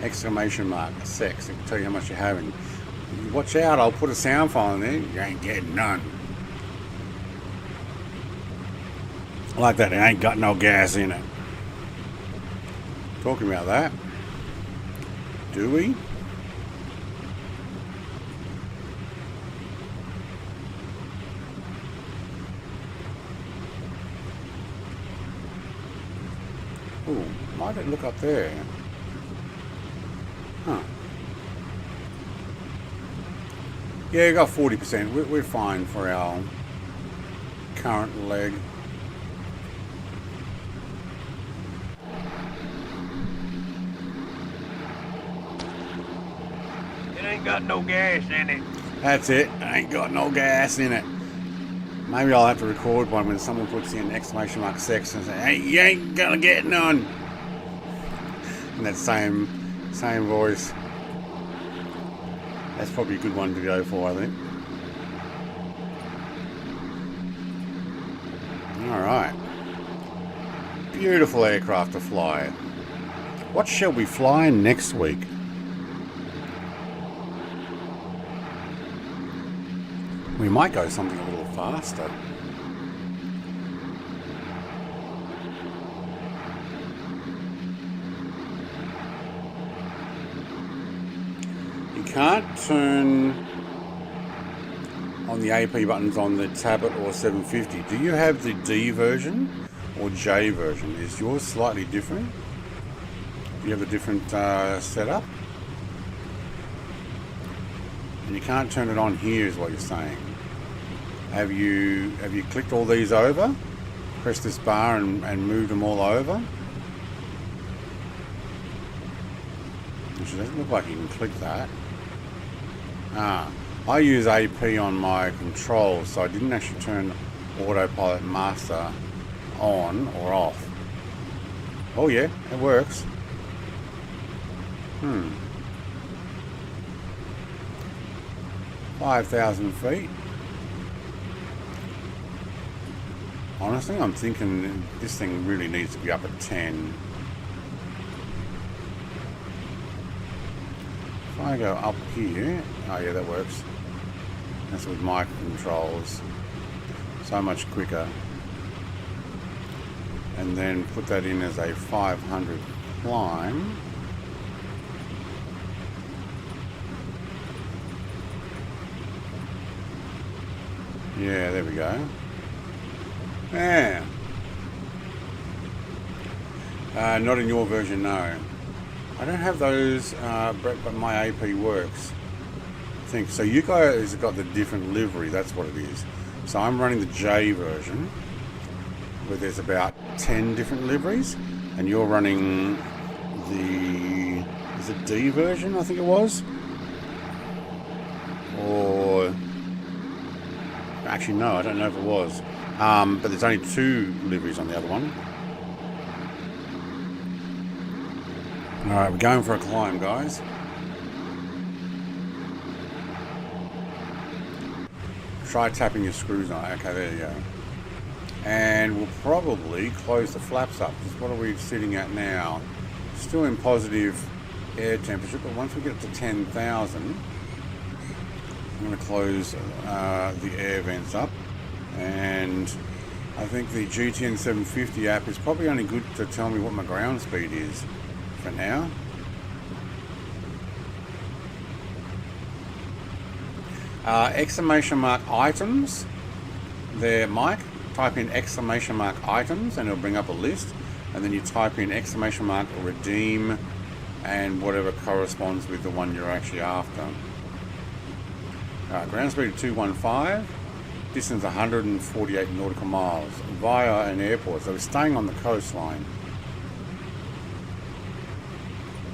Exclamation mark. Sex. I can tell you how much you're having. Watch out, I'll put a sound file in there. You ain't getting none. Like that, it ain't got no gas in it. Talking about that. Do we? Ooh, might it look up there? Huh. Yeah, we got 40%. We're fine for our current leg. It ain't got no gas in it. That's it. Ain't got no gas in it. Maybe I'll have to record one when someone puts in exclamation mark sex and say, "Hey, you ain't gonna get none." In that same voice. That's probably a good one to go for, I think. Alright. Beautiful aircraft to fly. What shall we fly next week? We might go something a little faster. You can't turn on the AP buttons on the tablet or 750. Do you have the D version or J version? Is yours slightly different? Do you have a different setup? And you can't turn it on here is what you're saying. Have you clicked all these over? Press this bar and moved them all over? Which doesn't look like you can click that. I use AP on my controls, so I didn't actually turn Autopilot Master on or off. Oh yeah, it works. 5,000 feet. Honestly, I'm thinking this thing really needs to be up at 10. If I go up here, oh yeah, that works. That's with my controls. So much quicker. And then put that in as a 500 climb. Yeah, there we go. Yeah. Not in your version, no. I don't have those, but my AP works. I think so. You guys have got the different livery. That's what it is. So I'm running the J version, where there's about 10 different liveries, and you're running the D version, I think it was, or actually no, I don't know if it was. But there's only 2 liveries on the other one. Alright, we're going for a climb, guys. Try tapping your screws on. Okay, there you go. And we'll probably close the flaps up. Because what are we sitting at now? Still in positive air temperature, but once we get to 10,000, I'm going to close the air vents up. And I think the GTN 750 app is probably only good to tell me what my ground speed is for now. Exclamation mark items there, Mike. Type in exclamation mark items and it'll bring up a list, and then you type in exclamation mark redeem and whatever corresponds with the one you're actually after. Ground speed 215, distance 148 nautical miles via an airport, so we're staying on the coastline.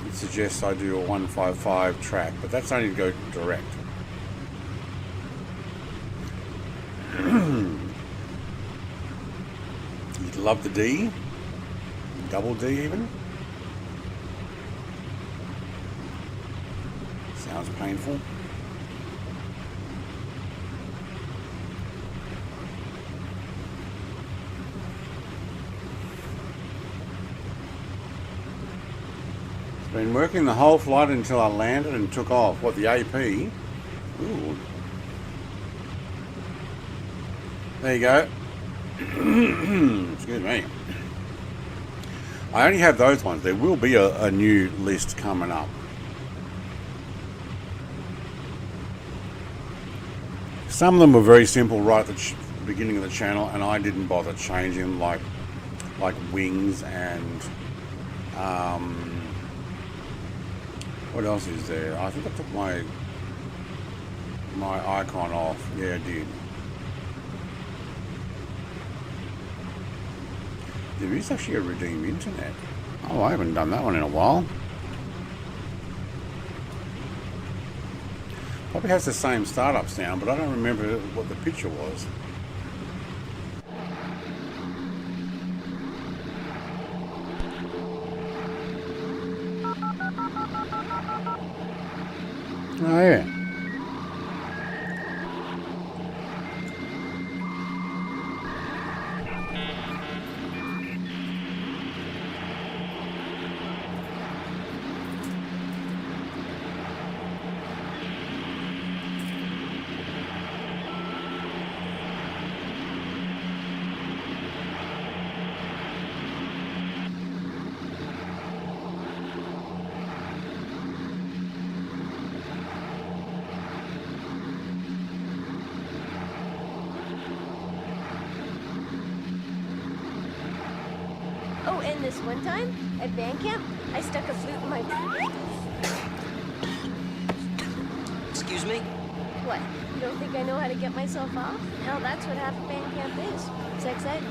It suggests I do a 155 track, but that's only to go direct. You'd love the D, double D even. Sounds painful. Been working the whole flight until I landed and took off. What, the AP? Ooh. There you go. Excuse me. I only have those ones. There will be a new list coming up. Some of them were very simple right at the beginning of the channel, and I didn't bother changing them, like wings and what else is there? I think I took my icon off. Yeah, I did. There is actually a redeem internet. Oh, I haven't done that one in a while. Probably has the same startup sound, but I don't remember what the picture was. Oh yeah. Oh, and this one time at band camp, I stuck a flute in my... Excuse me? What? You don't think I know how to get myself off? Hell, that's what half a band camp is. It's exciting.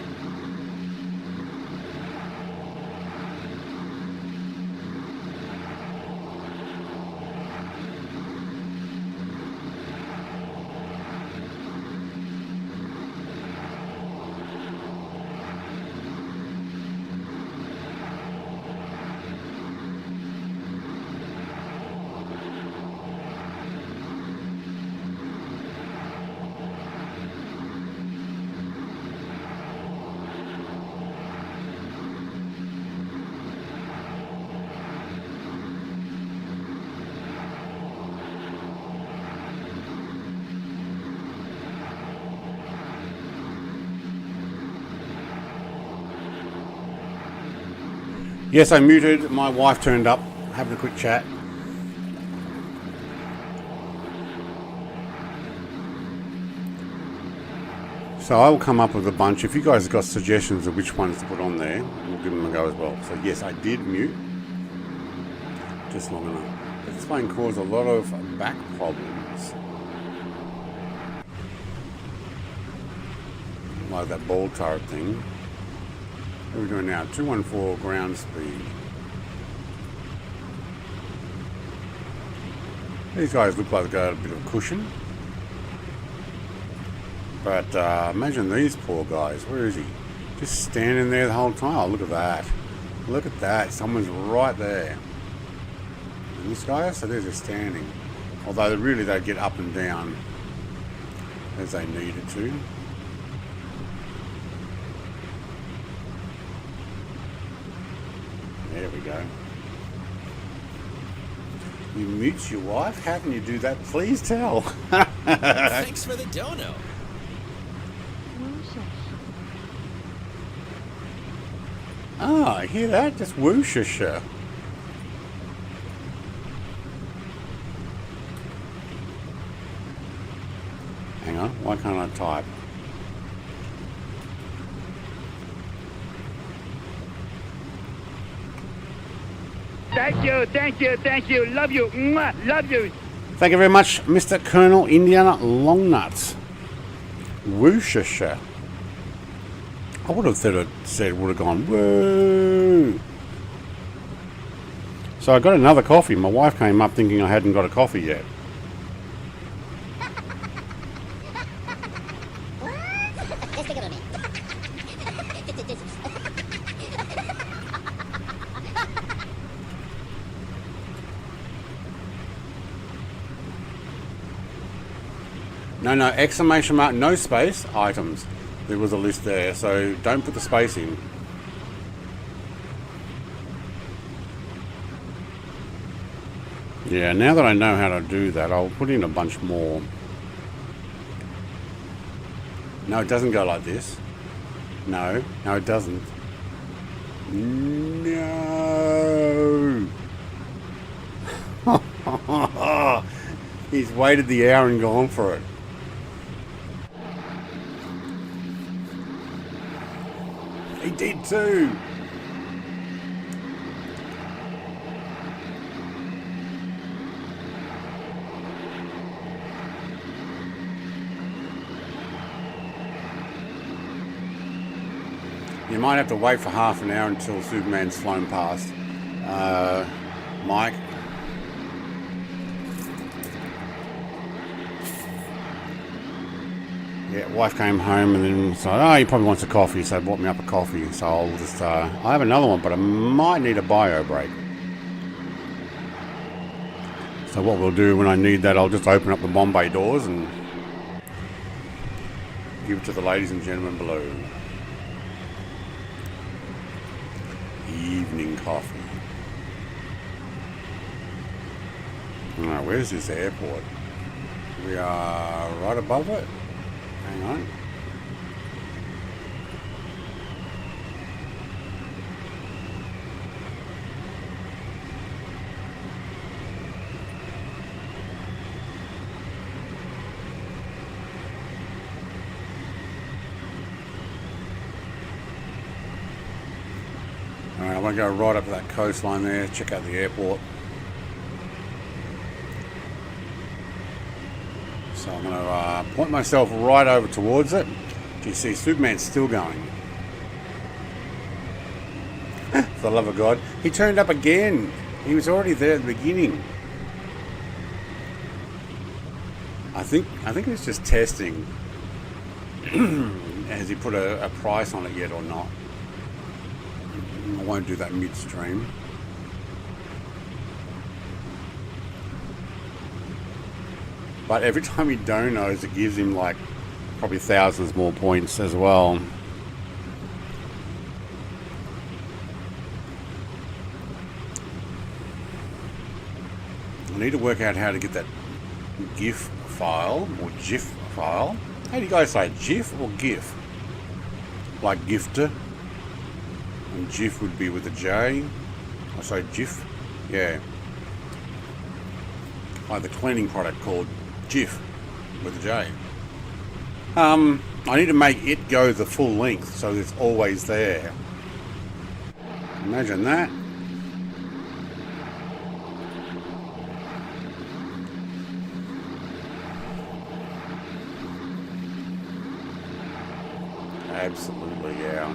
Yes, I muted. My wife turned up, having a quick chat. So I will come up with a bunch. If you guys have got suggestions of which ones to put on there, we'll give them a go as well. So yes, I did mute. Just long enough. But this one caused a lot of back problems. Like that ball turret thing. What are we doing now? 214 ground speed. These guys look like they've got a bit of cushion. But imagine these poor guys. Where is he? Just standing there the whole time. Oh, look at that. Look at that. Someone's right there. And this guy, so they're just standing. Although really they get up and down as they needed to. There we go. You mute your wife? How can you do that? Please tell. Thanks for the dono. Ah, hear that? Just whoosha. Hang on, why can't I type? Thank you. Love you. Mwah, love you. Thank you very much, Mr. Colonel Indiana Longnuts. Whoosha. I would have would have gone, woo. So I got another coffee. My wife came up thinking I hadn't got a coffee yet. No, exclamation mark, no space, items. There was a list there, so don't put the space in. Yeah, now that I know how to do that, I'll put in a bunch more. No, it doesn't go like this. No, it doesn't. No. He's waited the hour and gone for it. He did too. You might have to wait for half an hour until Superman's flown past. Mike. Yeah, wife came home and then said, oh, he probably wants a coffee, so bought me up a coffee. So I'll just, I have another one, but I might need a bio break. So what we'll do when I need that, I'll just open up the Bombay doors and give it to the ladies and gentlemen below. Evening coffee. Alright, where's this airport? We are right above it. Hang on. Alright, I want to go right up to that coastline there, check out the airport. So I'm going to point myself right over towards it. You see, Superman's still going. For the love of God. He turned up again. He was already there at the beginning. I think he was just testing. Has he put a price on it yet or not? I won't do that midstream. But every time he donos, it gives him like probably thousands more points as well. I need to work out how to get that GIF file or GIF file. How do you guys say, GIF or GIF? Like gifter. And GIF would be with a J. I say GIF. Yeah. Like the cleaning product called GIF with a J. I need to make it go the full length so it's always there. Imagine that. Absolutely, yeah.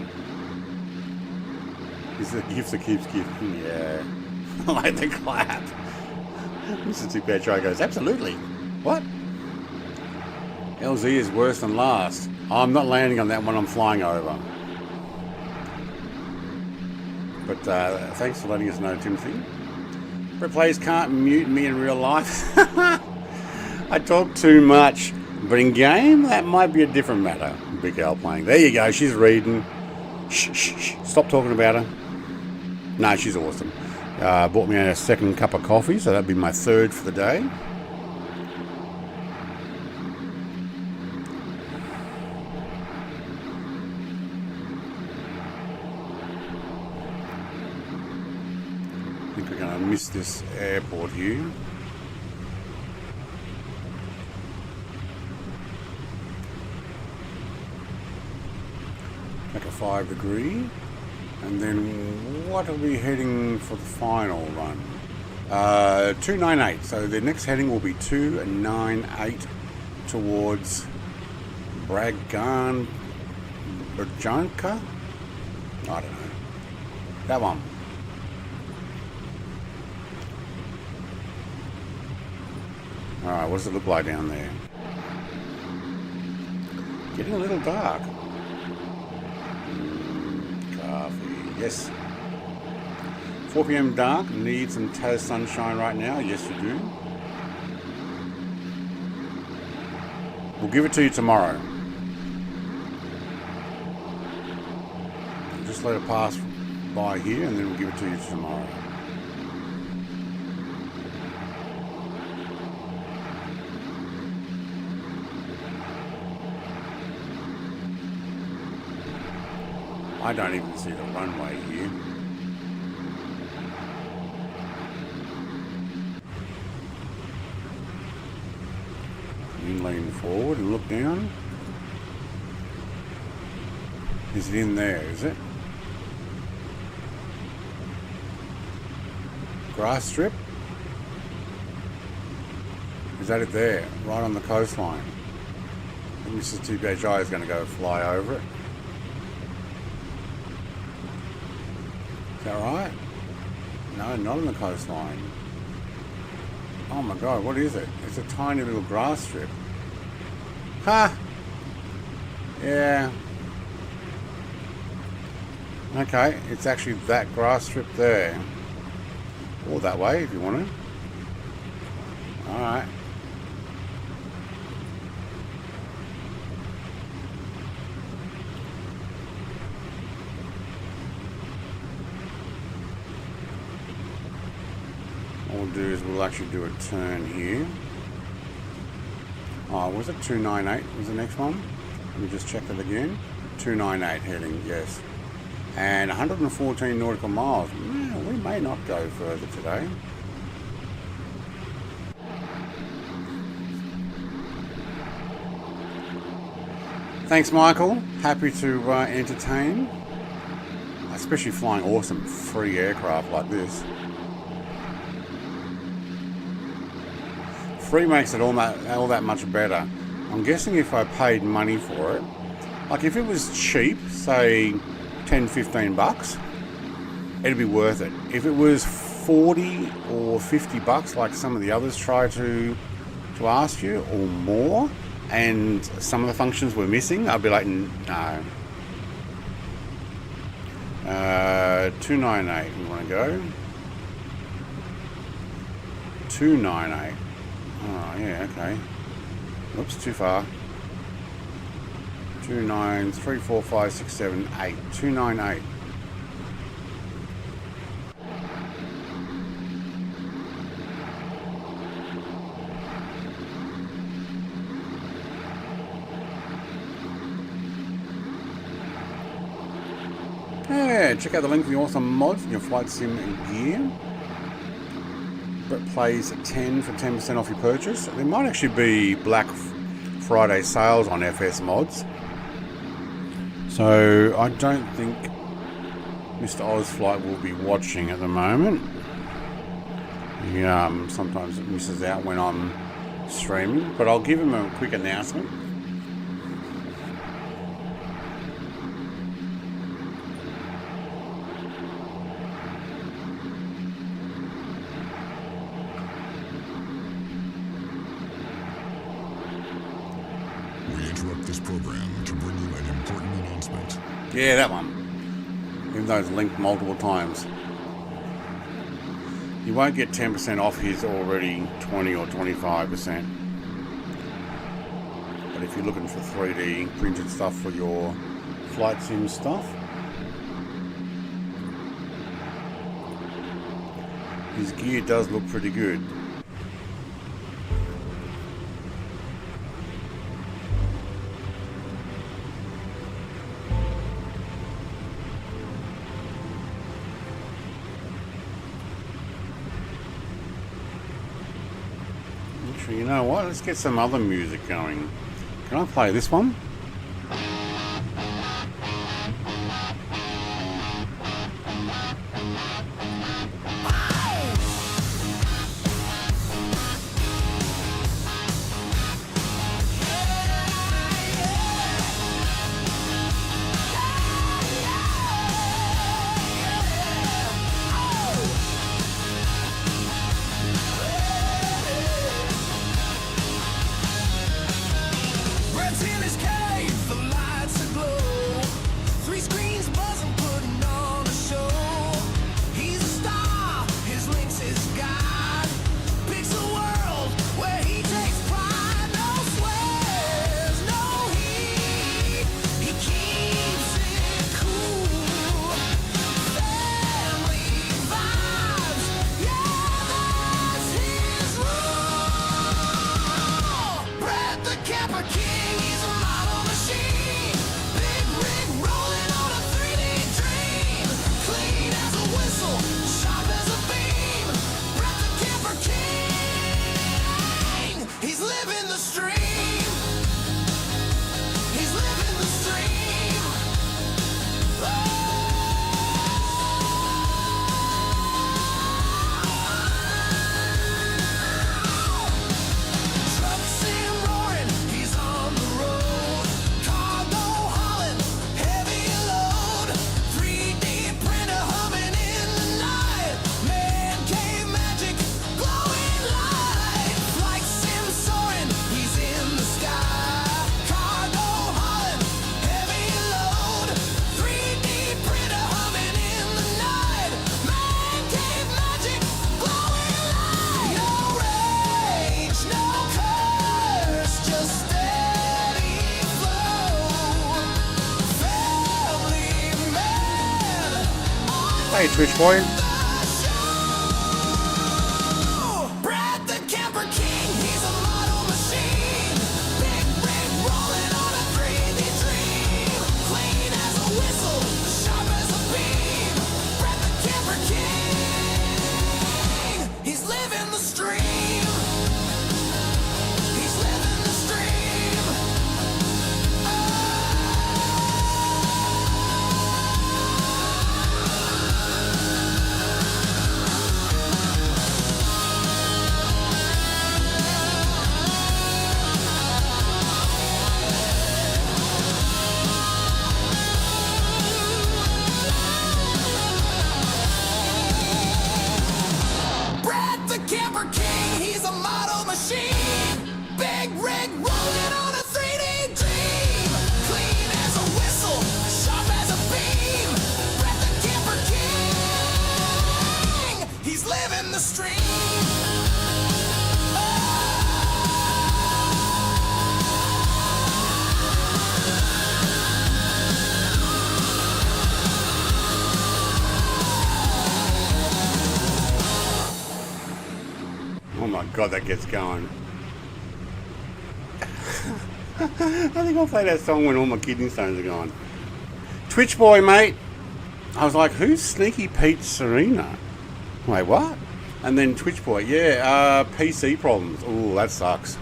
Is the gift that keeps giving? Yeah. I like the clap. Mr. Petro goes, absolutely. What? LZ is worse than last. I'm not landing on that one, I'm flying over. But thanks for letting us know, Timothy. Players can't mute me in real life. I talk too much, but in game, that might be a different matter. Big Al playing. There you go, she's reading. Shh, shh, shh. Stop talking about her. No, she's awesome. Bought me a second cup of coffee, so that'd be my third for the day. I think we're going to miss this airport here. Like a 5 degree. And then what are we heading for the final run? 298. So the next heading will be 298 towards Braganca. I don't know. That one. Alright, what does it look like down there? Getting a little dark. Coffee. Yes. 4 p.m. dark. Need some toast sunshine right now. Yes, you do. We'll give it to you tomorrow. Just let it pass by here and then we'll give it to you tomorrow. I don't even see the runway here. You lean forward and look down. Is it in there, is it? Grass strip? Is that it there? Right on the coastline. I think Mrs. SBJE is going to go fly over it. Is that right? No, not on the coastline. Oh my god, what is it? It's a tiny little grass strip. Ha! Yeah. Okay, it's actually that grass strip there. Or that way if you want to. Alright. All we'll do is we'll actually do a turn here. Oh, was it 298 was the next one? Let me just check it again. 298 heading, yes. And 114 nautical miles. We may not go further today. Thanks, Michael. Happy to entertain. Especially flying awesome free aircraft like this. Free makes it all that much better. I'm guessing if I paid money for it, like if it was cheap, say 10, 15 bucks, it'd be worth it. If it was 40 or 50 bucks, like some of the others try to ask you, or more, and some of the functions were missing, I'd be like, no. 298, you want to go? 298. Oh, yeah, okay. Oops, too far. 29, 3, 4, 5, 6, 7, 8. 298. Yeah, check out the link for the awesome mods in your flight sim gear. Brett plays 10 for 10% off your purchase. There might actually be Black Friday sales on FS mods. So I don't think Mr. Ozflight will be watching at the moment. He sometimes misses out when I'm streaming, but I'll give him a quick announcement. This program to bring you an important announcement. Yeah, that one. Even though it's linked multiple times. You won't get 10% off his already 20 or 25%. But if you're looking for 3D printed stuff for your flight sim stuff, his gear does look pretty good. You know what? Let's get some other music going. Can I play this one? Till it's cold. Hey, Twitch boy. Brad the Camper King, he's a model machine. Big rig rolling on a 3D dream. Clean as a whistle, sharp as a beam. Brad the Camper King, he's living the stream. He's living the stream. Brad the Camper King, he's a model machine. Big rig rolling on a 3D dream. Clean as a whistle, sharp as a beam. Brad the Camper King, he's living the stream. Oh my god, that gets going. I think I'll play that song when all my kidney stones are gone. Twitch boy, mate. I was like, who's Sneaky Pete Serena? Wait, what? And then Twitch boy, yeah, PC problems. Ooh, that sucks.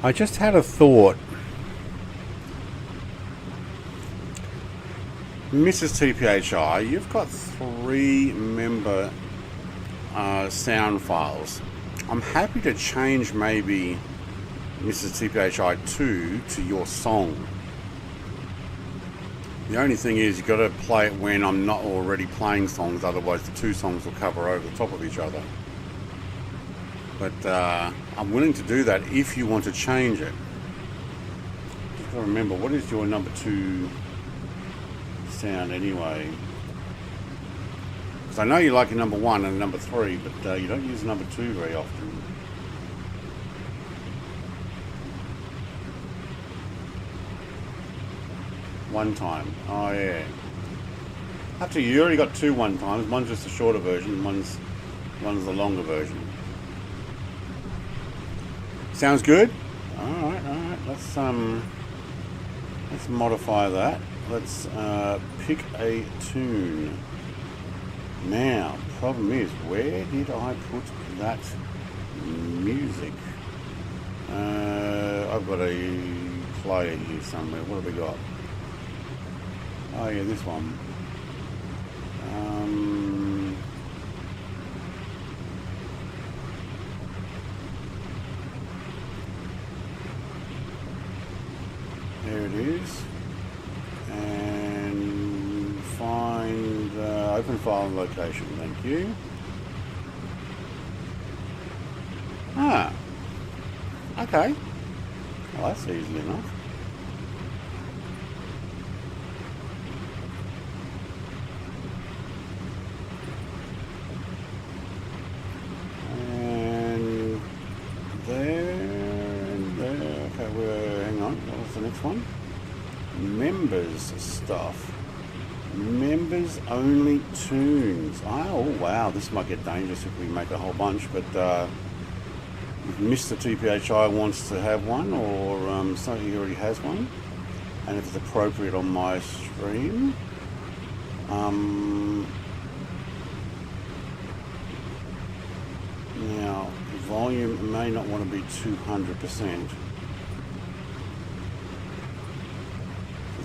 I just had a thought. Mrs. TPHI, you've got 3 member sound files. I'm happy to change maybe Mrs. TPHI 2 to your song. The only thing is you've got to play it when I'm not already playing songs, otherwise the 2 songs will cover over the top of each other. But I'm willing to do that if you want to change it. You've got to remember, what is your number 2 sound anyway? Because I know you like your number 1 and number 3, but you don't use number 2 very often. One time. Oh yeah. Up to you. You already got 2 one times. One's just a shorter version, one's the longer version. Sounds good? Alright. Let's modify that. Let's pick a tune. Now, problem is, where did I put that music? I've got a player here somewhere. What have we got? Oh yeah, this one. There it is. And find open file and location. Thank you. Ah. Okay. Well, that's easy enough. And there and there. Okay, hang on. What was the next one? Members stuff. Members only tunes. Oh wow, this might get dangerous if we make a whole bunch, but if Mr. TPHI wants to have one, or somebody already has one, and if it's appropriate on my stream, now the volume may not want to be 200%.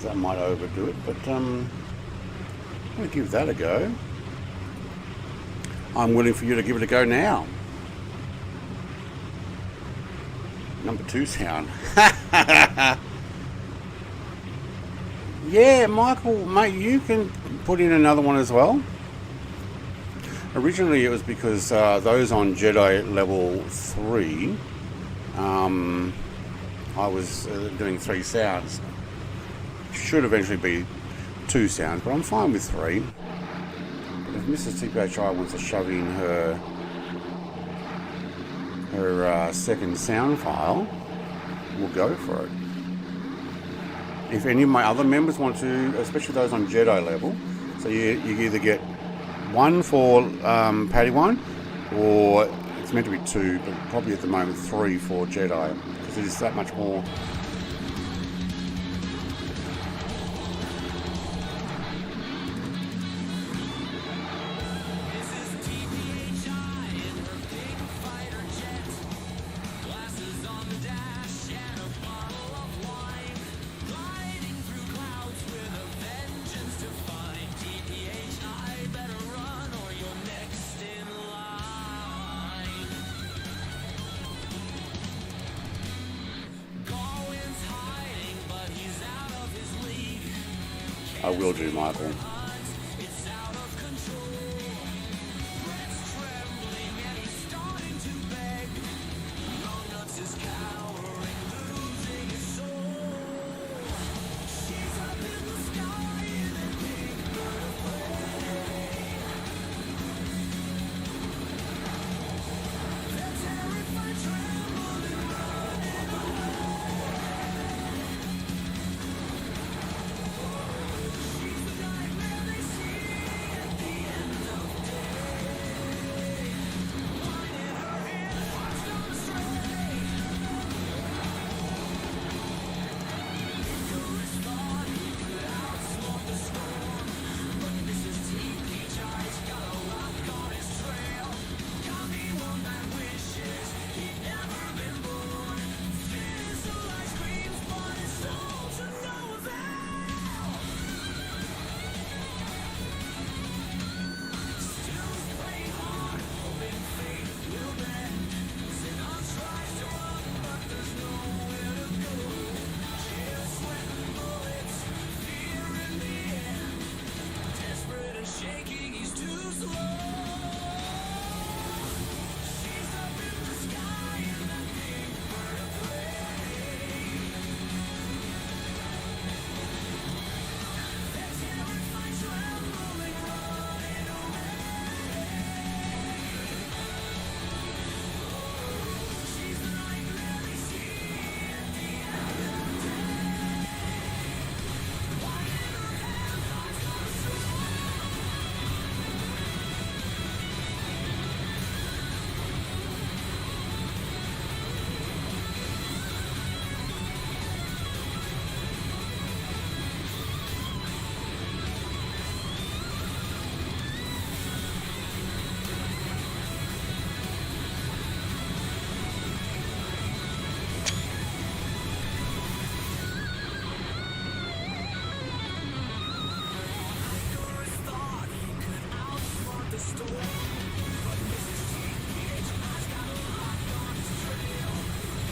That might overdo it, but I'm going to give that a go. I'm willing for you to give it a go now. Number 2 sound. Yeah, Michael, mate, you can put in another one as well. Originally it was because those on Jedi level 3, I was doing 3 sounds. Should eventually be 2 sounds, but I'm fine with 3. But if Mrs. TPHI wants to shove in her second sound file, we'll go for it. if any of my other members want to, especially those on Jedi level, so you either get one for Padawan, or it's meant to be 2, but probably at the moment 3 for Jedi, because it is that much more. I will do, Michael.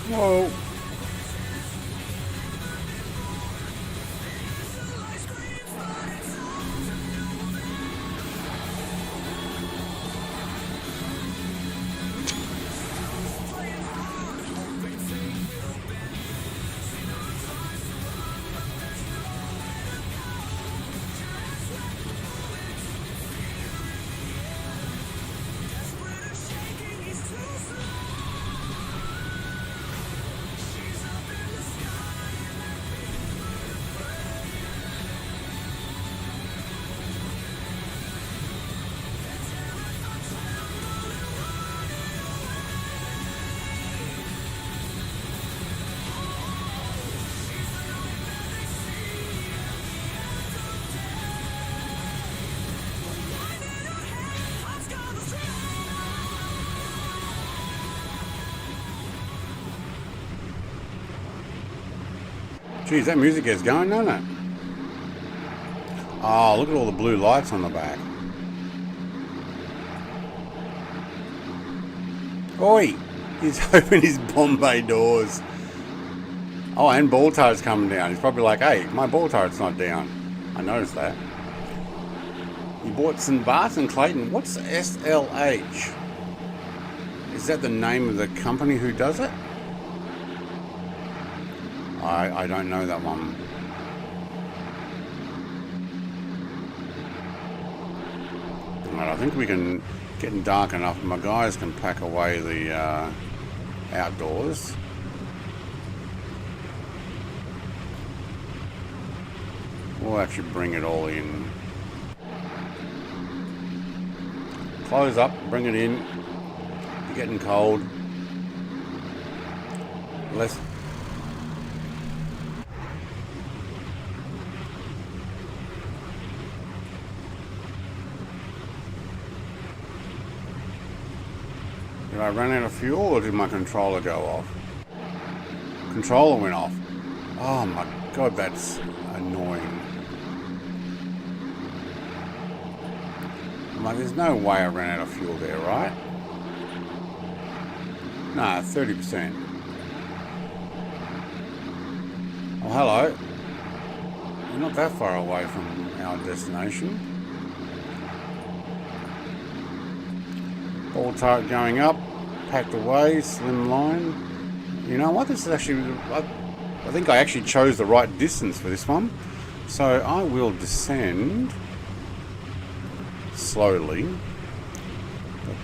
Whoa. Geez, that music gets going, doesn't it? Oh, look at all the blue lights on the back. Oi! He's opened his Bombay doors. Oh, and ball turret's coming down. He's probably like, hey, my ball turret's not down. I noticed that. He bought St. Barton Clayton. What's SLH? Is that the name of the company who does it? I don't know that one. Alright, I think we can, getting dark enough, my guys can pack away the outdoors. We'll actually bring it all in. Close up, bring it in. You're getting cold. Less. Did I run out of fuel or did my controller go off? Controller went off. Oh my god, that's annoying. I'm like, there's no way I ran out of fuel there, right? Nah, 30%. Oh, hello. We're not that far away from our destination. Ball turret going up, packed away, slim line. You know what? This is actually, I think I actually chose the right distance for this one. So I will descend slowly.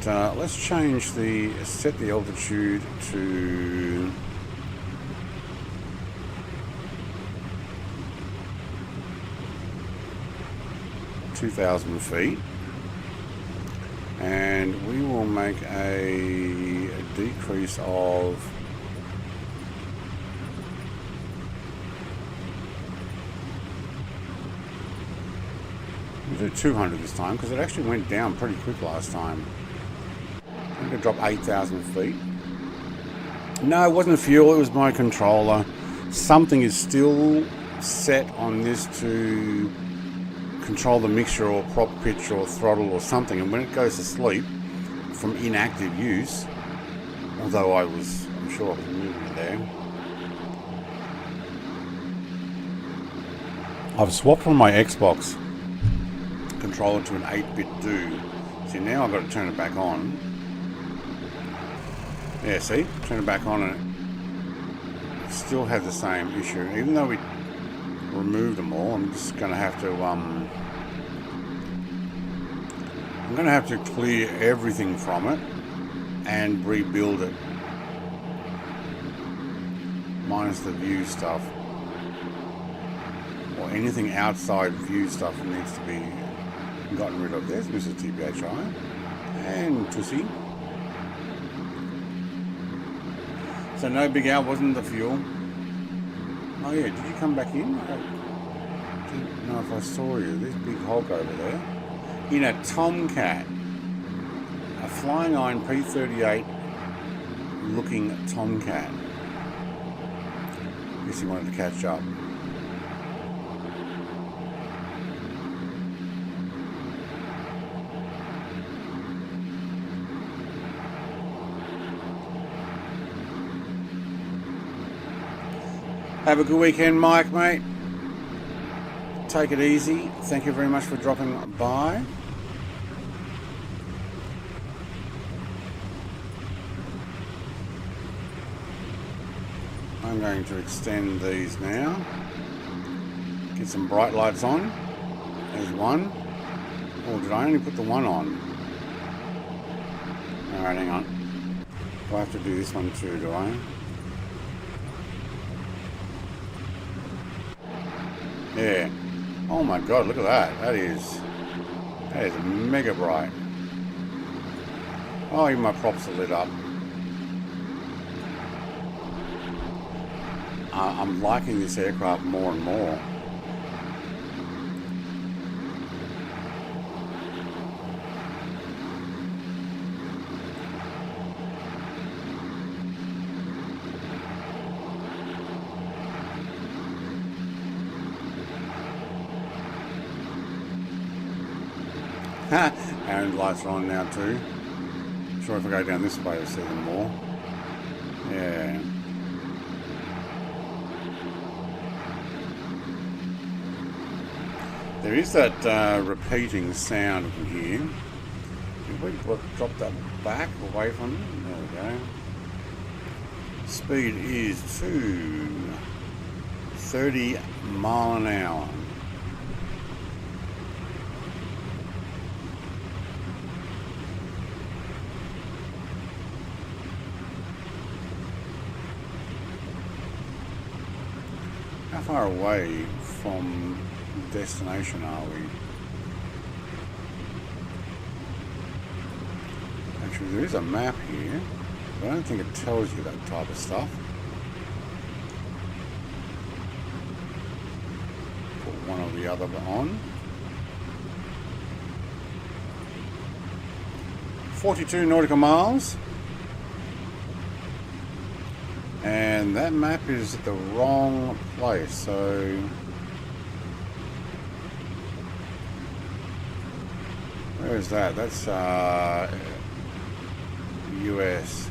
But let's change set the altitude to 2,000 feet. And we will make a decrease of we'll do 200 this time because it actually went down pretty quick last time. I'm going to drop 8,000 feet. No, it wasn't fuel, it was my controller. Something is still set on this to control the mixture or prop pitch or throttle or something, and when it goes to sleep from inactive use, although I'm sure I was moving it there. I've swapped from my Xbox controller to an 8-bit do. See, now I've got to turn it back on. Yeah, see? Turn it back on and it still has the same issue. Even though we removed them all, I'm just going to have to clear everything from it and rebuild it, minus the view stuff or anything outside view stuff that needs to be gotten rid of. There's Mrs. TPHI and Tussie. So no, Big Al wasn't the fuel. Oh yeah, did you come back in? I didn't know if I saw you. There's Big Hulk over there. In a Tomcat. A Flying Iron P38 looking Tomcat. Guess he wanted to catch up. Have a good weekend, Mike, mate. Take it easy. Thank you very much for dropping by. I'm going to extend these now. Get some bright lights on. There's one. Or did I only put the one on? Alright, hang on. Do I have to do this one too, do I? Yeah. Oh my god, look at that. That is mega bright. Oh, even my props are lit up. I'm liking this aircraft more and more. And lights are on now too. Sure, if I go down this way I'll see them more. Yeah. There is that repeating sound from here. If we drop that back away from it, there we go. Speed is to 30 mile an hour. How far away from destination are we? Actually, there is a map here, but I don't think it tells you that type of stuff. Put one or the other on. 42 nautical miles. And that map is at the wrong place, so where is that? That's US.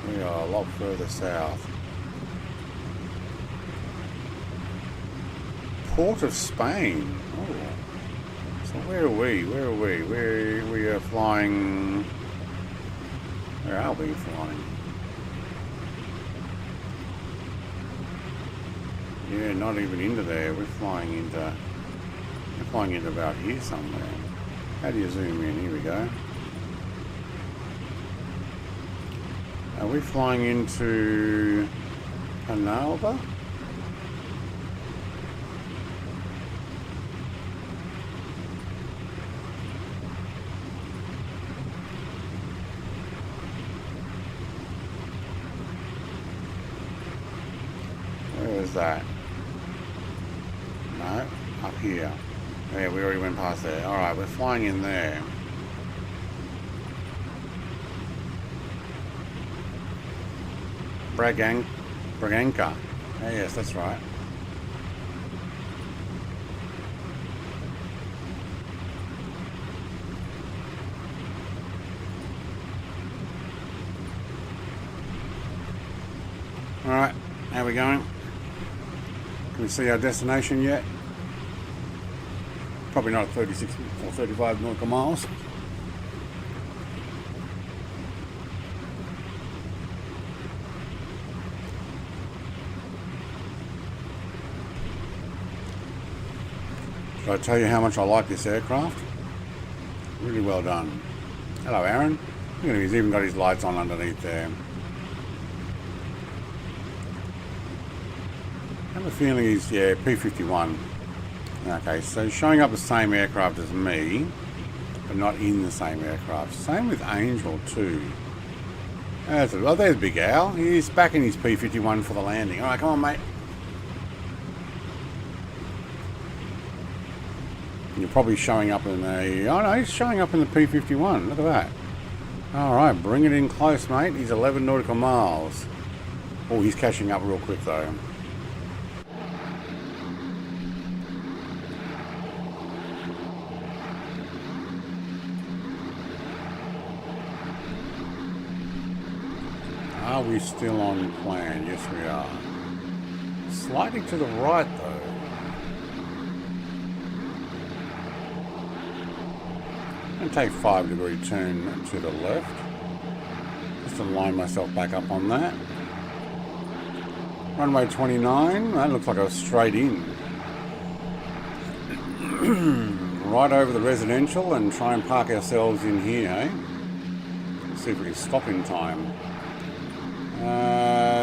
We are a lot further south. Port of Spain. Oh. So where are we? Where are we? We are flying. Where are we flying? Yeah, not even into there. We're flying into about here somewhere. How do you zoom in? Here we go. Are we flying into Hanalba? That? No, up here. Yeah, we already went past there. Alright, we're flying in there. Braganca. Oh, yes, that's right. Alright, how are we going? Can we see our destination yet? Probably not 36 or 35 nautical miles. Should I tell you how much I like this aircraft? Really well done. Hello, Aaron. Look at him, he's even got his lights on underneath there. I have a feeling he's, yeah, P-51. Okay, so showing up the same aircraft as me, but not in the same aircraft. Same with Angel too. Oh, there's Big Al. He's back in his P-51 for the landing. Alright, come on, mate. You're probably showing up in a... Oh no, he's showing up in the P-51. Look at that. Alright, bring it in close, mate. He's 11 nautical miles. Oh, he's catching up real quick though. Are we still on plan? Yes, we are. Slightly to the right, though. I'm going to take 5-degree turn to the left. Just to line myself back up on that. Runway 29. That looks like I was straight in. Right over the residential and try and park ourselves in here, eh? Let's see if we can stop in time.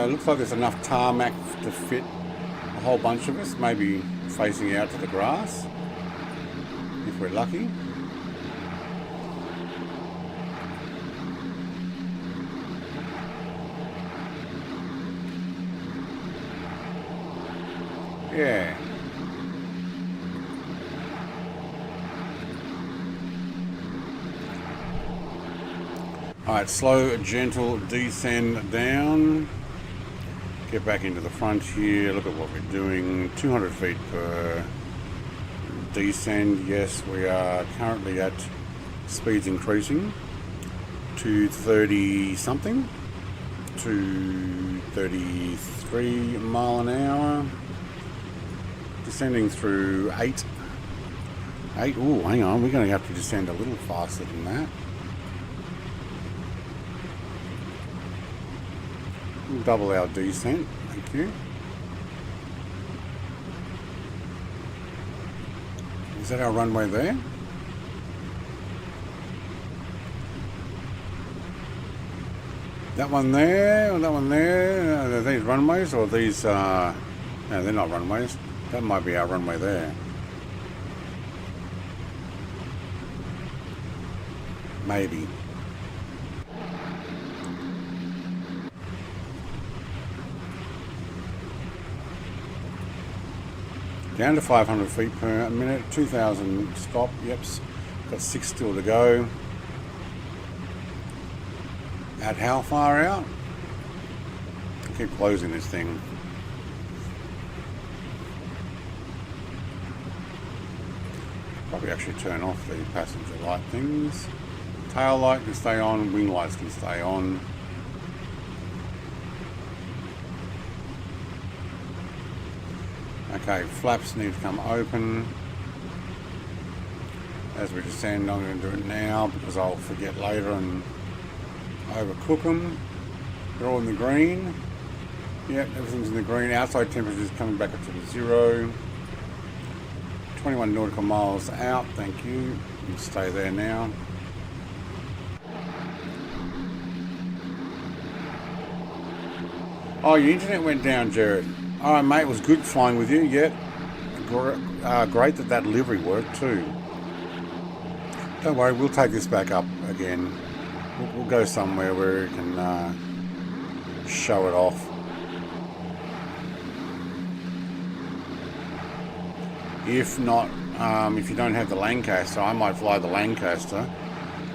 Looks like there's enough tarmac to fit a whole bunch of us, maybe facing out to the grass, if we're lucky. Yeah. Alright, slow, gentle descend down. Get back into the front here. Look at what we're doing. 200 feet per descend. Yes, we are currently at speeds increasing to 30 something. To 33 mile an hour. Descending through 8. Oh, hang on. We're going to have to descend a little faster than that. Double our descent, thank you. Is that our runway there? That one there, or that one there, are these runways, or these, no, they're not runways. That might be our runway there. Maybe. Down to 500 feet per minute, 2,000 stop, yeps. Got 6 still to go. At how far out? I keep closing this thing. Probably actually turn off the passenger light things. Tail light can stay on, wing lights can stay on. Okay, flaps need to come open. As we descend, I'm going to do it now because I'll forget later and overcook them. They're all in the green. Yep, everything's in the green. Outside temperature is coming back up to the 0. 21 nautical miles out, thank you. You can stay there now. Oh, your internet went down, Jared. Alright, mate, it was good flying with you. Yep. Great that that livery worked too. Don't worry, we'll take this back up again. We'll go somewhere where we can show it off. If not, if you don't have the Lancaster, I might fly the Lancaster.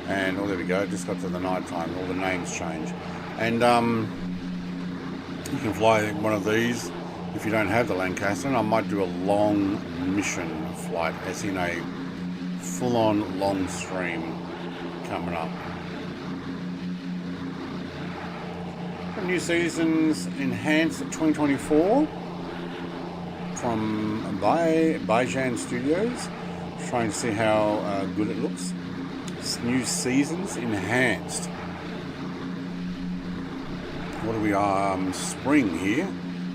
And, oh, there we go, it just got to the night time, all the names change. And you can fly one of these if you don't have the Lancaster, and I might do a long mission flight, as in a full-on long stream coming up. New Seasons Enhanced 2024 from Baijan Studios. Trying to see how good it looks. It's New Seasons Enhanced. What are we, spring here?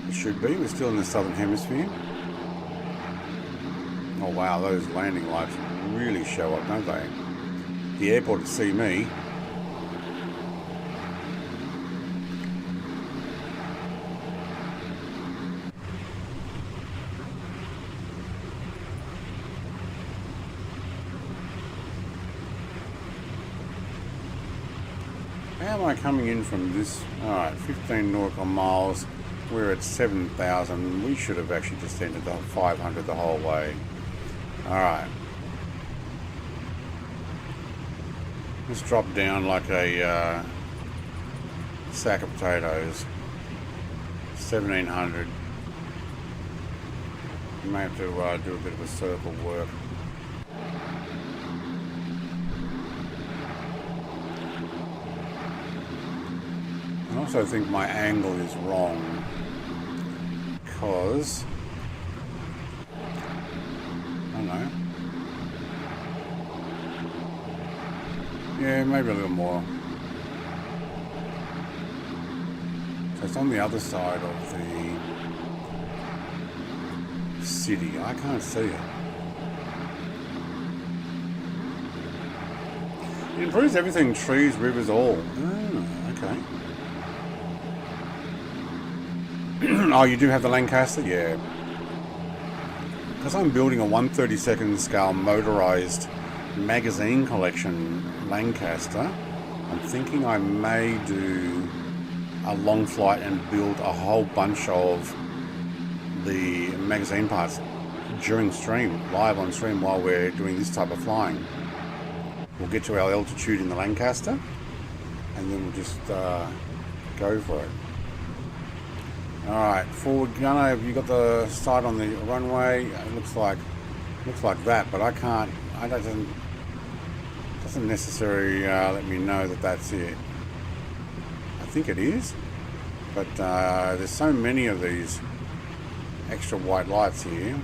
It should be. We're still in the Southern Hemisphere. Oh wow, those landing lights really show up, don't they? The airport to see me. How am I coming in from this? Alright, 15 nautical miles. We're at 7,000. We should have actually descended to 500 the whole way. Alright. Let's drop down like a sack of potatoes. 1,700. You may have to do a bit of a circle work. I also think my angle is wrong because I don't know. Yeah, maybe a little more. So it's on the other side of the city. I can't see it. It improves everything, trees, rivers, all. Oh, okay. Oh, you do have the Lancaster? Yeah. Because I'm building a 1/32 scale motorized magazine collection Lancaster, I'm thinking I may do a long flight and build a whole bunch of the magazine parts during stream, live on stream while we're doing this type of flying. We'll get to our altitude in the Lancaster and then we'll just go for it. Alright, forward gunner, have you got the sight on the runway? It looks like that, but I can't, doesn't necessarily let me know that that's it. I think it is, but there's so many of these extra white lights here.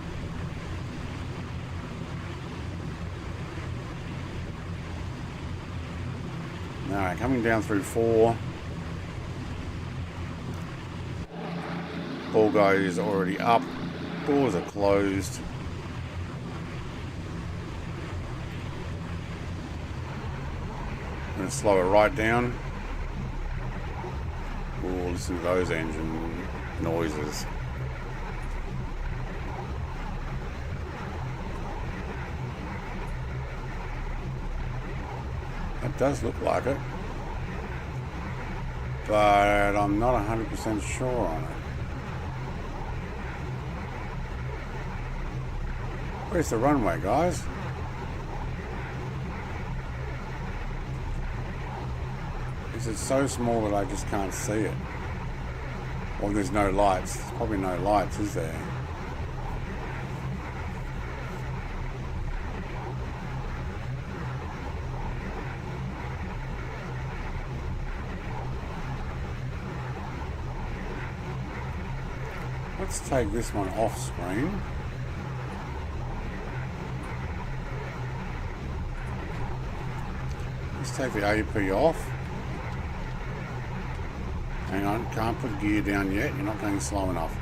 Alright, coming down through 4. Ball guy is already up. Doors are closed. I'm going to slow it right down. listen to those engine noises. It does look like it, but I'm not 100% sure on it. Where's the runway, guys? Is it so small that I just can't see it? Well, there's no lights. There's probably no lights, is there? Let's take this one off screen. Let's take the AP off. Hang on, can't put gear down yet, you're not going slow enough.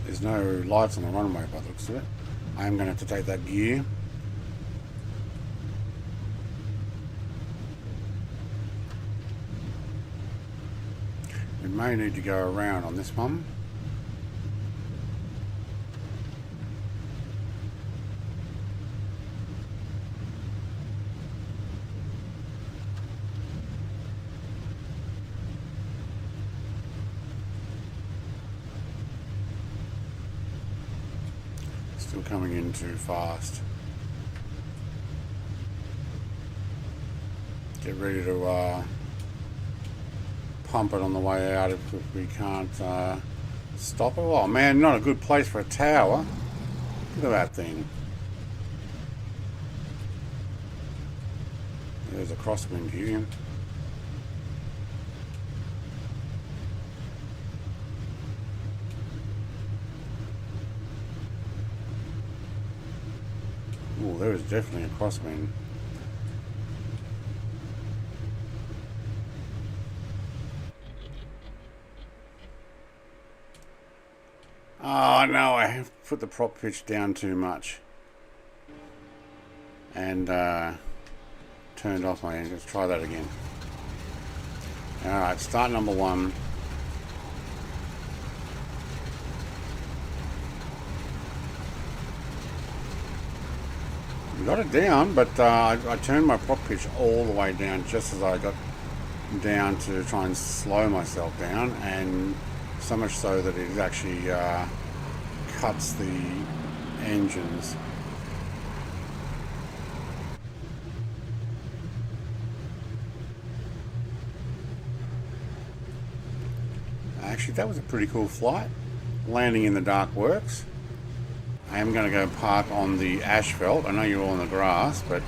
There's no lights on the runway by the looks of it. I am going to have to take that gear. We may need to go around on this one. Still coming in too fast. Get ready to pump it on the way out if we can't stop it. Oh man, not a good place for a tower. Look at that thing. There's a crosswind here. Oh, there is definitely a crosswind. Oh no, I have put the prop pitch down too much. And turned off my engine. Let's try that again. Alright, start number one. Got it down, but I turned my prop pitch all the way down just as I got down to try and slow myself down, and so much so that it actually cuts the engines. Actually, that was a pretty cool flight. Landing in the dark works. I am going to go park on the asphalt. I know you're all on the grass, but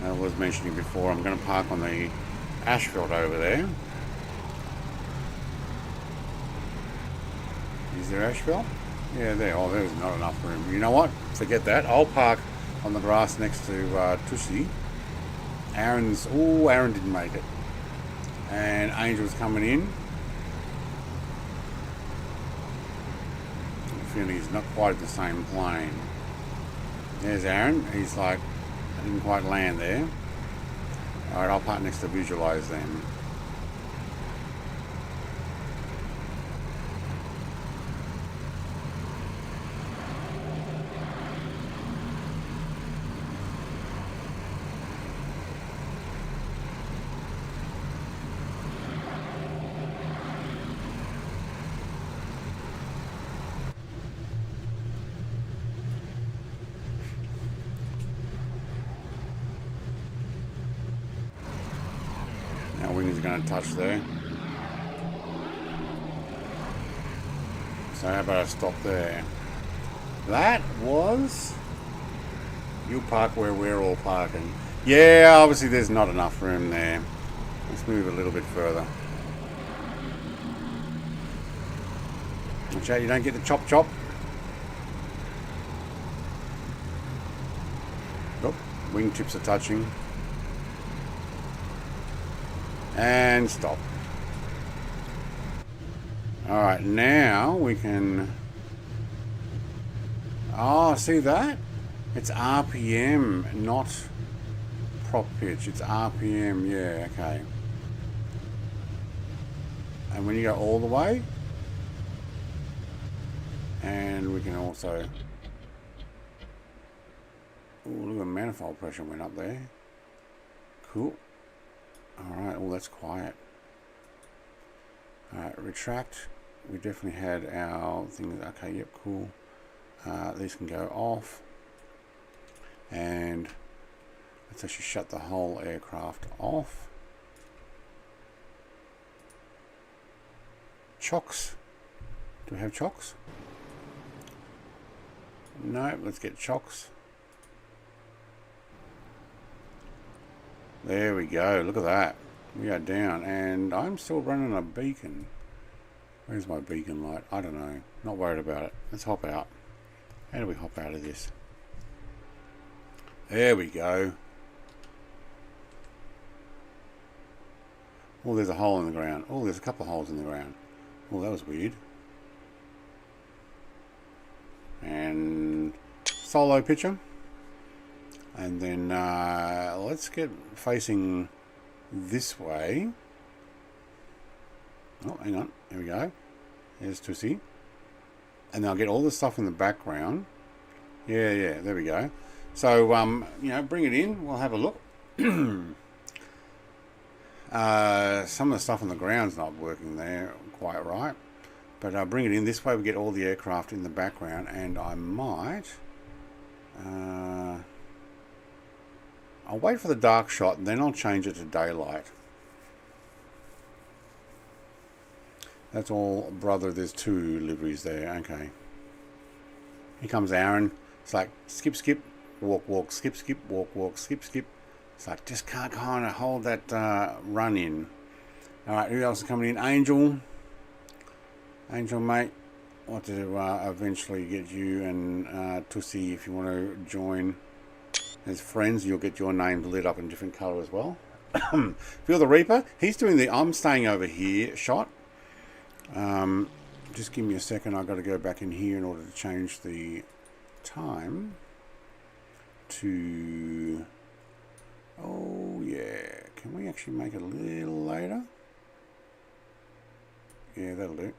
I was mentioning before, I'm going to park on the asphalt over there. Is there asphalt? Yeah, there. Oh, there's not enough room. You know what? Forget that. I'll park on the grass next to Tushy. Aaron didn't make it. And Angel's coming in. Feeling he's not quite the same plane. There's Aaron. He's like, I didn't quite land there. Alright, I'll park next to Visualize then. Wing is going to touch there. So how about I stop there? That was... You park where we're all parking. Yeah, obviously there's not enough room there. Let's move a little bit further. Watch out, you don't get the chop chop. Oh, wingtips are touching. And stop. Alright, now we can... Oh, see that? It's RPM, not prop pitch. It's RPM, yeah, okay. And when you go all the way, and we can also... Ooh, look at the manifold pressure went up there. Cool. Alright, oh, that's quiet. Alright, retract. We definitely had our things. Okay, yep, cool. These can go off. And let's actually shut the whole aircraft off. Chocks. Do we have chocks? No, let's get chocks. There we go, look at that. We are down, and I'm still running a beacon. Where's my beacon light? I don't know. Not worried about it. Let's hop out. How do we hop out of this? There we go. Oh, there's a hole in the ground. Oh, there's a couple of holes in the ground. Oh, that was weird. And solo picture. And then let's get facing this way. Oh, hang on. Here we go. Here's Tussie. And I'll get all the stuff in the background. Yeah, there we go. So, you know, bring it in. We'll have a look. Some of the stuff on the ground's not working there quite right. But bring it in. This way we get all the aircraft in the background. And I might... I'll wait for the dark shot, and then I'll change it to daylight. That's all, brother. There's two liveries there. Okay. Here comes Aaron. It's like skip, skip, walk, walk, skip, skip, walk, walk, skip, skip. It's like just can't kind of hold that run in. All right, who else is coming in? Angel. Angel, mate. I want to eventually get you and Tussie if you want to join as friends. You'll get your names lit up in a different colour as well. Feel the Reaper. He's doing the I'm staying over here shot. Just give me a second. I've got to go back in here in order to change the time to... Oh, yeah. Can we actually make it a little later? Yeah, that'll do.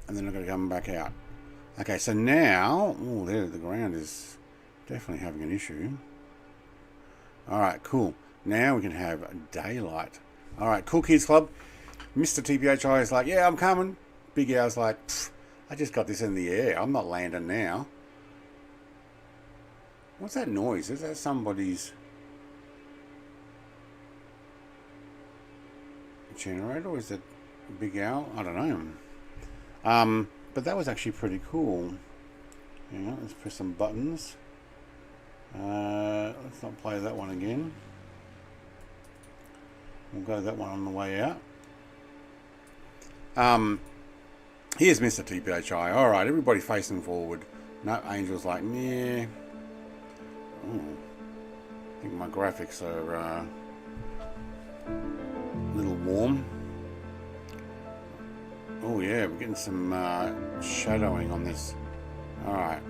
And then I've got to come back out. Okay, so now... Oh, there, the ground is definitely having an issue. Alright, cool. Now we can have daylight. Alright, Cool Kids Club. Mr. TPHI is like, yeah, I'm coming. Big Al's like, I just got this in the air. I'm not landing now. What's that noise? Is that somebody's generator, or is it Big Al? I don't know. But that was actually pretty cool. Hang on, let's press some buttons. Let's not play that one again. We'll go that one on the way out. Here's Mr. TPHI. Alright, everybody facing forward. No, Angel's like, yeah. Ooh, I think my graphics are a little warm. Oh yeah, we're getting some shadowing on this. Alright.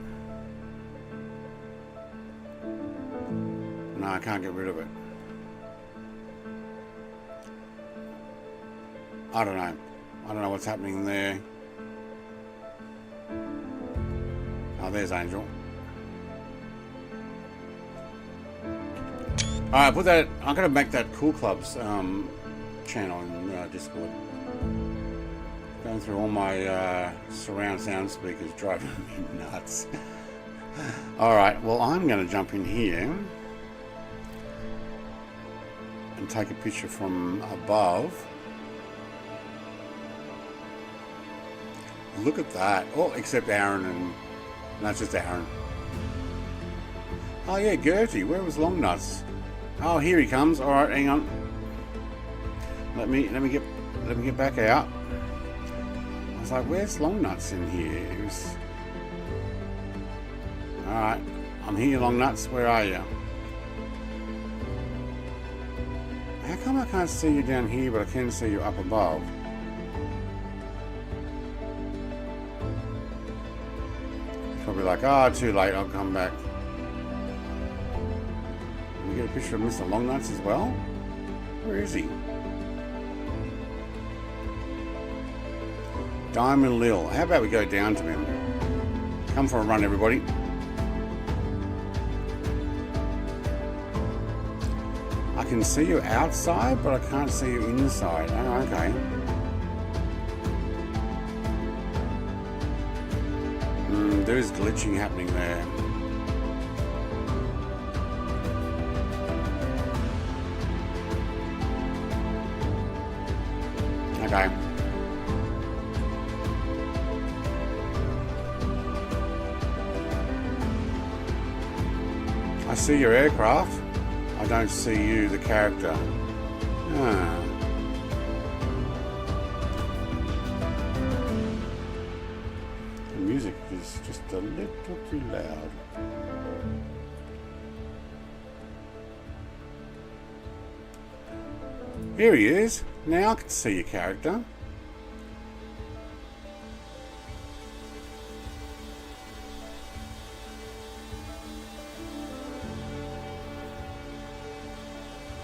No, I can't get rid of it. I don't know. I don't know what's happening there. Oh, there's Angel. Alright, put that. I'm gonna make that Cool Clubs channel in Discord. Going through all my surround sound speakers, driving me nuts. Alright, well, I'm gonna jump in here and take a picture from above. Look at that. Oh, except Aaron and... No, it's just Aaron. Oh yeah, Gertie. Where was Long Nuts? Oh, here he comes. All right, hang on. Let me get back out. was like, where's Long Nuts in here? It was... Alright, I'm here, Long Nuts. Where are you? How come I can't see you down here, but I can see you up above? It's probably like, oh, too late, I'll come back. Can we get a picture of Mr. Long Nuts as well? Where is he? Diamond Lil. How about we go down to him? Come for a run, everybody. I can see you outside, but I can't see you inside. Oh, okay. There is glitching happening there. Okay. I see your aircraft. I don't see you, the character. Ah. The music is just a little too loud. Here he is. Now I can see your character.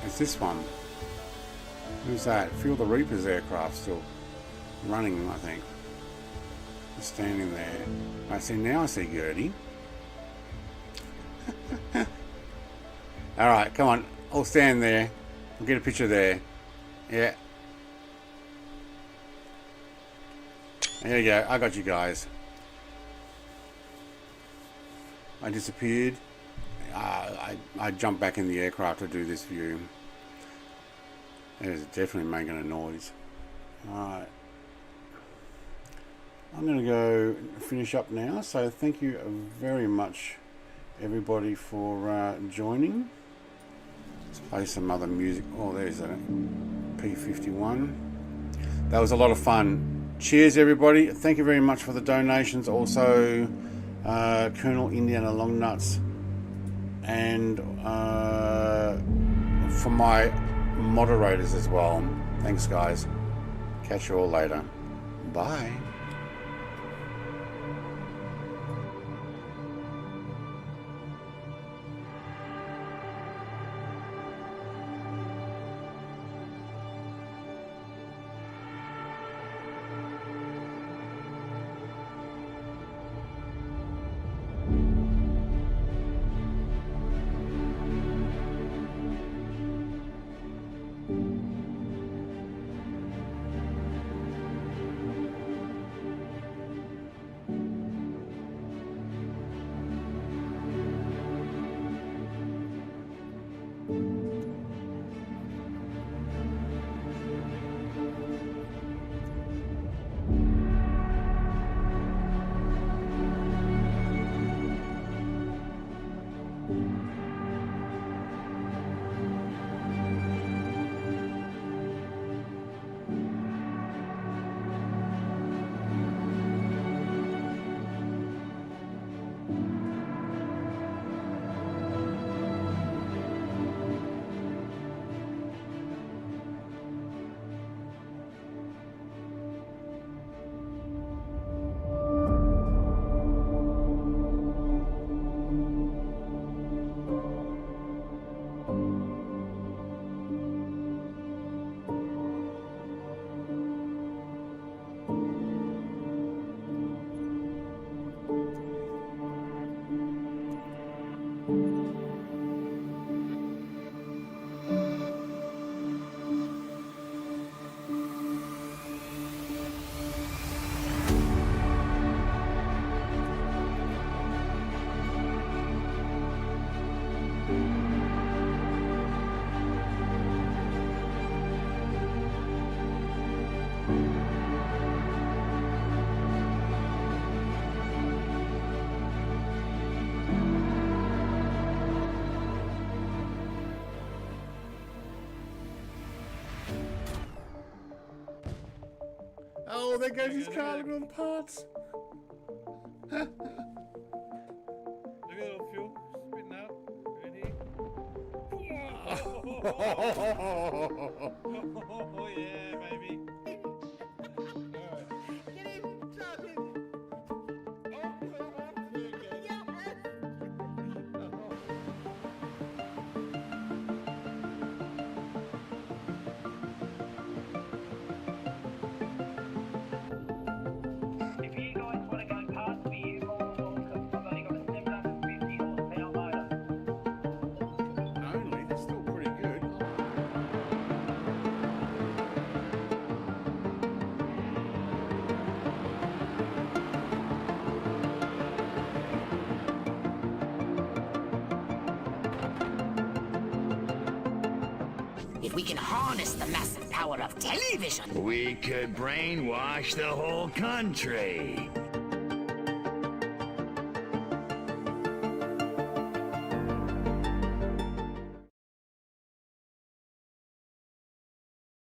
It's this one. Who's that? Feel the Reaper's aircraft still running, I think. Just standing there. I see, now I see Gertie. Alright, come on. I'll stand there. We'll get a picture there. Yeah. There you go. I got you guys. I disappeared. I jumped back in the aircraft to do this view. It is definitely making a noise. Alright. I'm going to go finish up now. So thank you very much, everybody, for joining. Let's play some other music. Oh, there's a P51. That was a lot of fun. Cheers, everybody. Thank you very much for the donations. Also, Colonel Indiana Long Nuts. And for my moderators as well. Thanks, guys. Catch you all later. Bye. Oh, there goes his car. Look at all the parts. Look at the little fuel spitting out. Ready? Oh yeah, baby. Get him, drop him. If you guys want to go past me, you're more than welcome. I've only got a 750 horsepower motor. Only, that's still pretty good. If we can harness the massive power of television, We could brainwash the whole country.